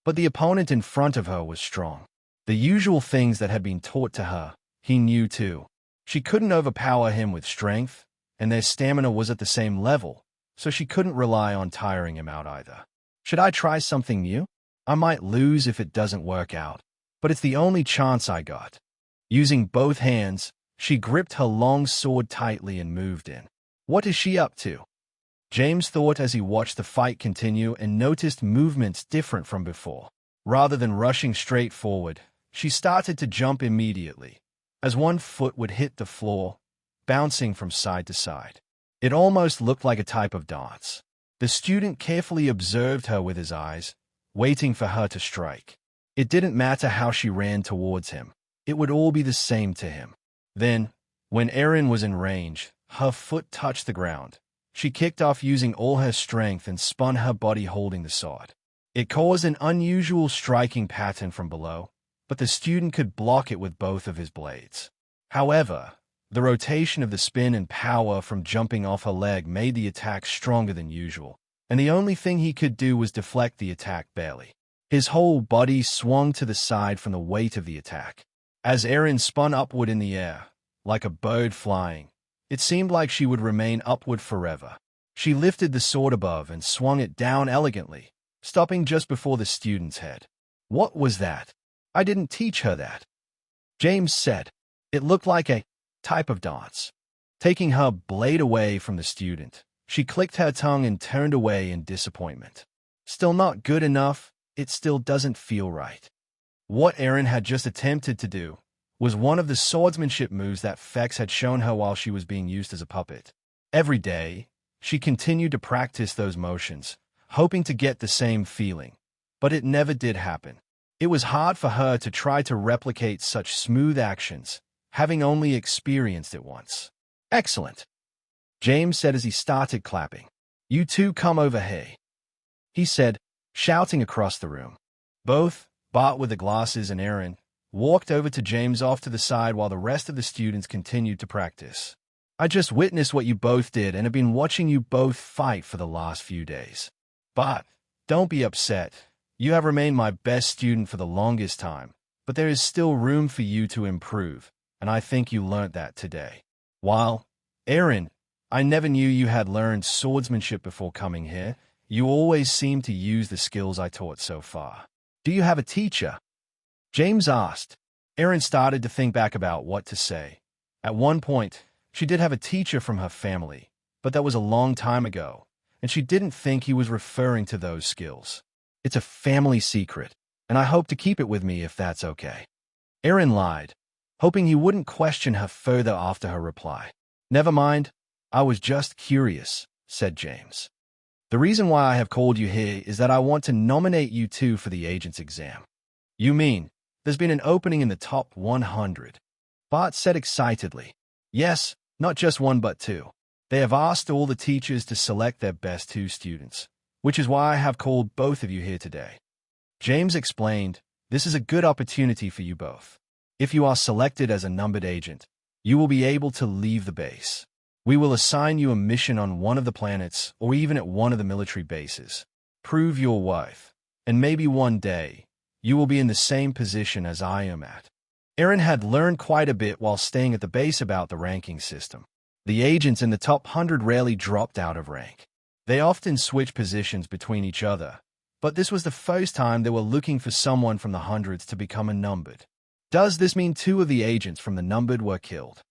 But the opponent in front of her was strong. The usual things that had been taught to her, he knew too. She couldn't overpower him with strength, and their stamina was at the same level, so she couldn't rely on tiring him out either. Should I try something new? I might lose if it doesn't work out, but it's the only chance I got. Using both hands, she gripped her long sword tightly and moved in. What is she up to? James thought as he watched the fight continue and noticed movements different from before. Rather than rushing straight forward, she started to jump immediately, as one foot would hit the floor, bouncing from side to side. It almost looked like a type of dance. The student carefully observed her with his eyes, waiting for her to strike. It didn't matter how she ran towards him. It would all be the same to him. Then, when Erin was in range, her foot touched the ground. She kicked off using all her strength and spun her body holding the sword. It caused an unusual striking pattern from below, but the student could block it with both of his blades. However, the rotation of the spin and power from jumping off her leg made the attack stronger than usual, and the only thing he could do was deflect the attack barely. His whole body swung to the side from the weight of the attack. As Erin spun upward in the air, like a bird flying, it seemed like she would remain upward forever. She lifted the sword above and swung it down elegantly, stopping just before the student's head. What was that? I didn't teach her that, James said. It looked like a type of dance. Taking her blade away from the student, she clicked her tongue and turned away in disappointment. Still not good enough, it still doesn't feel right. What Erin had just attempted to do was one of the swordsmanship moves that Fex had shown her while she was being used as a puppet. Every day, she continued to practice those motions, hoping to get the same feeling, but it never did happen. It was hard for her to try to replicate such smooth actions, having only experienced it once. "Excellent," James said as he started clapping. "You two come over here," he said, shouting across the room. Both, Bart with the glasses and Aaron, walked over to James off to the side while the rest of the students continued to practice. "I just witnessed what you both did and have been watching you both fight for the last few days. But don't be upset. You have remained my best student for the longest time, but there is still room for you to improve, and I think you learnt that today. While, Aaron, I never knew you had learned swordsmanship before coming here. You always seem to use the skills I taught so far. Do you have a teacher?" James asked. Aaron started to think back about what to say. At one point, she did have a teacher from her family, but that was a long time ago, and she didn't think he was referring to those skills. "It's a family secret, and I hope to keep it with me if that's okay." Aaron lied, hoping he wouldn't question her further after her reply. "Never mind, I was just curious," said James. "The reason why I have called you here is that I want to nominate you two for the agent's exam." "You mean, there's been an opening in the top 100? Bart said excitedly. "Yes, not just one but two. They have asked all the teachers to select their best two students, which is why I have called both of you here today." James explained, "This is a good opportunity for you both. If you are selected as a numbered agent, you will be able to leave the base. We will assign you a mission on one of the planets or even at one of the military bases. Prove your worth, and maybe one day, you will be in the same position as I am at." Aaron had learned quite a bit while staying at the base about the ranking system. The agents in the top 100 rarely dropped out of rank. They often switched positions between each other, but this was the first time they were looking for someone from the hundreds to become a numbered. "Does this mean two of the agents from the numbered were killed?"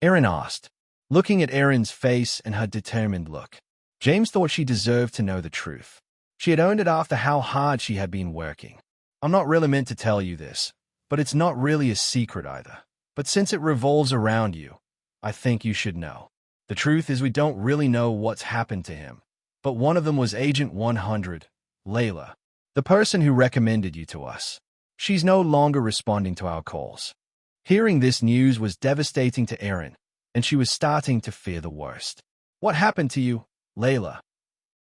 Aaron asked, looking at Aaron's face and her determined look. James thought she deserved to know the truth. She had earned it after how hard she had been working. "I'm not really meant to tell you this, but it's not really a secret either. But since it revolves around you, I think you should know. The truth is we don't really know what's happened to him, but one of them was Agent 100, Layla, the person who recommended you to us. She's no longer responding to our calls." Hearing this news was devastating to Aaron, and she was starting to fear the worst. "What happened to you, Layla?"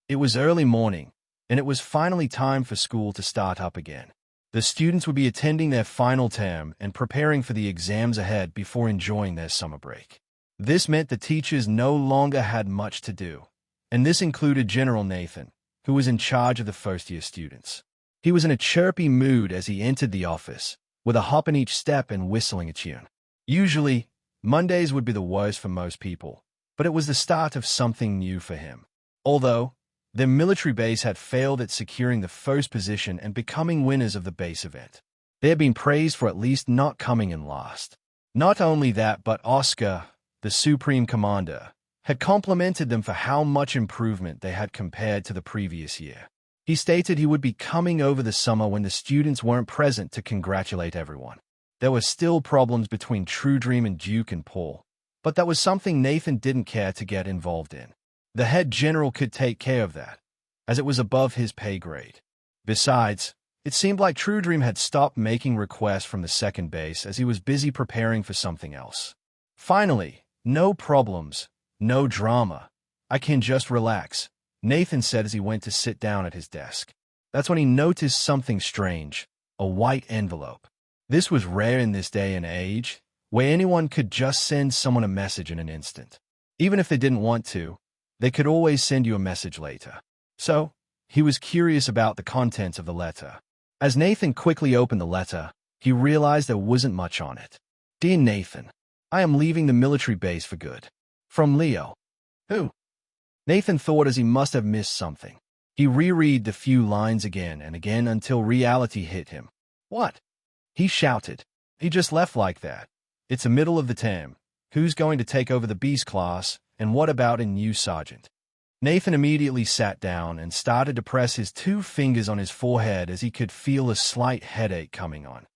It was early morning, and it was finally time for school to start up again. The students would be attending their final term and preparing for the exams ahead before enjoying their summer break. This meant the teachers no longer had much to do, and this included General Nathan, who was in charge of the first-year students. He was in a chirpy mood as he entered the office, with a hop in each step and whistling a tune. Usually, Mondays would be the worst for most people, but it was the start of something new for him. Although, their military base had failed at securing the first position and becoming winners of the base event. They had been praised for at least not coming in last. Not only that, but Oscar, the Supreme Commander, had complimented them for how much improvement they had compared to the previous year. He stated he would be coming over the summer when the students weren't present to congratulate everyone. There were still problems between True Dream and Duke and Paul, but that was something Nathan didn't care to get involved in. The head general could take care of that, as it was above his pay grade. Besides, it seemed like True Dream had stopped making requests from the second base as he was busy preparing for something else. Finally, no problems, no drama. I can just relax, Nathan said as he went to sit down at his desk. That's when he noticed something strange, a white envelope. This was rare in this day and age, where anyone could just send someone a message in an instant. Even if they didn't want to, they could always send you a message later. So, he was curious about the contents of the letter. As Nathan quickly opened the letter, he realized there wasn't much on it. "Dear Nathan, I am leaving the military base for good. From Leo." "Who?" Nathan thought as he must have missed something. He reread the few lines again and again until reality hit him. "What?" he shouted. "He just left like that. It's the middle of the term. Who's going to take over the Beast class, and what about a new sergeant?" Nathan immediately sat down and started to press his 2 fingers on his forehead as he could feel a slight headache coming on.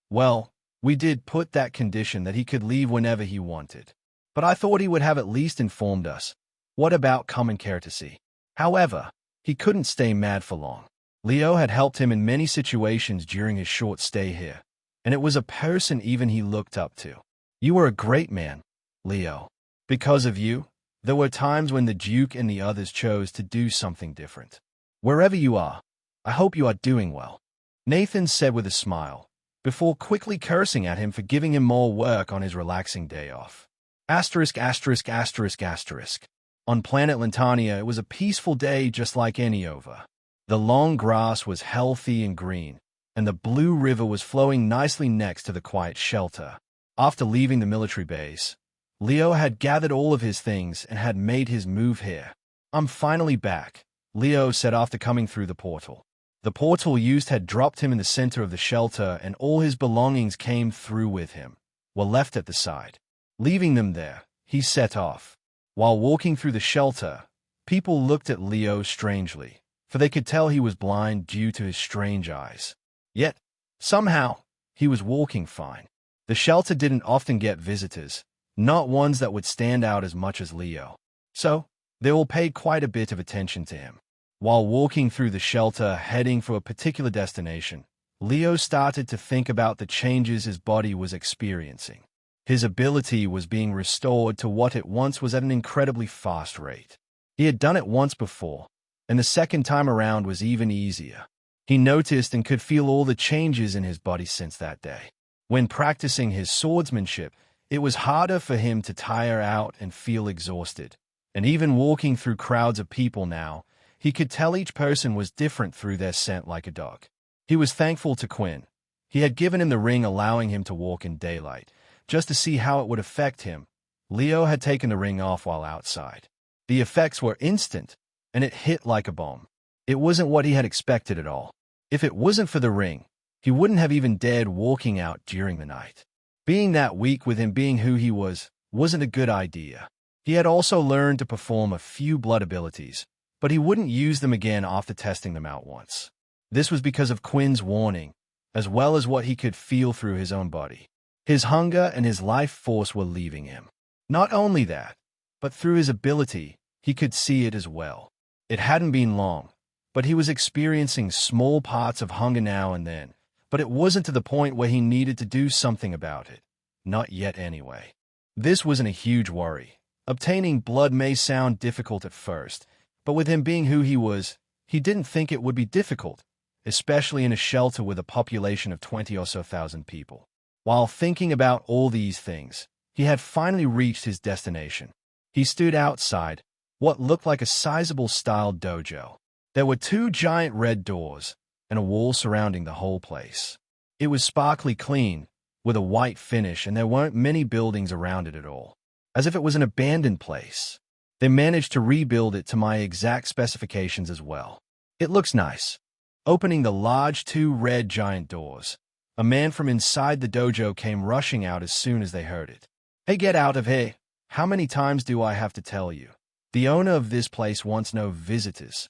"Well, we did put that condition that he could leave whenever he wanted. But I thought he would have at least informed us. What about common courtesy?" However, he couldn't stay mad for long. Leo had helped him in many situations during his short stay here, and it was a person even he looked up to. You were a great man, Leo. Because of you, there were times when the Duke and the others chose to do something different. Wherever you are, I hope you are doing well, Nathan said with a smile, before quickly cursing at him for giving him more work on his relaxing day off. Asterisk, asterisk, asterisk, asterisk. On planet Lintarnia, it was a peaceful day just like any over. The long grass was healthy and green, and the blue river was flowing nicely next to the quiet shelter. After leaving the military base, Leo had gathered all of his things and had made his move here. I'm finally back, Leo said after coming through the portal. The portal used had dropped him in the center of the shelter, and all his belongings came through with him, were left at the side. Leaving them there, he set off. While walking through the shelter, people looked at Leo strangely, for they could tell he was blind due to his strange eyes. Yet, somehow, he was walking fine. The shelter didn't often get visitors, not ones that would stand out as much as Leo. So, they all paid quite a bit of attention to him. While walking through the shelter, heading for a particular destination, Leo started to think about the changes his body was experiencing. His ability was being restored to what it once was at an incredibly fast rate. He had done it once before, and the second time around was even easier. He noticed and could feel all the changes in his body since that day. When practicing his swordsmanship, it was harder for him to tire out and feel exhausted. And even walking through crowds of people now, he could tell each person was different through their scent like a dog. He was thankful to Quinn. He had given him the ring allowing him to walk in daylight, just to see how it would affect him. Leo had taken the ring off while outside. The effects were instant, and it hit like a bomb. It wasn't what he had expected at all. If it wasn't for the ring, he wouldn't have even dared walking out during the night. Being that weak with him being who he was, wasn't a good idea. He had also learned to perform a few blood abilities, but he wouldn't use them again after testing them out once. This was because of Quinn's warning, as well as what he could feel through his own body. His hunger and his life force were leaving him. Not only that, but through his ability, he could see it as well. It hadn't been long, but he was experiencing small parts of hunger now and then, but it wasn't to the point where he needed to do something about it. Not yet anyway. This wasn't a huge worry. Obtaining blood may sound difficult at first, but with him being who he was, he didn't think it would be difficult, especially in a shelter with a population of 20 or so thousand people. While thinking about all these things, he had finally reached his destination. He stood outside what looked like a sizable style dojo. There were 2 giant red doors and a wall surrounding the whole place. It was sparkly clean, with a white finish, and there weren't many buildings around it at all, as if it was an abandoned place. They managed to rebuild it to my exact specifications as well. It looks nice. Opening the large 2 red giant doors, a man from inside the dojo came rushing out as soon as they heard it. Hey, get out of here. How many times do I have to tell you? The owner of this place wants no visitors.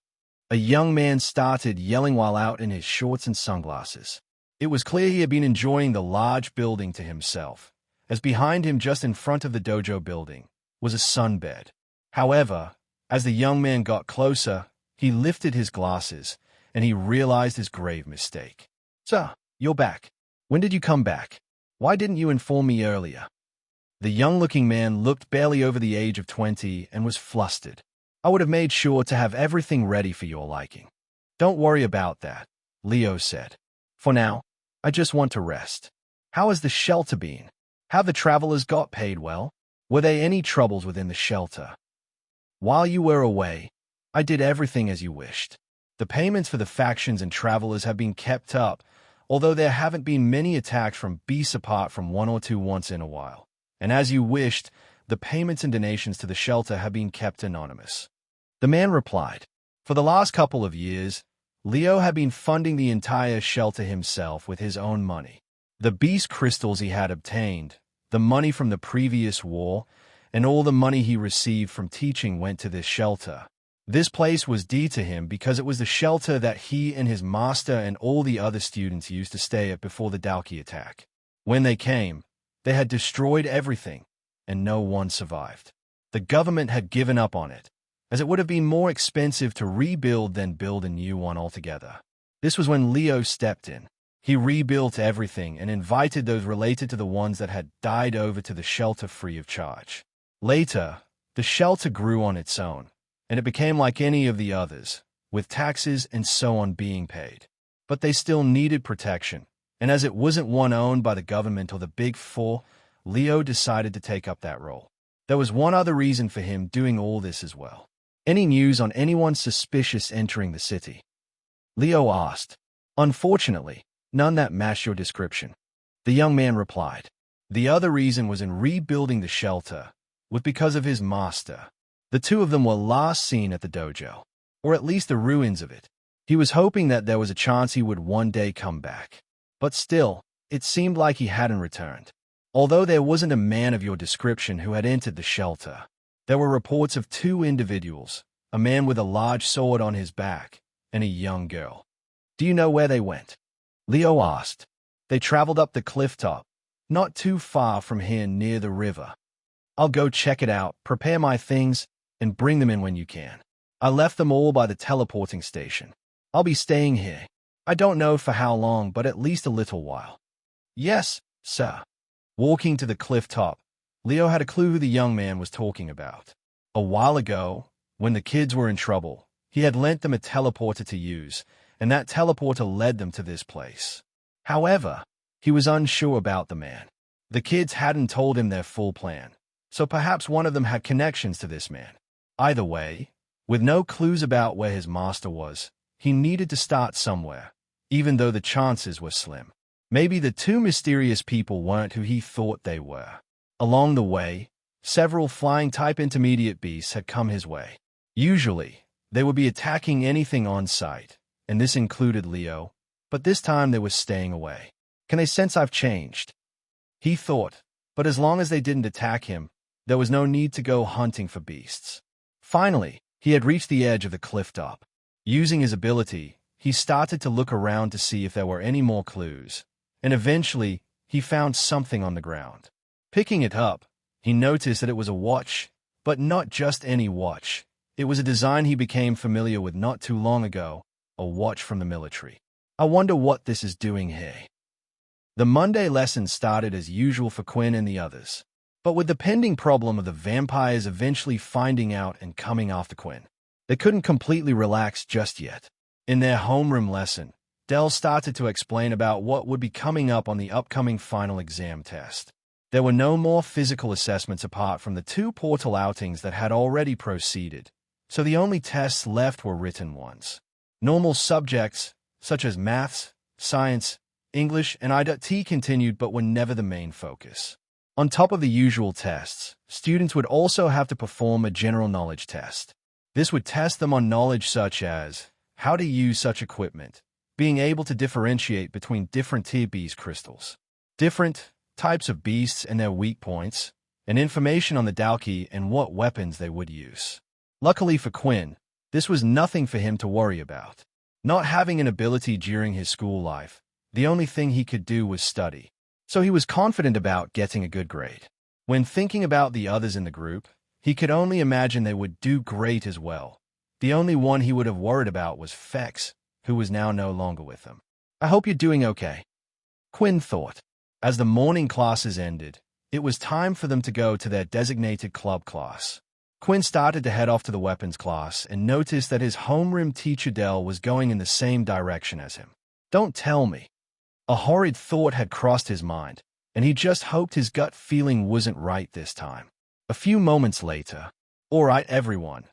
A young man started yelling while out in his shorts and sunglasses. It was clear he had been enjoying the large building to himself, as behind him just in front of the dojo building was a sunbed. However, as the young man got closer, he lifted his glasses, and he realized his grave mistake. Sir, you're back. When did you come back? Why didn't you inform me earlier? The young-looking man looked barely over the age of 20 and was flustered. I would have made sure to have everything ready for your liking. Don't worry about that, Leo said. For now, I just want to rest. How has the shelter been? Have the travelers got paid well? Were there any troubles within the shelter? While you were away, I did everything as you wished. The payments for the factions and travelers have been kept up, although there haven't been many attacks from beasts apart from 1 or 2 once in a while. And as you wished, the payments and donations to the shelter have been kept anonymous. The man replied. For the last couple of years, Leo had been funding the entire shelter himself with his own money. The beast crystals he had obtained, the money from the previous war, and all the money he received from teaching went to this shelter. This place was dear to him because it was the shelter that he and his master and all the other students used to stay at before the Dalki attack. When they came, they had destroyed everything, and no one survived. The government had given up on it, as it would have been more expensive to rebuild than build a new one altogether. This was when Leo stepped in. He rebuilt everything and invited those related to the ones that had died over to the shelter free of charge. Later, the shelter grew on its own, and it became like any of the others, with taxes and so on being paid. But they still needed protection, and as it wasn't one owned by the government or the Big Four, Leo decided to take up that role. There was one other reason for him doing all this as well. Any news on anyone suspicious entering the city? Leo asked. Unfortunately, none that matched your description. The young man replied. The other reason was in rebuilding the shelter, was because of his master. The two of them were last seen at the dojo, or at least the ruins of it. He was hoping that there was a chance he would one day come back. But still, it seemed like he hadn't returned. Although there wasn't a man of your description who had entered the shelter, there were reports of two individuals, a man with a large sword on his back, and a young girl. Do you know where they went? Leo asked. They traveled up the cliff top, not too far from here near the river. I'll go check it out, prepare my things, and bring them in when you can. I left them all by the teleporting station. I'll be staying here. I don't know for how long, but at least a little while. Yes, sir. Walking to the cliff top, Leo had a clue who the young man was talking about. A while ago, when the kids were in trouble, he had lent them a teleporter to use, and that teleporter led them to this place. However, he was unsure about the man. The kids hadn't told him their full plan, so perhaps one of them had connections to this man. Either way, with no clues about where his master was, he needed to start somewhere, even though the chances were slim. Maybe the two mysterious people weren't who he thought they were. Along the way, several flying-type intermediate beasts had come his way. Usually, they would be attacking anything on sight, and this included Leo, but this time they were staying away. Can they sense I've changed? He thought, but as long as they didn't attack him, there was no need to go hunting for beasts. Finally, he had reached the edge of the cliff top. Using his ability, he started to look around to see if there were any more clues, and eventually, he found something on the ground. Picking it up, he noticed that it was a watch, but not just any watch. It was a design he became familiar with not too long ago, a watch from the military. I wonder what this is doing here. The Monday lesson started as usual for Quinn and the others, but with the pending problem of the vampires eventually finding out and coming after Quinn, they couldn't completely relax just yet. In their homeroom lesson, Dell started to explain about what would be coming up on the upcoming final exam test. There were no more physical assessments apart from the two portal outings that had already proceeded, so the only tests left were written ones. Normal subjects, such as maths, science, English, and IT continued but were never the main focus. On top of the usual tests, students would also have to perform a general knowledge test. This would test them on knowledge such as how to use such equipment, being able to differentiate between different tier beast crystals, different types of beasts and their weak points, and information on the Dalki and what weapons they would use. Luckily for Quinn, this was nothing for him to worry about. Not having an ability during his school life, the only thing he could do was study, so he was confident about getting a good grade. When thinking about the others in the group, he could only imagine they would do great as well. The only one he would have worried about was Fex, who was now no longer with them. I hope you're doing okay, Quinn thought. As the morning classes ended, it was time for them to go to their designated club class. Quinn started to head off to the weapons class and noticed that his homeroom teacher Dell was going in the same direction as him. Don't tell me. A horrid thought had crossed his mind, and he just hoped his gut feeling wasn't right this time. A few moments later, all right, everyone.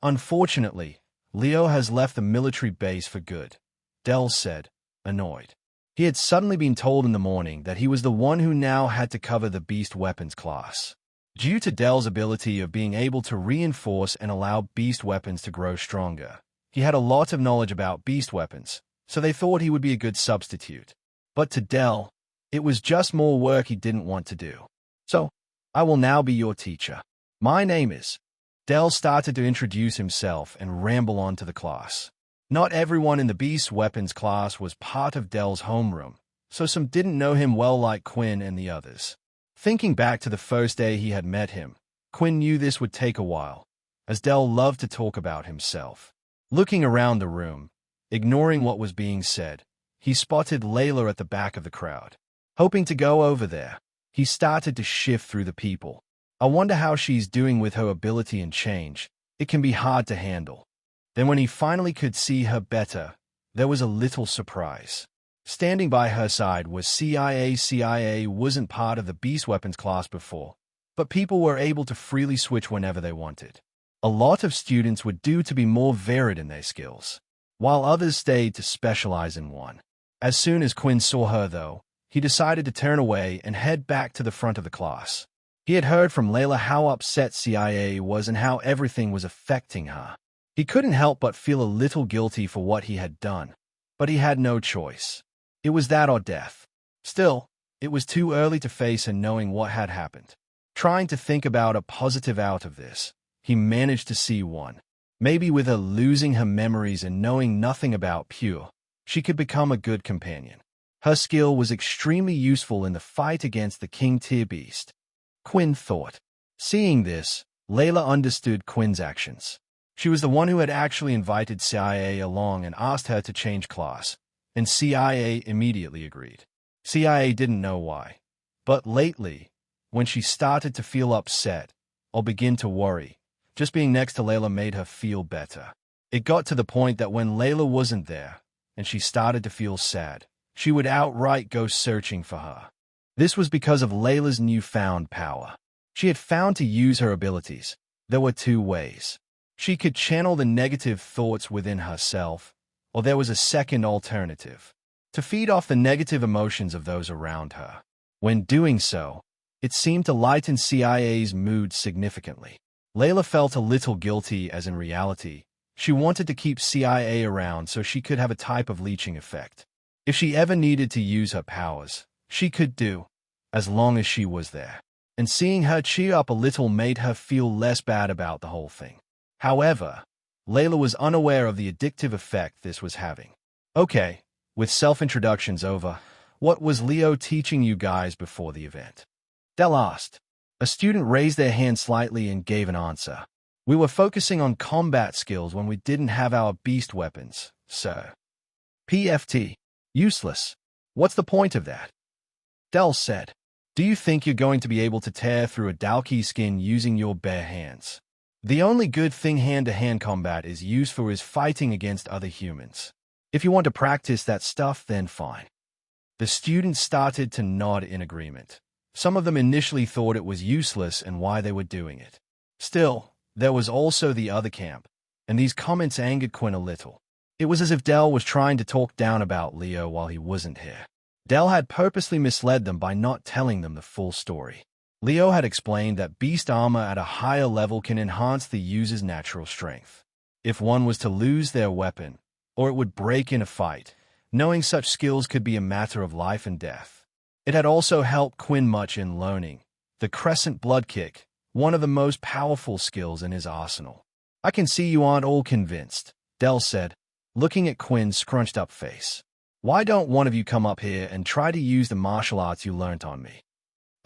Unfortunately, Leo has left the military base for good, Dell said, annoyed. He had suddenly been told in the morning that he was the one who now had to cover the beast weapons class. Due to Dell's ability of being able to reinforce and allow beast weapons to grow stronger, he had a lot of knowledge about beast weapons, so they thought he would be a good substitute. But to Dell, it was just more work he didn't want to do. So, I will now be your teacher. My name is... Dell started to introduce himself and ramble on to the class. Not everyone in the beast weapons class was part of Dell's homeroom, so some didn't know him well like Quinn and the others. Thinking back to the first day he had met him, Quinn knew this would take a while, as Dell loved to talk about himself. Looking around the room, Ignoring what was being said, he spotted Layla at the back of the crowd. Hoping to go over there, he started to shift through the people. I wonder how she's doing with her ability and change. It can be hard to handle. Then when he finally could see her better, there was a little surprise. Standing by her side was CIA. CIA wasn't part of the beast weapons class before, but people were able to freely switch whenever they wanted. A lot of students were due to be more varied in their skills, while others stayed to specialize in one. As soon as Quinn saw her, though, he decided to turn away and head back to the front of the class. He had heard from Layla how upset CIA was and how everything was affecting her. He couldn't help but feel a little guilty for what he had done, but he had no choice. It was that or death. Still, it was too early to face her knowing what had happened. Trying to think about a positive out of this, he managed to see one. Maybe with her losing her memories and knowing nothing about Pure, she could become a good companion. Her skill was extremely useful in the fight against the King-tier beast, Quinn thought. Seeing this, Layla understood Quinn's actions. She was the one who had actually invited CIA along and asked her to change class, and CIA immediately agreed. CIA didn't know why, but lately, when she started to feel upset or begin to worry, just being next to Layla made her feel better. It got to the point that when Layla wasn't there, and she started to feel sad, she would outright go searching for her. This was because of Layla's newfound power. She had found to use her abilities. There were two ways. She could channel the negative thoughts within herself, or there was a second alternative, to feed off the negative emotions of those around her. When doing so, it seemed to lighten CIA's mood significantly. Layla felt a little guilty as in reality, she wanted to keep CIA around so she could have a type of leeching effect. If she ever needed to use her powers, she could do, as long as she was there. And seeing her cheer up a little made her feel less bad about the whole thing. However, Layla was unaware of the addictive effect this was having. Okay, with self-introductions over, what was Leo teaching you guys before the event? Del asked. A student raised their hand slightly and gave an answer. We were focusing on combat skills when we didn't have our beast weapons, sir. PFT. Useless. What's the point of that? Del said. Do you think you're going to be able to tear through a Dalki skin using your bare hands? The only good thing hand-to-hand combat is used for is fighting against other humans. If you want to practice that stuff, then fine. The students started to nod in agreement. Some of them initially thought it was useless and why they were doing it. Still, there was also the other camp, and these comments angered Quinn a little. It was as if Del was trying to talk down about Leo while he wasn't here. Del had purposely misled them by not telling them the full story. Leo had explained that beast armor at a higher level can enhance the user's natural strength. If one was to lose their weapon, or it would break in a fight, knowing such skills could be a matter of life and death. It had also helped Quinn much in learning the Crescent Blood Kick, one of the most powerful skills in his arsenal. I can see you aren't all convinced, Del said, looking at Quinn's scrunched-up face. Why don't one of you come up here and try to use the martial arts you learnt on me?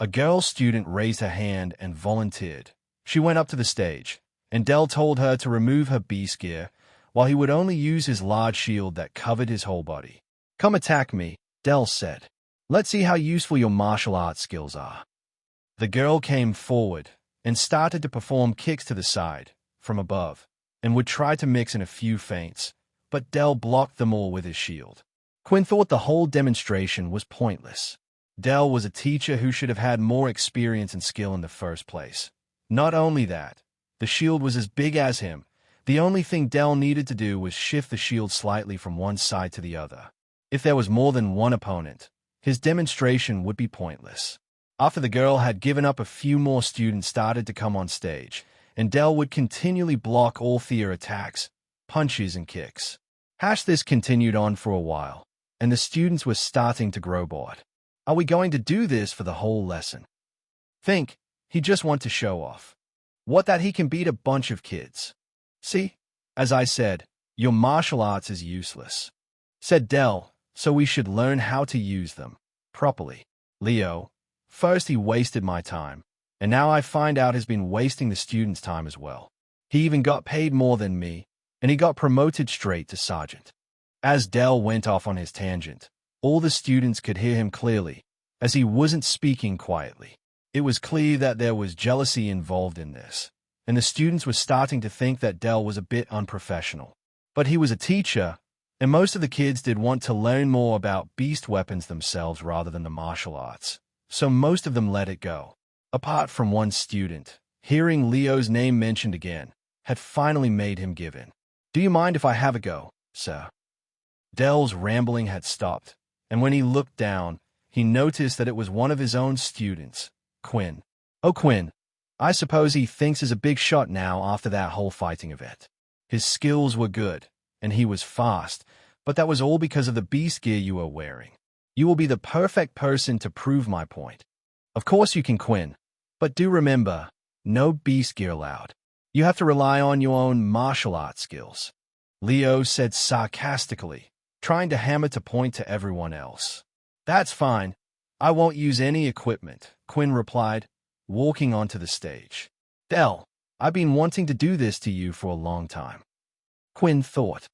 A girl student raised her hand and volunteered. She went up to the stage, and Del told her to remove her beast gear, while he would only use his large shield that covered his whole body. Come attack me, Del said. Let's see how useful your martial arts skills are. The girl came forward and started to perform kicks to the side, from above, and would try to mix in a few feints, but Del blocked them all with his shield. Quinn thought the whole demonstration was pointless. Del was a teacher who should have had more experience and skill in the first place. Not only that, the shield was as big as him. The only thing Del needed to do was shift the shield slightly from one side to the other. If there was more than one opponent, his demonstration would be pointless. After the girl had given up, a few more students started to come on stage, and Del would continually block all their attacks, punches, and kicks. This continued on for a while, and the students were starting to grow bored. Are we going to do this for the whole lesson? Think, he just wants to show off. What, that he can beat a bunch of kids? See, as I said, your martial arts is useless, said Del, so we should learn how to use them properly. Leo, first he wasted my time, and now I find out he's been wasting the students' time as well. He even got paid more than me, and he got promoted straight to sergeant. As Dell went off on his tangent, all the students could hear him clearly, as he wasn't speaking quietly. It was clear that there was jealousy involved in this, and the students were starting to think that Dell was a bit unprofessional. But he was a teacher, and most of the kids did want to learn more about beast weapons themselves rather than the martial arts, so most of them let it go. Apart from one student, hearing Leo's name mentioned again had finally made him give in. "Do you mind if I have a go, sir?" Dell's rambling had stopped, and when he looked down, he noticed that it was one of his own students, Quinn. "Oh, Quinn, I suppose he thinks he's a big shot now after that whole fighting event. His skills were good, and he was fast, but that was all because of the beast gear you were wearing. You will be the perfect person to prove my point." "Of course you can, Quinn, but do remember, no beast gear allowed. You have to rely on your own martial arts skills," Leo said sarcastically, trying to hammer to point to everyone else. "That's fine. I won't use any equipment," Quinn replied, walking onto the stage. "Dell, I've been wanting to do this to you for a long time." Quinn thought,